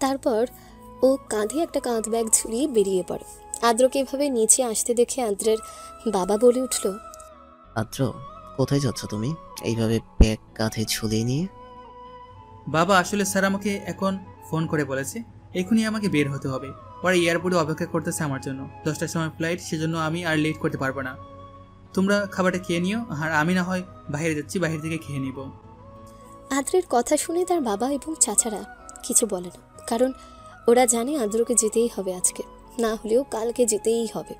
তারপর ও কাঁধে একটা কাঁধ ব্যাগ ঝুলিয়ে বেরিয়ে পড়ে। আদ্রকে এভাবে নিচে আসতে দেখে আদ্রের বাবা বলে উঠল, আদ্র, কোথায় যাচ্ছ তুমি এইভাবে ব্যাগ কাঁধে ঝুলিয়ে নিয়ে? বাবা, আসলে স্যার আমাকে এখন ফোন করে বলেছে এখনই আমাকে বের হতে হবে। ওরা এয়ারপোর্টে অপেক্ষা করতেছে আমার জন্য, 10টার সময় ফ্লাইট, সেজন্য আমি আর লেট করতে পারবো না। তোমরা খাবারটা খেয়ে নিও, আর আমি না হয় বাইরে যাচ্ছি, বাইরে থেকে খেয়ে নিব। আদ্রের কথা শুনে তার বাবা এবং চাচারা কিছু বলে না, কারণ ওরা জানে আদ্রকে যেতেই হবে আজকে, না হলেও কালকে যেতেই হবে।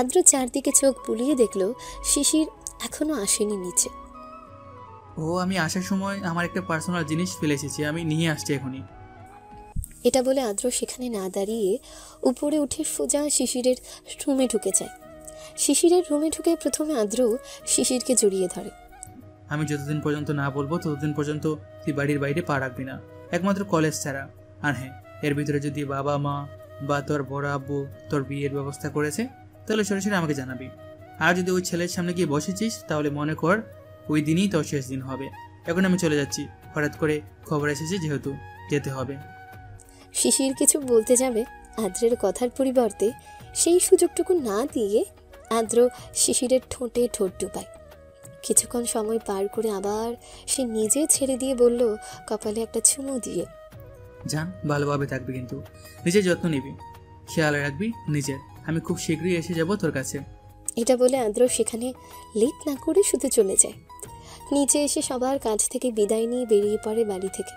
আদ্র চারদিকে চোখ বুলিয়ে দেখল শিশির এখনো আসেনি নিচে। ও, আমি আসার সময় আমার একটা পার্সোনাল জিনিস ফেলে এসেছি, আমি নিয়ে আসছি এখনই। এটা বলে আদ্র সেখানে না দাঁড়িয়ে উপরে উঠে সোজা শিশিরের রুমে ঢুকে যায়। শিশিরের রুমে ঢুকে প্রথমে আদ্র শিশিরকে জড়িয়ে ধরে। আমি যতদিন পর্যন্ত না বলবো ততদিন পর্যন্ত তুই বাড়ির বাইরে পা রাখবি না, একমাত্র কলেজ ছাড়া। আর হ্যাঁ, এর ভিতরে যদি বাবা মা বা তোর বড় আব্বু তোর বিয়ের ব্যবস্থা করেছে তাহলে সরাসরি আমাকে জানাবি। আর যদি ওই ছেলের সামনে গিয়ে বসেছিস তাহলে মনে কর ওই দিনই তোর শেষ দিন হবে। এখন আমি চলে যাচ্ছি, হঠাৎ করে খবর এসেছে যেহেতু যেতে হবে। শিশির কিছু বলতে যাবে, আদ্রের কথার পরিবর্তে সেই সুযোগটুকু না দিয়ে আদ্র শিশিরের ঠোঁটে ঠোঁট ডুবায়। কিছুক্ষণ সময় পার করে আবার সে নিজে ছেড়ে দিয়ে বলল, কপালে একটা চুমু দিয়ে, জান, ভালোভাবে থাকবি, কিন্তু নিজের যত্ন নিবি, খেয়াল রাখবি নিজের। আমি খুব শীঘ্রই এসে যাব তোর কাছে। এটা বলে আদ্র সেখানে লেট না করে শুতে চলে যায়। নিচে এসে সবার কাছ থেকে বিদায় নিয়ে বেরিয়ে পড়ে বাড়ি থেকে।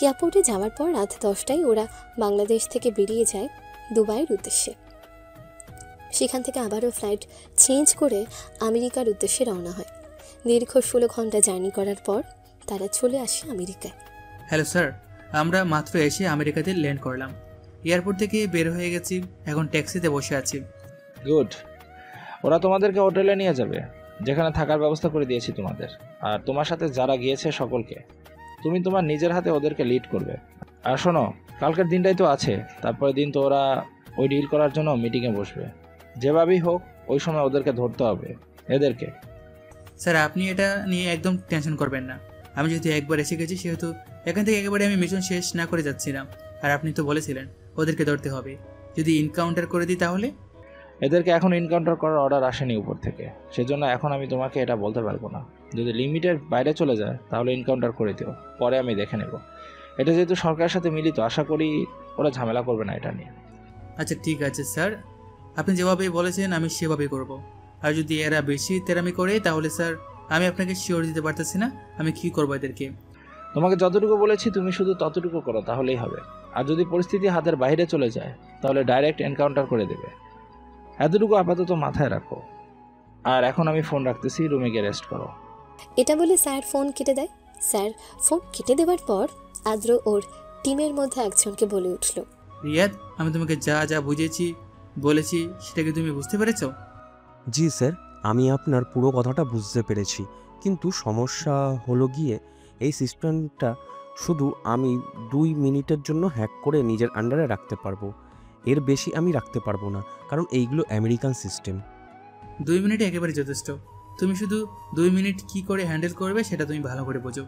এয়ারপোর্টে যাওয়ার পর রাত 10টায় ওরা বাংলাদেশ থেকে বেরিয়ে যায় দুবাইয়ের উদ্দেশ্যে। সেখান থেকে আবারও ফ্লাইট চেঞ্জ করে আমেরিকার উদ্দেশ্যে রওনা হয়। দীর্ঘ 16 ঘন্টা জার্নি করার পর তারা চলে আসে আমেরিকায়। হ্যালো স্যার, আমরা মাত্র এসে আমেরিকাতে ল্যান্ড করলাম। এয়ারপোর্ট থেকে বের হয়ে গেছি, এখন ট্যাক্সিতে বসে আছি। গুড। ওরা তোমাদেরকে হোটেলে নিয়ে যাবে, যেখানে থাকার ব্যবস্থা করে দিয়েছি তোমাদের, আর তোমার সাথে যারা গিয়েছে সকলকে। তুমি তোমার নিজের হাতে ওদেরকে লিড করবে। আর শোনো, কালকের দিনটাই তো আছে, তারপরের দিন তো ওরা ওই ডিল করার জন্য মিটিংয়ে বসবে। যেভাবেই হোক ওই সময় ওদেরকে ধরতে হবে, এদেরকে। স্যার, আপনি এটা নিয়ে একদম টেনশন করবেন না। আমি যেহেতু একবার এসে গেছি, সেহেতু এখান থেকে একেবারে আমি মিশন শেষ না করে যাচ্ছি না। আর আপনি তো বলেছিলেন ওদেরকে ধরতে হবে, যদি এনকাউন্টার করে দিই তাহলে? এদেরকে এখন এনকাউন্টার করার অর্ডার আসেনি উপর থেকে, সেজন্য এখন আমি তোমাকে এটা বলতে পারবো না। যদি লিমিটের বাইরে চলে যায় তাহলে এনকাউন্টার করে দিও, পরে আমি দেখে নেব। এটা যেহেতু সরকারের সাথে মিলিত, আশা করি ওরা ঝামেলা করবে না এটা নিয়ে। আচ্ছা ঠিক আছে স্যার, আপনি যেভাবে বলেছেন আমি সেভাবেই করব। আর যদি এরা বেশি তেরামি করে তাহলে স্যার আমি আপনাকে শিওর দিতে পারতেছি না আমি কি করবো এদেরকে। তোমাকে যতটুকু বলেছি তুমি শুধু ততটুকু করো, তাহলেই হবে। আর যদি পরিস্থিতি হাতের বাইরে চলে যায় তাহলে ডাইরেক্ট এনকাউন্টার করে দেবে, এতটুকু আপাতত মাথায় রাখো। আর এখন আমি ফোন রাখতেছি, রুমে গিয়ে রেস্ট করো। এটা বলে স্যার ফোন কেটে দেয়। স্যার ফোন কেটে দেওয়ার পর আদ্র ওর টিমের মধ্যে একজনকে বলে উঠল, রিয়াদ, আমি তোমাকে যা যা বুঝিয়েছি বলেছি সেটা কি তুমি বুঝতে পেরেছো? জি স্যার, আমি আপনার পুরো কথাটা বুঝতে পেরেছি, কিন্তু সমস্যা হলো গিয়ে এই সিস্টেমটা শুধু আমি 2 মিনিটের জন্য হ্যাক করে নিজের আন্ডারে রাখতে পারবো, এর বেশি আমি রাখতে পারবো না, কারণ এইগুলো আমেরিকান সিস্টেম। 2 মিনিট একেবারে যথেষ্ট। তুমি শুধু 2 মিনিট কি করে হ্যান্ডেল করবে সেটা তুমি ভালো করে বোঝো।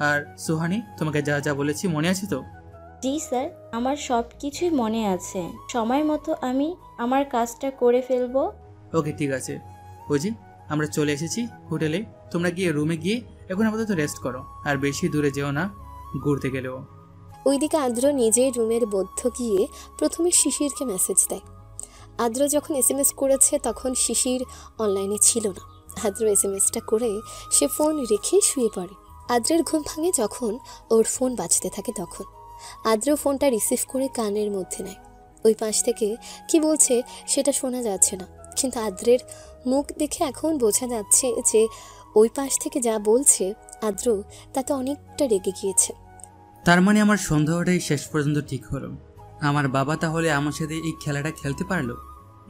আর সোহানি, তোমাকে যা যা বলেছি মনে আছে তো? জি স্যার, আমার সব কিছুই মনে আছে। সময় মতো আমি আমার কাজটা করে ফেলবো। ওকে ঠিক আছে। বুঝি আমরা চলে এসেছি হোটেলে, তোমরা গিয়ে রুমে গিয়ে এখন আপাতত রেস্ট করো, আর বেশি দূরে যেও না ঘুরতে গেলেও। ওইদিকে আদ্র নিজের রুমের মধ্য গিয়ে প্রথমে শিশিরকে মেসেজ দেয়। আদ্র যখন এসএমএস করেছে তখন শিশির অনলাইনে ছিল না। আদ্র এসএমএসটা করে সে ফোন রেখে শুয়ে পড়ে। আদ্রের ঘুম ভাঙে যখন ওর ফোন বাজতে থাকে তখন। আদ্র ফোনটা রিসিভ করে কানের মধ্যে নেয়। ওই পাশ থেকে কি বলছে সেটা শোনা যাচ্ছে না, কিন্তু আদ্রের মুখ দেখে এখন বোঝা যাচ্ছে যে ওই পাশ থেকে যা বলছে আদ্র তাতে অনেকটা রেগে গিয়েছে। তার মানে আমার সন্দেহটাই শেষ পর্যন্ত ঠিক হলো। আমার বাবা তাহলে আমার সাথে এই খেলাটা খেলতে পারলো।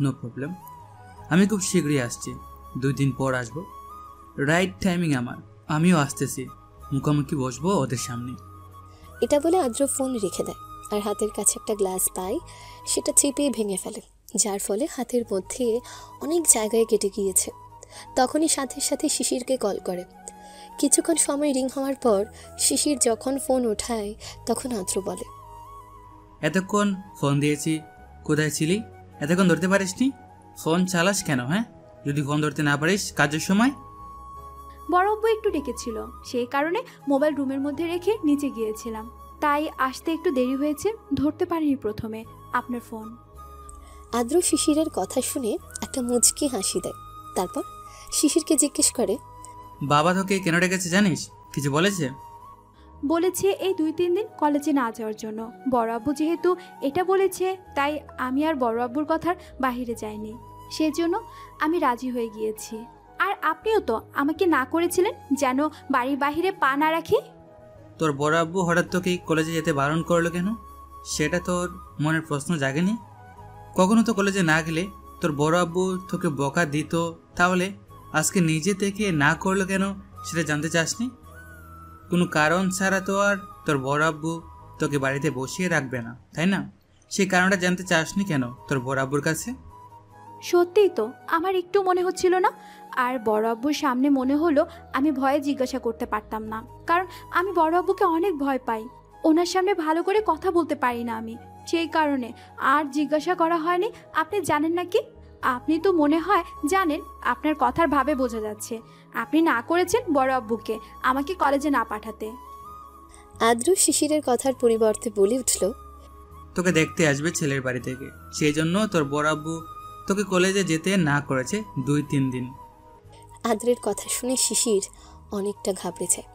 নো প্রবলেম, আমি খুব শীঘ্রই আসছি, 2 দিন পর আসবো। রাইট টাইমিং আমার, আমিও আসতেছি, মুখোমুখি বসবো ওদের সামনে। এটা বলে আদ্র ফোন রেখে দেয় আর হাতের কাছে একটা গ্লাস পায়, সেটা চেপে ভেঙে ফেলে, যার ফলে হাতের মধ্যে অনেক জায়গায় কেটে গিয়েছে। তখনই সাথে সাথে শিশিরকে কল করে। কিছুক্ষণ সময় রিং হওয়ার পর শিশির যখন ফোন ওঠায় তখন আদ্র বলে, এতক্ষণ ফোন দিয়েছি, কোথায় ছিলি? এতক্ষণ ধরতে পারিসনি? ফোন চালাস কেন? হ্যাঁ, যদি ফোন ধরতে না পারিস কাজের সময়? বড় আব্বু একটু ডেকেছিল, সেই কারণে মোবাইল রুমের মধ্যে রেখে নিচে গিয়েছিলাম, তাই আসতে একটু দেরি হয়েছে, ধরতে পারিনি প্রথমে আপনার ফোন। আদ্র শিশিরের কথা শুনে একটা মুচকি হাসি দেয়। তারপর শিশিরকে জিজ্ঞেস করে, বাবা তোকে কেন ডেকেছে জানিস? কিছু বলেছে? বলেছে এই 2-3 দিন কলেজে না যাওয়ার জন্য। বড় আব্বু যেহেতু এটা বলেছে তাই আমি আর বড় আব্বুর কথার বাইরে যাইনি, সেজন্য আমি রাজি হয়ে গিয়েছি। আর আপনিও তো আমাকে না করেছিলেন যেন বাড়ির বাইরে পা না রাখি। তোর বড় আব্বু হঠাৎ তোকে কলেজে যেতে বারণ করলো কেন? সেটা তোর মনের প্রশ্ন জাগেনি? কখনো তো কলেজে না গেলে তোর বড় আব্বু তোকে বকা দিত, তাহলে আজকে নিজে থেকে না করলো কেন সেটা জানতে চাসনি? কোনো কারণ ছাড়া তো আর তোর বড় আব্বু তোকে বাড়িতে বসিয়ে রাখবে না, তাই না? সেই কারণটা জানতে চাসনি কেন তোর বড় আব্বুর কাছে? সত্যিই তো আমার একটু মনে হচ্ছিল না, আর বড় আব্বুর সামনে মনে হলো আমি ভয়ে জিজ্ঞাসা করতে পারতাম না, কারণ আমি বড় আব্বুকে অনেক ভয় পাই। ওনার সামনে ভালো করে কথা বলতে পারি না আমি, সেই কারণে আর জিজ্ঞাসা করা হয়নি। আপনি জানেন নাকি? আপনি তো মনে হয় জানেন, আপনার কথার ভাবে বোঝা যাচ্ছে আপনি না করেছেন বড় আব্বুকে আমাকে কলেজে না পাঠাতে। আদ্র শিশিরের কথার পরিবর্তে বলে উঠল, তোকে দেখতে আসবে ছেলের বাড়ি থেকে, সেই জন্য তোর বড় আব্বু তোকে কলেজে যেতে না করেছে 2-3 দিন। আদ্রের কথা শুনে শিশির অনেকটা ঘাবড়ে যায়।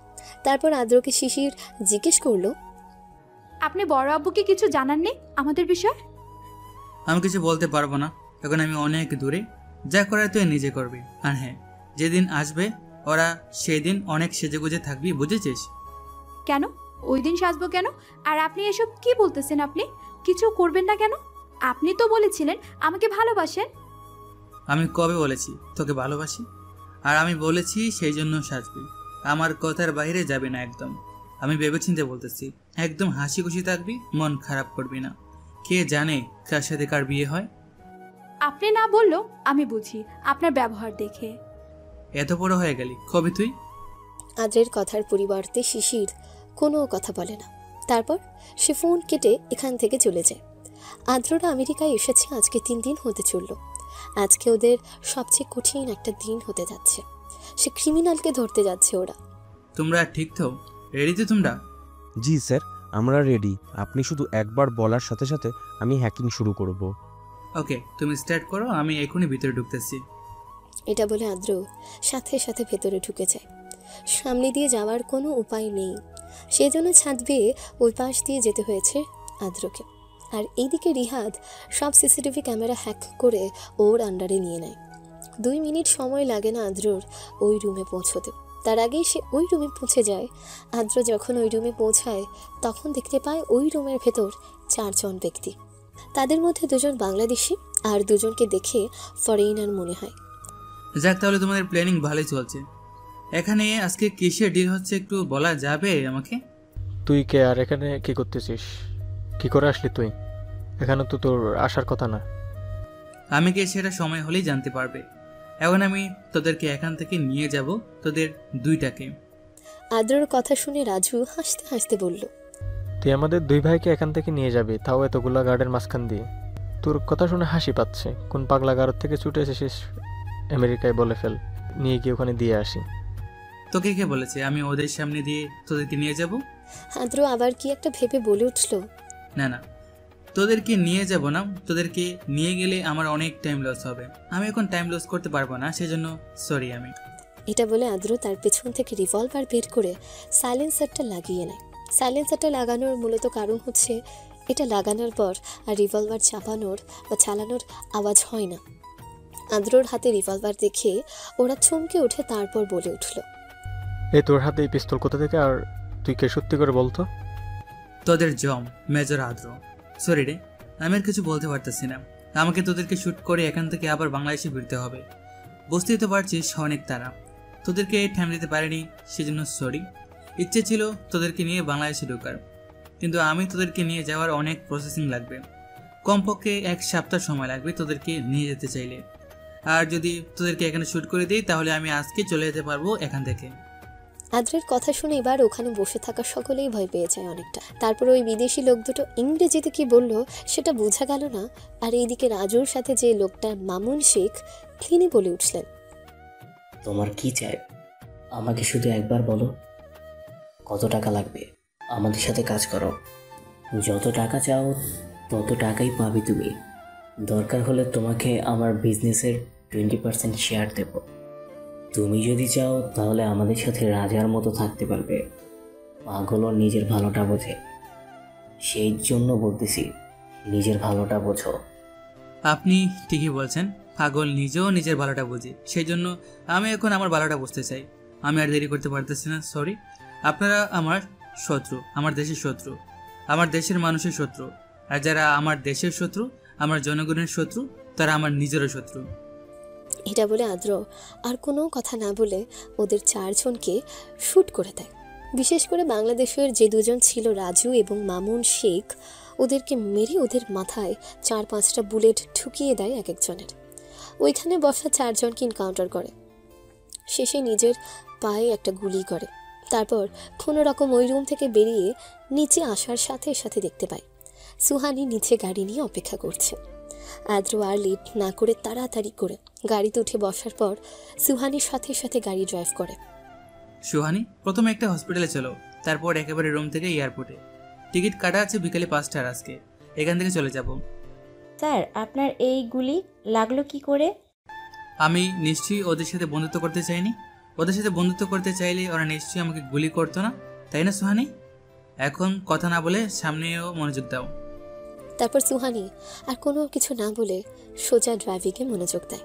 তারপর আদ্রকে শিশির জিজ্ঞেস করলো, আপনি বড় আব্বুকে কিছু জানাননি আমাদের বিষয়ে? আমি কিছু বলতে পারবো না, এখন আমি অনেক দূরে, যা করার তুই নিজে করবি। আর হ্যাঁ, যেদিন আসবে ওরা সেদিন অনেক সেজেগুজে থাকবি, বুঝেছিস? কেন, ওই দিন সাজবো কেন? আর আপনি এসব কি বলতেছেন? আপনি কিছু করবেন না কেন? আপনি তো বলেছিলেন আমাকে ভালোবাসেন। আমি কবে বলেছি তোকে ভালোবাসি? আর আমি বলেছি সেই জন্য সাজবি। আমার কথার বাইরে যাবে না একদম। আমি ভেবেচিন্তে বলতেছি, একদম হাসি খুশি থাকবি, মন খারাপ করবি না। কে জানে কার সাথে কার বিয়ে হয়। আপনি না বললেও আমি বুঝি আপনার ব্যবহার দেখে। এত বড় হয়ে গেলি কবে তুই? আদ্রের কথার পরিবর্তে শিশির কোনো কথা বলে না। তারপর সে ফোন কেটে এখান থেকে চলে যায়। আদ্ররা আমেরিকায় এসেছে আজকে 3 দিন হতে চলল। আজকে ওদের সবচেয়ে কঠিন একটা দিন হতে যাচ্ছে। সে ক্রিমিনালকে ধরতে যাচ্ছে ওরা। তোমরা ঠিক তো? রেডি তো তোমরা? জি স্যার, আমরা রেডি। আপনি শুধু একবার বলার সাথে সাথে আমি হ্যাকিং শুরু করব। ওকে, তুমি স্টার্ট করো, আমি এখনই ভিতরে ঢুকতেছি। এটা বলে আদ্র সাথে সাথে ভেতরে ঢুকে যায়। সামনে দিয়ে যাওয়ার কোনো উপায় নেই, সেজন্য ছাদ বেয়ে ওই পাশ দিয়ে যেতে হয়েছে আদ্রকে। আর এইদিকে রিহাদ সব সিসিটিভি ক্যামেরা হ্যাক করে ওর আন্ডারে নিয়ে নেয়। 2 মিনিট সময় লাগে না আদ্রর ওই রুমে পৌঁছতে। তার আগেই সে ওই রুমে পৌঁছে যায়। আদ্র যখন ওই রুমে পৌঁছায় তখন দেখতে পায় ওই রুমের ভেতর 4 জন ব্যক্তি। তাদের মধ্যে 2 জন বাংলাদেশি আর 2 জনকে দেখে ফরেইনার মনে হয়। যাক, তাহলে তোমাদের প্ল্যানিং ভালোই চলছে। এখানে আজকে কিসের ডিল হচ্ছে একটু বলা যাবে আমাকে? তুই কে আর এখানে কি করতেছিস? কি করে আসলি তুই? এখানে তো তোর আসার কথা না। আমি কে সেটা সময় হলেই জানতে পারবে। এখন আমি তোদেরকে এখান থেকে নিয়ে যাব, তোদের 2টাকে। আদ্রর কথা শুনে রাজু হাসতে হাসতে বলল, তুই আমাদের 2 ভাইকে এখান থেকে নিয়ে যাবি, তাও এতগুলা গার্ডের মাঝখান দিয়ে? তোর কথা শুনে হাসি পাচ্ছে। কোন পাগলা গারদ থেকে ছুটে এসেছিস আমেরিকায়? বলে ফেল, নিয়ে গিয়ে ওখানে দিয়ে আসি। তোকে কে বলেছে আমি ওদের সামনে দিয়ে তোদেরকে নিয়ে যাব? আদ্র আবার কি একটা ভেবে বলে উঠল, না না, তোদেরকে নিয়ে যাব না। তোদেরকে নিয়ে গেলে আমার অনেক টাইম লস হবে। আমি এখন টাইম লস করতে পারবো না, সেজন্য সরি। আমি এটা বলে আদ্র তার পেছন থেকে রিভলভার বের করে সাইলেন্সারটা লাগিয়ে নেয়। সাইলেন্সারটা লাগানোর মূলত কারণ হচ্ছে এটা লাগানোর পর আর রিভলভার চাপানোর বা চালানোর আওয়াজ হয় না। আদ্রর হাতে রিভলভার দেখে ওরা চমকে উঠে তারপর বলে উঠল, এই তোর হাতে এই পিস্তল কোথা থেকে? আর তুই কে? সত্যি করে বলতো। তোদের জম মেজর আদ্র। সরি রে, আমি আর কিছু বলতে পারতেছি না। আমাকে তোদেরকে শ্যুট করে এখান থেকে আবার বাংলাদেশে ফিরতে হবে। বুঝতেই তো পারছিস অনেক তারা। তোদেরকে টাইম দিতে পারিনি, সেজন্য সরি। ইচ্ছে ছিল তোদেরকে নিয়ে বাংলাদেশে ঢোকার, কিন্তু আমি তোদেরকে নিয়ে যাওয়ার অনেক প্রসেসিং লাগবে। কমপক্ষে 1 সপ্তাহ সময় লাগবে তোদেরকে নিয়ে যেতে চাইলে। আর যদি তোদেরকে এখানে শ্যুট করে দিই তাহলে আমি আজকে চলে যেতে পারবো এখান থেকে। আদ্রের কথা শুনে এবার ওখানে বসে থাকা সকলেই ভয় পেয়ে যায় অনেকটা। তারপর ওই বিদেশি লোক দুটো ইংরেজিতে কি বলল সেটা বোঝা গেল না। আর এইদিকে রাজুর সাথে যে লোকটা মামুন শেখ, তিনি বলে উঠলেন, তোমার কি চাই? আমাকে শুধু একবার বলো, কত টাকা লাগবে? আমাদের সাথে কাজ করো। যত টাকা চাও তত টাকাই পাবে তুমি। দরকার হলে তোমাকে আমার বিজনেসের 20% শেয়ার দেব। তুমি যদি চাও তাহলে আমাদের সাথে রাজার মতো থাকতে পারবে। পাগলও নিজের ভালোটা বোঝে, সেই জন্য বলতেছি নিজের ভালোটা বোঝো। আপনি ঠিকই বলছেন, পাগল নিজেও নিজের ভালোটা বোঝে। সেই জন্য আমি এখন আমার ভালোটা বুঝতে চাই। আমি আর দেরি করতে পারতেছি না, সরি। আপনারা আমার শত্রু, আমার দেশের শত্রু, আমার দেশের মানুষের শত্রু। আর যারা আমার দেশের শত্রু, আমার জনগণের শত্রু, তারা আমার নিজেরও শত্রু। এটা বলে আদ্র আর কোনো কথা না বলে ওদের 4 জনকে শ্যুট করে দেয়। বিশেষ করে বাংলাদেশের যে 2 জন ছিল রাজু এবং মামুন শেখ, ওদেরকে মেরে ওদের মাথায় 4-5টা বুলেট ঢুকিয়ে দেয় এক একজনের। ওইখানে বসা 4 জনকে এনকাউন্টার করে। শেষে নিজের পায়ে একটা গুলি করে। তারপর কোনো রকম ওই রুম থেকে বেরিয়ে নিচে আসার সাথে সাথে দেখতে পায় সুহানি নিচে গাড়ি নিয়ে অপেক্ষা করছে। আদ্র আর লেট না করে তাড়াতাড়ি করে গাড়িতে উঠে বসার পর সুহানির সাথে সাথে গাড়ি ড্রাইভ করে। সুহানি, প্রথমে একটা হসপিটালে চলো, তারপর একেবারে রুম থেকে এয়ারপোর্টে। টিকিট কাটা আছে বিকেলে 5টার। আজকে এখান থেকে চলে যাব। স্যার, আপনার এই গুলি লাগলো কি করে? আমি নিশ্চয়ই ওদের সাথে বন্ধুত্ব করতে চাইনি। ওদের সাথে বন্ধুত্ব করতে চাইলে ওরা নিশ্চয়ই আমাকে গুলি করতো না, তাই না সুহানি? এখন কথা না বলে সামনেও মনোযোগ দাও। তারপর সুহানি আর কোনো কিছু না বলে সোজা ড্রাইভিংয়ে মনোযোগ দেয়।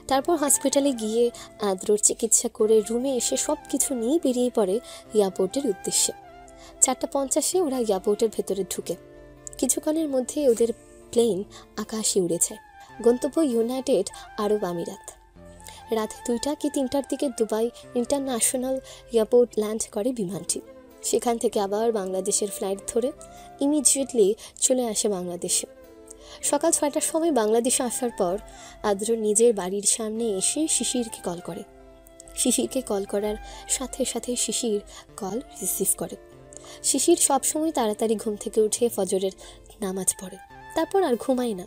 তারপর হসপিটালে গিয়ে আদ্রর চিকিৎসা করে রুমে এসে সব কিছু নিয়ে বেরিয়ে পড়ে এয়ারপোর্টের উদ্দেশ্যে। 4:50 ওরা এয়ারপোর্টের ভেতরে ঢুকে। কিছুক্ষণের মধ্যে ওদের প্লেন আকাশে উড়ে যায়। গন্তব্য ইউনাইটেড আরব আমিরাত। রাত 2টা কি 3টার দিকে দুবাই ইন্টারন্যাশনাল এয়ারপোর্ট ল্যান্ড করে বিমানটি। সেখান থেকে আবার বাংলাদেশের ফ্লাইট ধরে ইমিডিয়েটলি চলে আসে বাংলাদেশে। সকাল 6টার সময় বাংলাদেশে আসার পর আদ্র নিজের বাড়ির সামনে এসে শিশিরকে কল করে। শিশিরকে কল করার সাথে সাথে শিশির কল রিসিভ করে। শিশির সবসময় তাড়াতাড়ি ঘুম থেকে উঠে ফজরের নামাজ পড়ে, তারপর আর ঘুমায় না।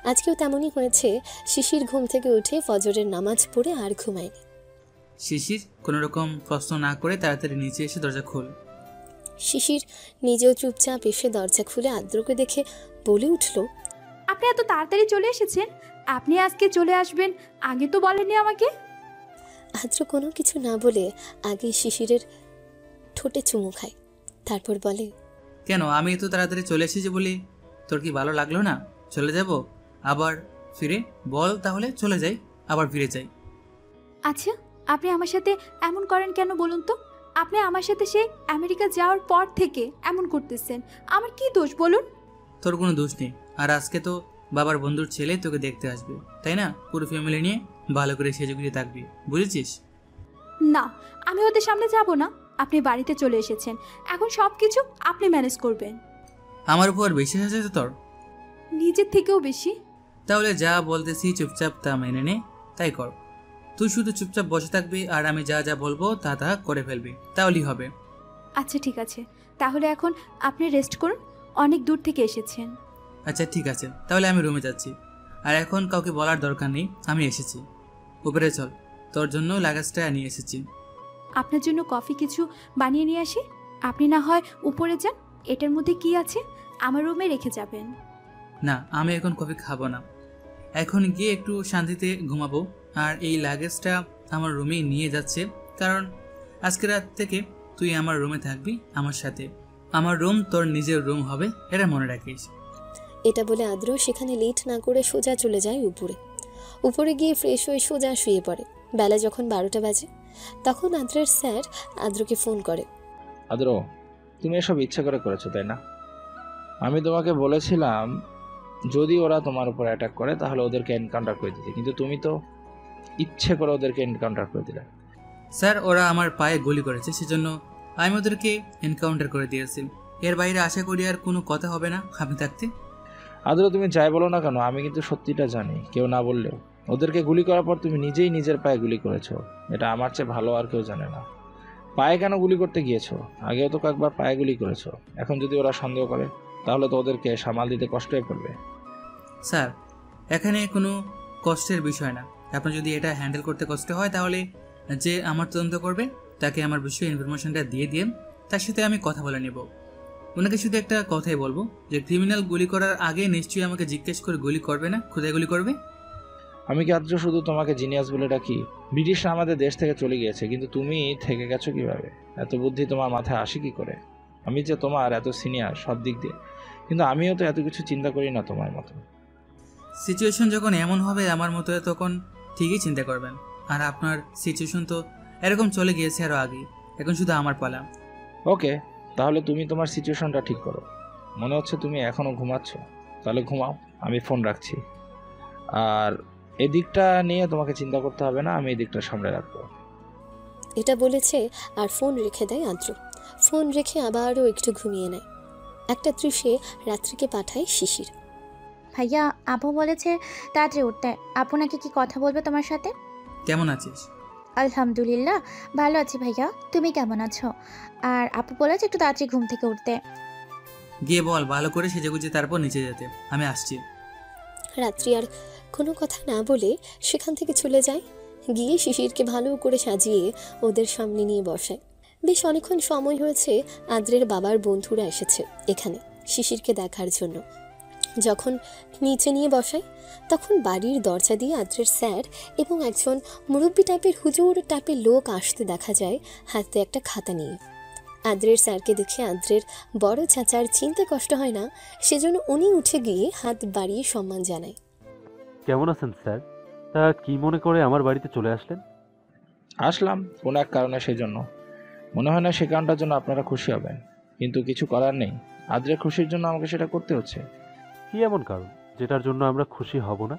আজকেও তেমনই হয়েছে। শিশির ঘুম থেকে উঠে ফজরের নামাজ পড়ে আর ঘুমায়নি। শিশির কোনো রকম প্রশ্ন না করে তাড়াতাড়ি নিচে এসে দরজা খোল। শিশির নিজেও চুপচাপ এসে দরজা খুলে আদ্রকে দেখে বলে উঠল, আপনি এত তাড়াতাড়ি চলে এসেছেন? আপনি আজকে চলে আসবেন, আগে তো বলেননি আমাকে। আদ্র কোনো কিছু না বলে আগে শিশিরের ঠোঁটে চুমু খায়, তারপর বলে, কেন, আমি এত তাড়াতাড়ি চলে এসেছি বলি তোর কি ভালো লাগলো না? চলে যাব আবার ফিরে? বল তাহলে চলে যাই, আবার ফিরে যাই। আচ্ছা, আপনি আমার সাথে এমন করেন কেন বলুন তো? আপনি আমার সাথে সে আমেরিকা যাওয়ার পর থেকে এমন করতেছেন, আমার কি দোষ বলুন? তোর কোনো দোষ নেই। আর আজকে তো বাবার বন্ধুর ছেলে তোকে দেখতে আসবে, তাই না? পুরো ফ্যামিলি নিয়ে ভালো করে সেজেগুজে থাকবি, বুঝেছিস? না, আমি ওদের সামনে যাব না। আপনি বাড়িতে চলে এসেছেন, এখন সব কিছু আপনি ম্যানেজ করবেন। আমার উপর বিশ্বাস আছে তো তোর? নিজের থেকেও বেশি। তাহলে যা বলতেছি চুপচাপ তা মেনে নে, তাই কর। তুই শুধু চুপচাপ বসে থাকবি আর আমি যা যা বলবো তা তা করে ফেলবি, তাহলেই হবে। আচ্ছা ঠিক আছে, তাহলে এখন আপনি রেস্ট করুন, অনেক দূর থেকে এসেছেন। আচ্ছা ঠিক আছে, তাহলে আমি রুমে যাচ্ছি। আর এখন কাউকে বলার দরকার নেই, আমি এসেছি। উপরে চল, তোর জন্য লাগেজটা নিয়ে এসেছি। আপনার জন্য কফি কিছু বানিয়ে নিয়ে আসি? আপনি না হয় উপরে যান, এটার মধ্যে কি আছে আমার রুমে রেখে যাবেন। না, আমি এখন কফি খাবো না, এখন গিয়ে একটু শান্তিতে ঘুমাবো। আর এই লাগেজটা আমার রুমেই নিয়ে যাচ্ছে, কারণ আজকে রাত থেকে তুই আমার রুমে থাকবি আমার সাথে। আমার রুম তোর নিজের রুম হবে, এটা মনে রাখিস। এটা বলে আদ্র সেখানে লেট না করে সোজা চলে যায় উপরে গিয়ে ফ্রেশ হয়ে সোজা শুয়ে পড়ে। বেলা যখন 12টা বাজে তখন আদ্রের স্যার আদ্রকে ফোন করে। আদ্র, তুমি এসব ইচ্ছে করে করেছো তাই না? আমি তোমাকে বলেছিলাম যদি ওরা তোমার উপর অ্যাটাক করে তাহলে ওদেরকে এনকাউন্টার করে দিতে, কিন্তু তুমি তো ইচ্ছে করে ওদেরকে এনকাউন্টার করে দিলে। স্যার, ওরা আমার পায়ে গুলি করেছে, সেজন্য আমি ওদেরকে এনকাউন্টার করে দিয়েছি। এর বাইরে আশা করি আর কোনো কথা হবে না আপনি থাকতে। আদ্র, তুমি যাই বলো না কেন, আমি কিন্তু সত্যিটা জানি, কেউ না বললেও। ওদেরকে গুলি করার পর তুমি নিজেই নিজের পায়ে গুলি করেছো, এটা আমার চেয়ে ভালো আর কেউ জানে না। পায়ে কেন গুলি করতে গিয়েছো? আগেও তো কয়েকবার পায়ে গুলি করেছো। এখন যদি ওরা সন্দেহ করে তাহলে তো ওদেরকে সামাল দিতে কষ্ট হয়ে পড়বে। স্যার, এখানে কোনো কষ্টের বিষয় না। আপনার যদি এটা হ্যান্ডেল করতে কষ্ট হয় তাহলে যে আমার তদন্ত করবে তাকে আমার বিষয়ে ইনফরমেশনটা দিয়ে তার সাথে আমি কথা বলে নেব। ওনাকে শুধু একটা কথাই বলবো যে ক্রিমিনাল গুলি করার আগে নিশ্চয়ই আমাকে জিজ্ঞেস করে গুলি করবে না, কোথায় গুলি করবে। আমি কি আদ্র শুধু তোমাকে জিনিয়াস বলে ডাকি? ব্রিটিশরা আমাদের দেশ থেকে চলে গিয়েছে, কিন্তু তুমি থেকে গেছো কিভাবে? এত বুদ্ধি তোমার মাথায় আসে কি করে? আমি যে তোমার এত সিনিয়র সব দিক দিয়ে, কিন্তু আমিও তো এত কিছু চিন্তা করি না তোমার মতো। সিচুয়েশন যখন এমন হবে আমার মতো, তখন ঠিকই চিন্তা করবেন। আর আপনার সিচুয়েশন তো এরকম চলে গিয়েছে আরও আগে, এখন শুধু আমার পালা। ওকে, তাহলে তুমি তোমার সিচুয়েশনটা ঠিক করো। মনে হচ্ছে তুমি এখনও ঘুমাচ্ছ, তাহলে ঘুমাও, আমি ফোন রাখছি। আর এদিকটা নিয়ে তোমাকে চিন্তা করতে হবে না, আমি এদিকটা সামনে রাখবো। এটা বলেছে আর ফোন রেখে দেয় আদ্র। ফোন রেখে আবারও একটু ঘুমিয়ে নেয়। একটা দৃশ্যে রাত্রিকে পাঠায় শিশির। ভাইয়া, আপু বলেছে তাড়াতাড়ি উঠতে। আপু নাকি কি কথা বলবে তোমার সাথে। কেমন আছিস? আলহামদুলিল্লাহ ভালো আছি ভাইয়া, তুমি কেমন আছো? আর আপু বলেছে একটু তাড়াতাড়ি ঘুম থেকে উঠতে। গিয়ে বল ভালো করে সেজেগুজে তারপর নিচে যেতে, আমি আসছি। রাত্রি আর কোনো কথা না বলে সেখান থেকে চলে যায়। গিয়ে শিশিরকে ভালো করে সাজিয়ে ওদের সামনে নিয়ে বসায়। বেশ অনেকক্ষণ সময় হয়েছে আদ্রের বাবার বন্ধুরা এসেছে এখানে শিশিরকে দেখার জন্য। যখন নিচে নিয়ে বসায় তখন বাড়ির দরজা দিয়ে আদ্রের স্যার এবং একজন মুরব্বী টাইপের হুজুর টাইপের লোক আসতে দেখা যায়, হাতে একটা খাতা নিয়ে। আদ্রের স্যারকে দেখে আদ্রের বড় চাচার চিনতে কষ্ট হয় না, সেজন্য উনি উঠে গিয়ে হাত বাড়িয়ে সম্মান জানায়। কেমন আছেন স্যার? তা কি মনে করে আমার বাড়িতে চলে আসলেন? আসলাম কোনো এক কারণে, সেই জন্য। মনে হয় না সে কারণটার জন্য আপনারা খুশি হবেন, কিন্তু কিছু করার নেই, আদ্রের খুশির জন্য আমাকে সেটা করতে হচ্ছে। কি এমন কারণ যেটার জন্য আমরা খুশি হব না?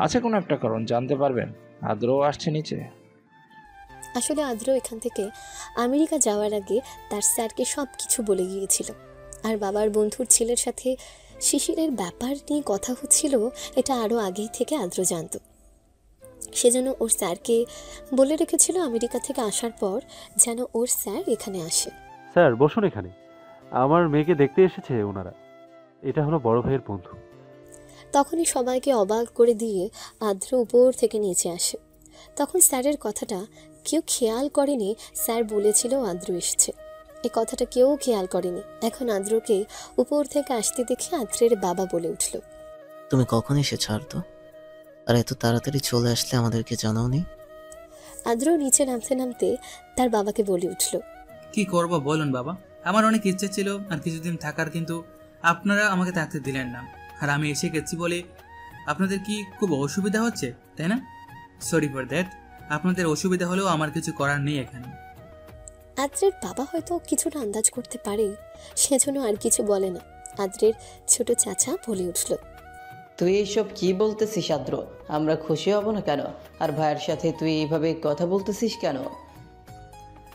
আছে কোনো একটা কারণ, জানতে পারবেন? আদ্রও আসছে নিচে। আসলে আদ্র এখান থেকে আমেরিকা যাওয়ার আগে তার স্যারকে সব কিছু বলে গিয়েছিল। আর বাবার বন্ধুর ছেলের সাথে শিশিরের ব্যাপার নিয়ে কথা হচ্ছিল, এটা আরও আগেই থেকে আদ্র জানত। সেজন্য ওর স্যারকে বলে রেখেছিল আমেরিকা থেকে আসার পর যেন ওর স্যার এখানে আসে। স্যার বসুন এখানে, আমার মেয়েকে দেখতে এসেছে ওনারা। এটা হলো বড় ভাইয়ের বন্ধু। তখনই সবাইকে অবাক করে দিয়ে আদ্র উপর থেকে নিচে আসে। তখন স্যারের কথাটা কেউ খেয়াল করেনি, স্যার বলেছিল আদ্র এসেছে, এই কথাটা কেউ খেয়াল করেনি। এখন আদ্রকে উপর থেকে আসতে দেখে আদ্রের বাবা বলে উঠল, তুমি কখন এসেছো আর্দ্র? আর এত তাড়াতাড়ি চলে আসলে আমাদেরকে জানাওনি? আদ্র নিচে নামতে নামতে তার বাবাকে বলে উঠল, কি করব বলুন বাবা, আমার অনেক ইচ্ছে ছিল আর কিছুদিন থাকার, কিন্তু আপনারা আমাকে থাকতে দিলেন না। আর আমি এসে গেছি বলে আপনাদের কি খুব অসুবিধা হচ্ছে, তাই না? Sorry for that. আপনাদের অসুবিধা হলেও আমার কিছু করার নেই এখানে। আদ্রের বাবা হয়তো কিছুটা আন্দাজ করতে পারে, সেজন্য আর কিছু বলে না। আদ্রের ছোট চাচা বলে উঠল, তুই এইসব কি বলতেছিস আদ্র? আমরা খুশি হব না কেন? আর ভাইয়ের সাথে তুই এইভাবে কথা বলতেছিস কেন?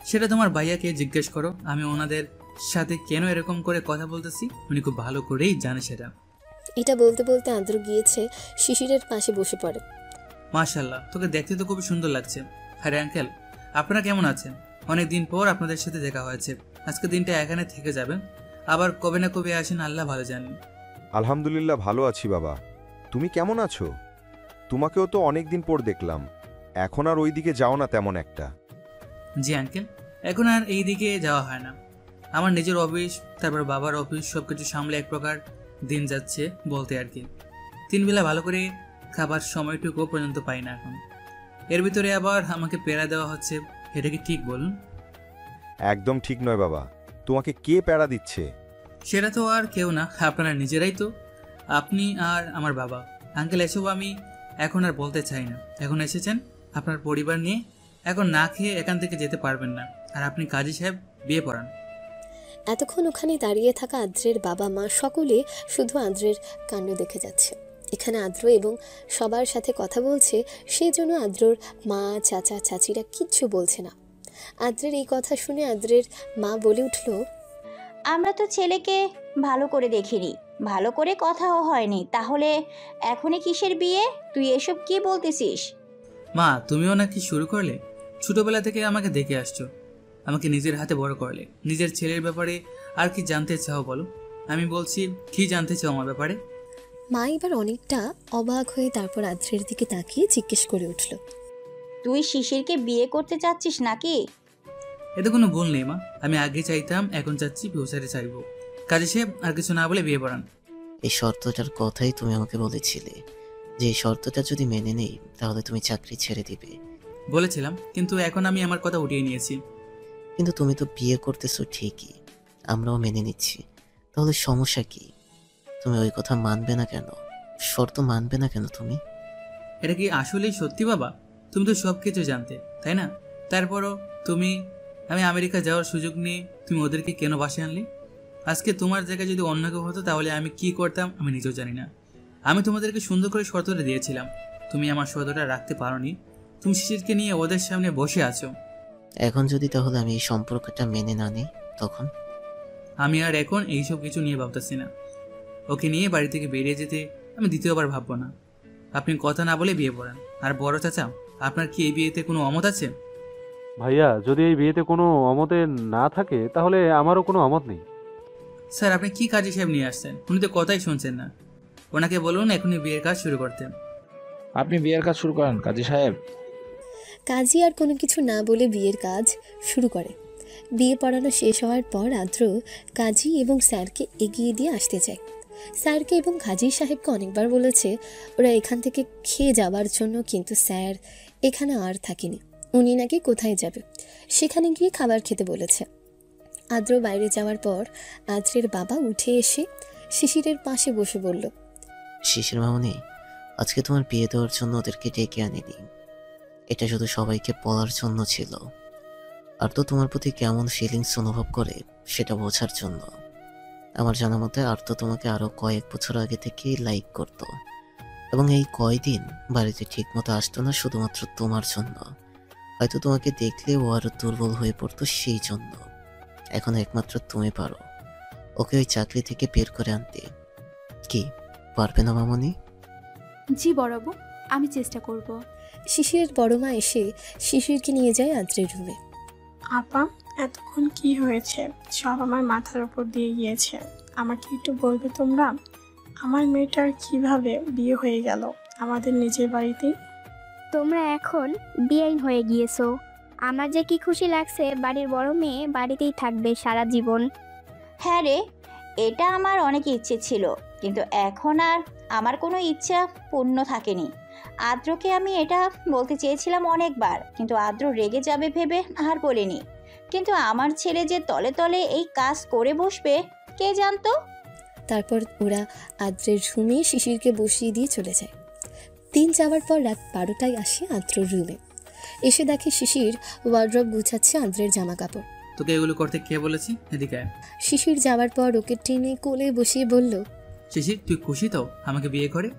সেটা তোমার ভাইয়াকে জিজ্ঞেস করো। আমি ওনাদের সাথে কেন এরকম করে কথা বলতেছি উনি খুব ভালো করেই জানে সেটা। এটা বলতে বলতে আদ্র গিয়েছে শিশিরের পাশে বসে পড়ে। মাশাআল্লাহ, তোকে দেখতে তো খুবই সুন্দর লাগছে। আরে আঙ্কেল, আপনারা কেমন আছেন? অনেক দিন পর আপনাদের সাথে দেখা হয়েছে। আজকে দিনটা এখানে থেকে যাবেন, আবার কবে না কবে আসেন আল্লাহ ভালো জানেন। আলহামদুলিল্লাহ ভালো আছি বাবা, তুমি কেমন আছো? তোমাকেও তো অনেক দিন পর দেখলাম, এখন আর ওই দিকে যাও না তেমন একটা। জি আঙ্কেল, এখন আর এই দিকে যাওয়া হয় না। আমার নিজের অফিস, তারপর বাবার অফিস, সবকিছু সামলে এক প্রকার দিন যাচ্ছে বলতে আর কি। 3 বেলা ভালো করে খাবার সময়টুকু পর্যন্ত পাই না এখন। এর ভিতরে আবার আমাকে পেড়া দেওয়া হচ্ছে, এটা কি ঠিক বলুন? একদম ঠিক নয় বাবা, তোমাকে কে প্যারা দিচ্ছে? সেটা তো আর কেউ না, আপনারা নিজেরাই তো। আপনি আর আমার বাবা। আঙ্কেল, এসব আমি এখন আর বলতে চাই না। এখন এসেছেন আপনার পরিবার নিয়ে, এখন না খেয়ে এখান থেকে যেতে পারবেন না। আর আপনি কাজী সাহেব বিয়ে পড়ান। এতক্ষণ ওখানে দাঁড়িয়ে থাকা আদ্রের বাবা মা সকলে শুধু আদ্রের কাণ্ড দেখে যাচ্ছে। এখানে আদ্র এবং সবার সাথে কথা বলছে, সেই জন্য আদ্রর মা চাচা চাচিরা কিচ্ছু বলছে না। আদ্রের এই কথা শুনে আদ্রের মা বলে উঠল, আমরা তো ছেলেকে ভালো করে দেখিনি, ভালো করে কথাও হয়নি, তাহলে এখনই কিসের বিয়ে? তুই এসব কি বলতেছিস? মা, তুমিও নাকি শুরু করলে? ছোটবেলা থেকে আমাকে দেখে আসছো, আমাকে নিজের হাতে বড় করলে। নিজের ছেলের ব্যাপারে আর কি জানতে চাও বলো? আমি বলছি, কি জানতে চাও আমার ব্যাপারে? মা এবার অনেকটা অবাক হয়ে তারপর আদ্রের দিকে তাকিয়ে জিজ্ঞেস করে উঠল, তুই শিশিরকে বিয়ে করতে চাচ্ছিস নাকি? এতে কোনো ভুল নেই মা, আমি আগে চাইতাম, এখন চাচ্ছি, ফিউচারে চাইবো। কাজী সাহেব আর কিছু না বলে বিয়ে পড়ান। এই শর্তটার কথাই তুমি আমাকে বলেছিলে, যে এই শর্তটা যদি মেনে নেই তাহলে তুমি চাকরি ছেড়ে দিবে। বলেছিলাম, কিন্তু এখন আমি আমার কথা উঠিয়ে নিয়েছি। কিন্তু তুমি তো বিয়ে করতেছো ঠিকই, আমরাও মেনে নিচ্ছি, তাহলে সমস্যা কি? তুমি ওই কথা মানবে না কেন? শর্ত মানবে না কেন তুমি? এটা কি আসলেই সত্যি বাবা? তুমি তো সব কিছু জানতে, তাই না? তারপরও আমি আমেরিকা যাওয়ার সুযোগ নিয়ে তুমি ওদেরকে কেন বাসে আনলে? আজকে তোমার জায়গায় যদি অন্য কেউ হতো তাহলে আমি কি করতাম আমি নিজেও জানি না। আমি তোমাদেরকে সুন্দর করে শর্তটা দিয়েছিলাম, তুমি আমার শর্তটা রাখতে পারোনি। তুমি শিশিরকে নিয়ে ওদের সামনে বসে আছো। এখন যদি তাহলে আমি এই সম্পর্কটা মেনে না নিই তখন? আমি আর এখন এইসব কিছু নিয়ে ভাবতেছি না। ওকে নিয়ে বাড়ি থেকে বেরিয়ে যেতে আমি দ্বিতীয়বার ভাববো না। আপনি কথা না বলে বিয়ে পড়ান। আর বড় চাচা, আপনার কি এই বিয়েতে কোনো অমত আছে? ভাইয়া, যদি এই বিয়েতে কোনো অমতে না থাকে তাহলে আমারও কোনো অমত নেই। স্যার, আপনি কি কাজী সাহেব নিয়ে আসছেন? উনি তো কথাই শুনছেন না। ওনাকে বলুন এখনই বিয়ের কাজ শুরু করতে। আপনি বিয়ের কাজ শুরু করেন কাজী সাহেব। কাজী আর কোনো কিছু না বলে বিয়ের কাজ শুরু করে। বিয়ে পড়ানো শেষ হওয়ার পর আদ্র কাজী এবং স্যারকে এগিয়ে দিয়ে আসতে চায়। স্যারকে এবং কাজী সাহেবকে অনেকবার বলেছে ওরা এখান থেকে খেয়ে যাওয়ার জন্য, কিন্তু স্যার এখানে আর থাকেনি। উনি নাকি কোথায় যাবে, সেখানে গিয়ে খাবার খেতে বলেছে। আদ্র বাইরে যাওয়ার পর আদ্রের বাবা উঠে এসে শিশিরের পাশে বসে বলল, শিশির মামনি, আজকে তোমার বিয়ে দেওয়ার জন্য ওদেরকে ডেকে আনিনি, এটা শুধু সবাইকে বলার জন্য ছিল। আর তো তোমার প্রতি কেমন ফিলিংস অনুভব করে সেটা বোঝার জন্য। আমার জানা মতে আর তো তোমাকে আরও কয়েক বছর আগে থেকেই লাইক করতো, এবং এই কয়দিন বাড়িতে ঠিকমতো আসতো না শুধুমাত্র তোমার জন্য। হয়তো তোমাকে দেখলে ও আরও দুর্বল হয়ে পড়তো সেই জন্য। এখন একমাত্র তুমি পারো ওকে ওই চাকরি থেকে বের করে আনতে। কি পারবে না মামনি? জি বড়াবু, আমি চেষ্টা করব। শিশিরের বড় মা এসে শিশিরকে নিয়ে যায় আদ্রের রুমে। আপা, এতক্ষণ কি হয়েছে? সব আমার মাথার উপর দিয়ে গিয়েছে। আমাকে একটু বলবে তোমরা, আমার মেয়েটার কিভাবে বিয়ে হয়ে গেল আমাদের নিজের বাড়িতেই? তোমরা এখন বিয়েই হয়ে গিয়েছো। আমার যে কি খুশি লাগছে, বাড়ির বড় মেয়ে বাড়িতেই থাকবে সারা জীবন। হ্যাঁ রে, এটা আমার অনেক ইচ্ছে ছিল, কিন্তু এখন আর আমার কোনো ইচ্ছা পূর্ণ থাকেনি। আদ্রকে আমি এটা বলতে চেয়েছিলাম অনেকবার, কিন্তু আদ্র রেগে যাবে ভেবে আর বলিনি। কিন্তু আমার ছেলে যে তলে তলে এই কাজ করে বসবে কে জানতো। তারপর ওরা আদ্রের রুমে শিশিরকে বসিয়ে দিয়ে চলে যায়। দিন যাওয়ার পর রাত 12টায় আসে আদ্রের রুমে। এসে দেখে শিশির ওয়ার্ড্রব গুছাচ্ছে আদ্রের জামা কাপড়। তোকে এগুলো করতে কে বলেছে? এদিকে আয়। শিশির যাওয়ার পর ওকে টেনে কোলে বসিয়ে বলল, শিশির তুই খুশি তো আমাকে বিয়ে করে?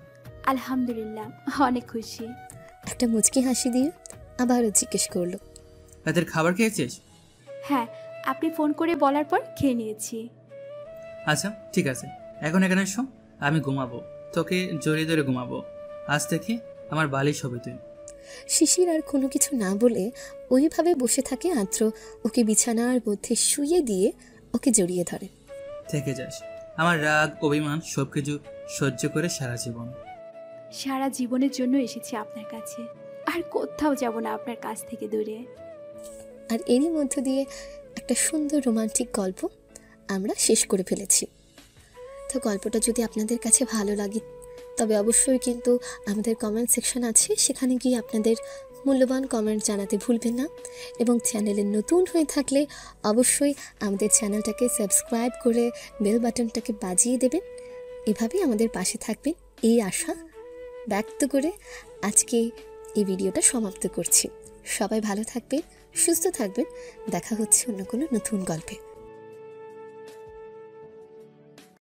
আলহামদুলিল্লাহ, অনেক খুশি। একটা মুচকি হাসি দিয়ে আবারও জিজ্ঞেস করলো, রাতের খাবার খেয়েছিস? হ্যাঁ, আপনি ফোন করে বলার পর খেয়ে নিয়েছি। আচ্ছা ঠিক আছে, এখন এখানে এসো, আমি ঘুমাবো, তোকে জড়িয়ে ধরে ঘুমাবো। আজ থেকে আমার বালিশ হবে তুই। শিশির আর কোনো কিছু না বলে ওইভাবে বসে থাকে। আদ্র ওকে বিছানার মধ্যে শুইয়ে দিয়ে ওকে জড়িয়ে ধরে। থেকে যাস, আমার রাগ অভিমান সবকিছু সহ্য করে সারা জীবন। সারা জীবনের জন্য এসেছি আপনার কাছে, আর কোথাও যাব না আপনার কাছ থেকে দূরে। আর এরই মধ্য দিয়ে একটা সুন্দর রোমান্টিক গল্প আমরা শেষ করে ফেলেছি। তো গল্পটা যদি আপনাদের কাছে ভালো লাগে তবে অবশ্যই কিন্তু আমাদের কমেন্ট সেকশন আছে, সেখানে গিয়ে আপনাদের মূল্যবান কমেন্ট জানাতে ভুলবেন না। এবং চ্যানেলে নতুন হয়ে থাকলে অবশ্যই আমাদের চ্যানেলটাকে সাবস্ক্রাইব করে বেল বাটনটাকে বাজিয়ে দেবেন। এভাবেই আমাদের পাশে থাকবেন এই আশা ব্যক্ত করে আজকে এই ভিডিওটা সমাপ্ত করছি। সবাই ভালো থাকবেন, সুস্থ থাকবেন। দেখা হচ্ছে অন্য কোনো নতুন গল্পে।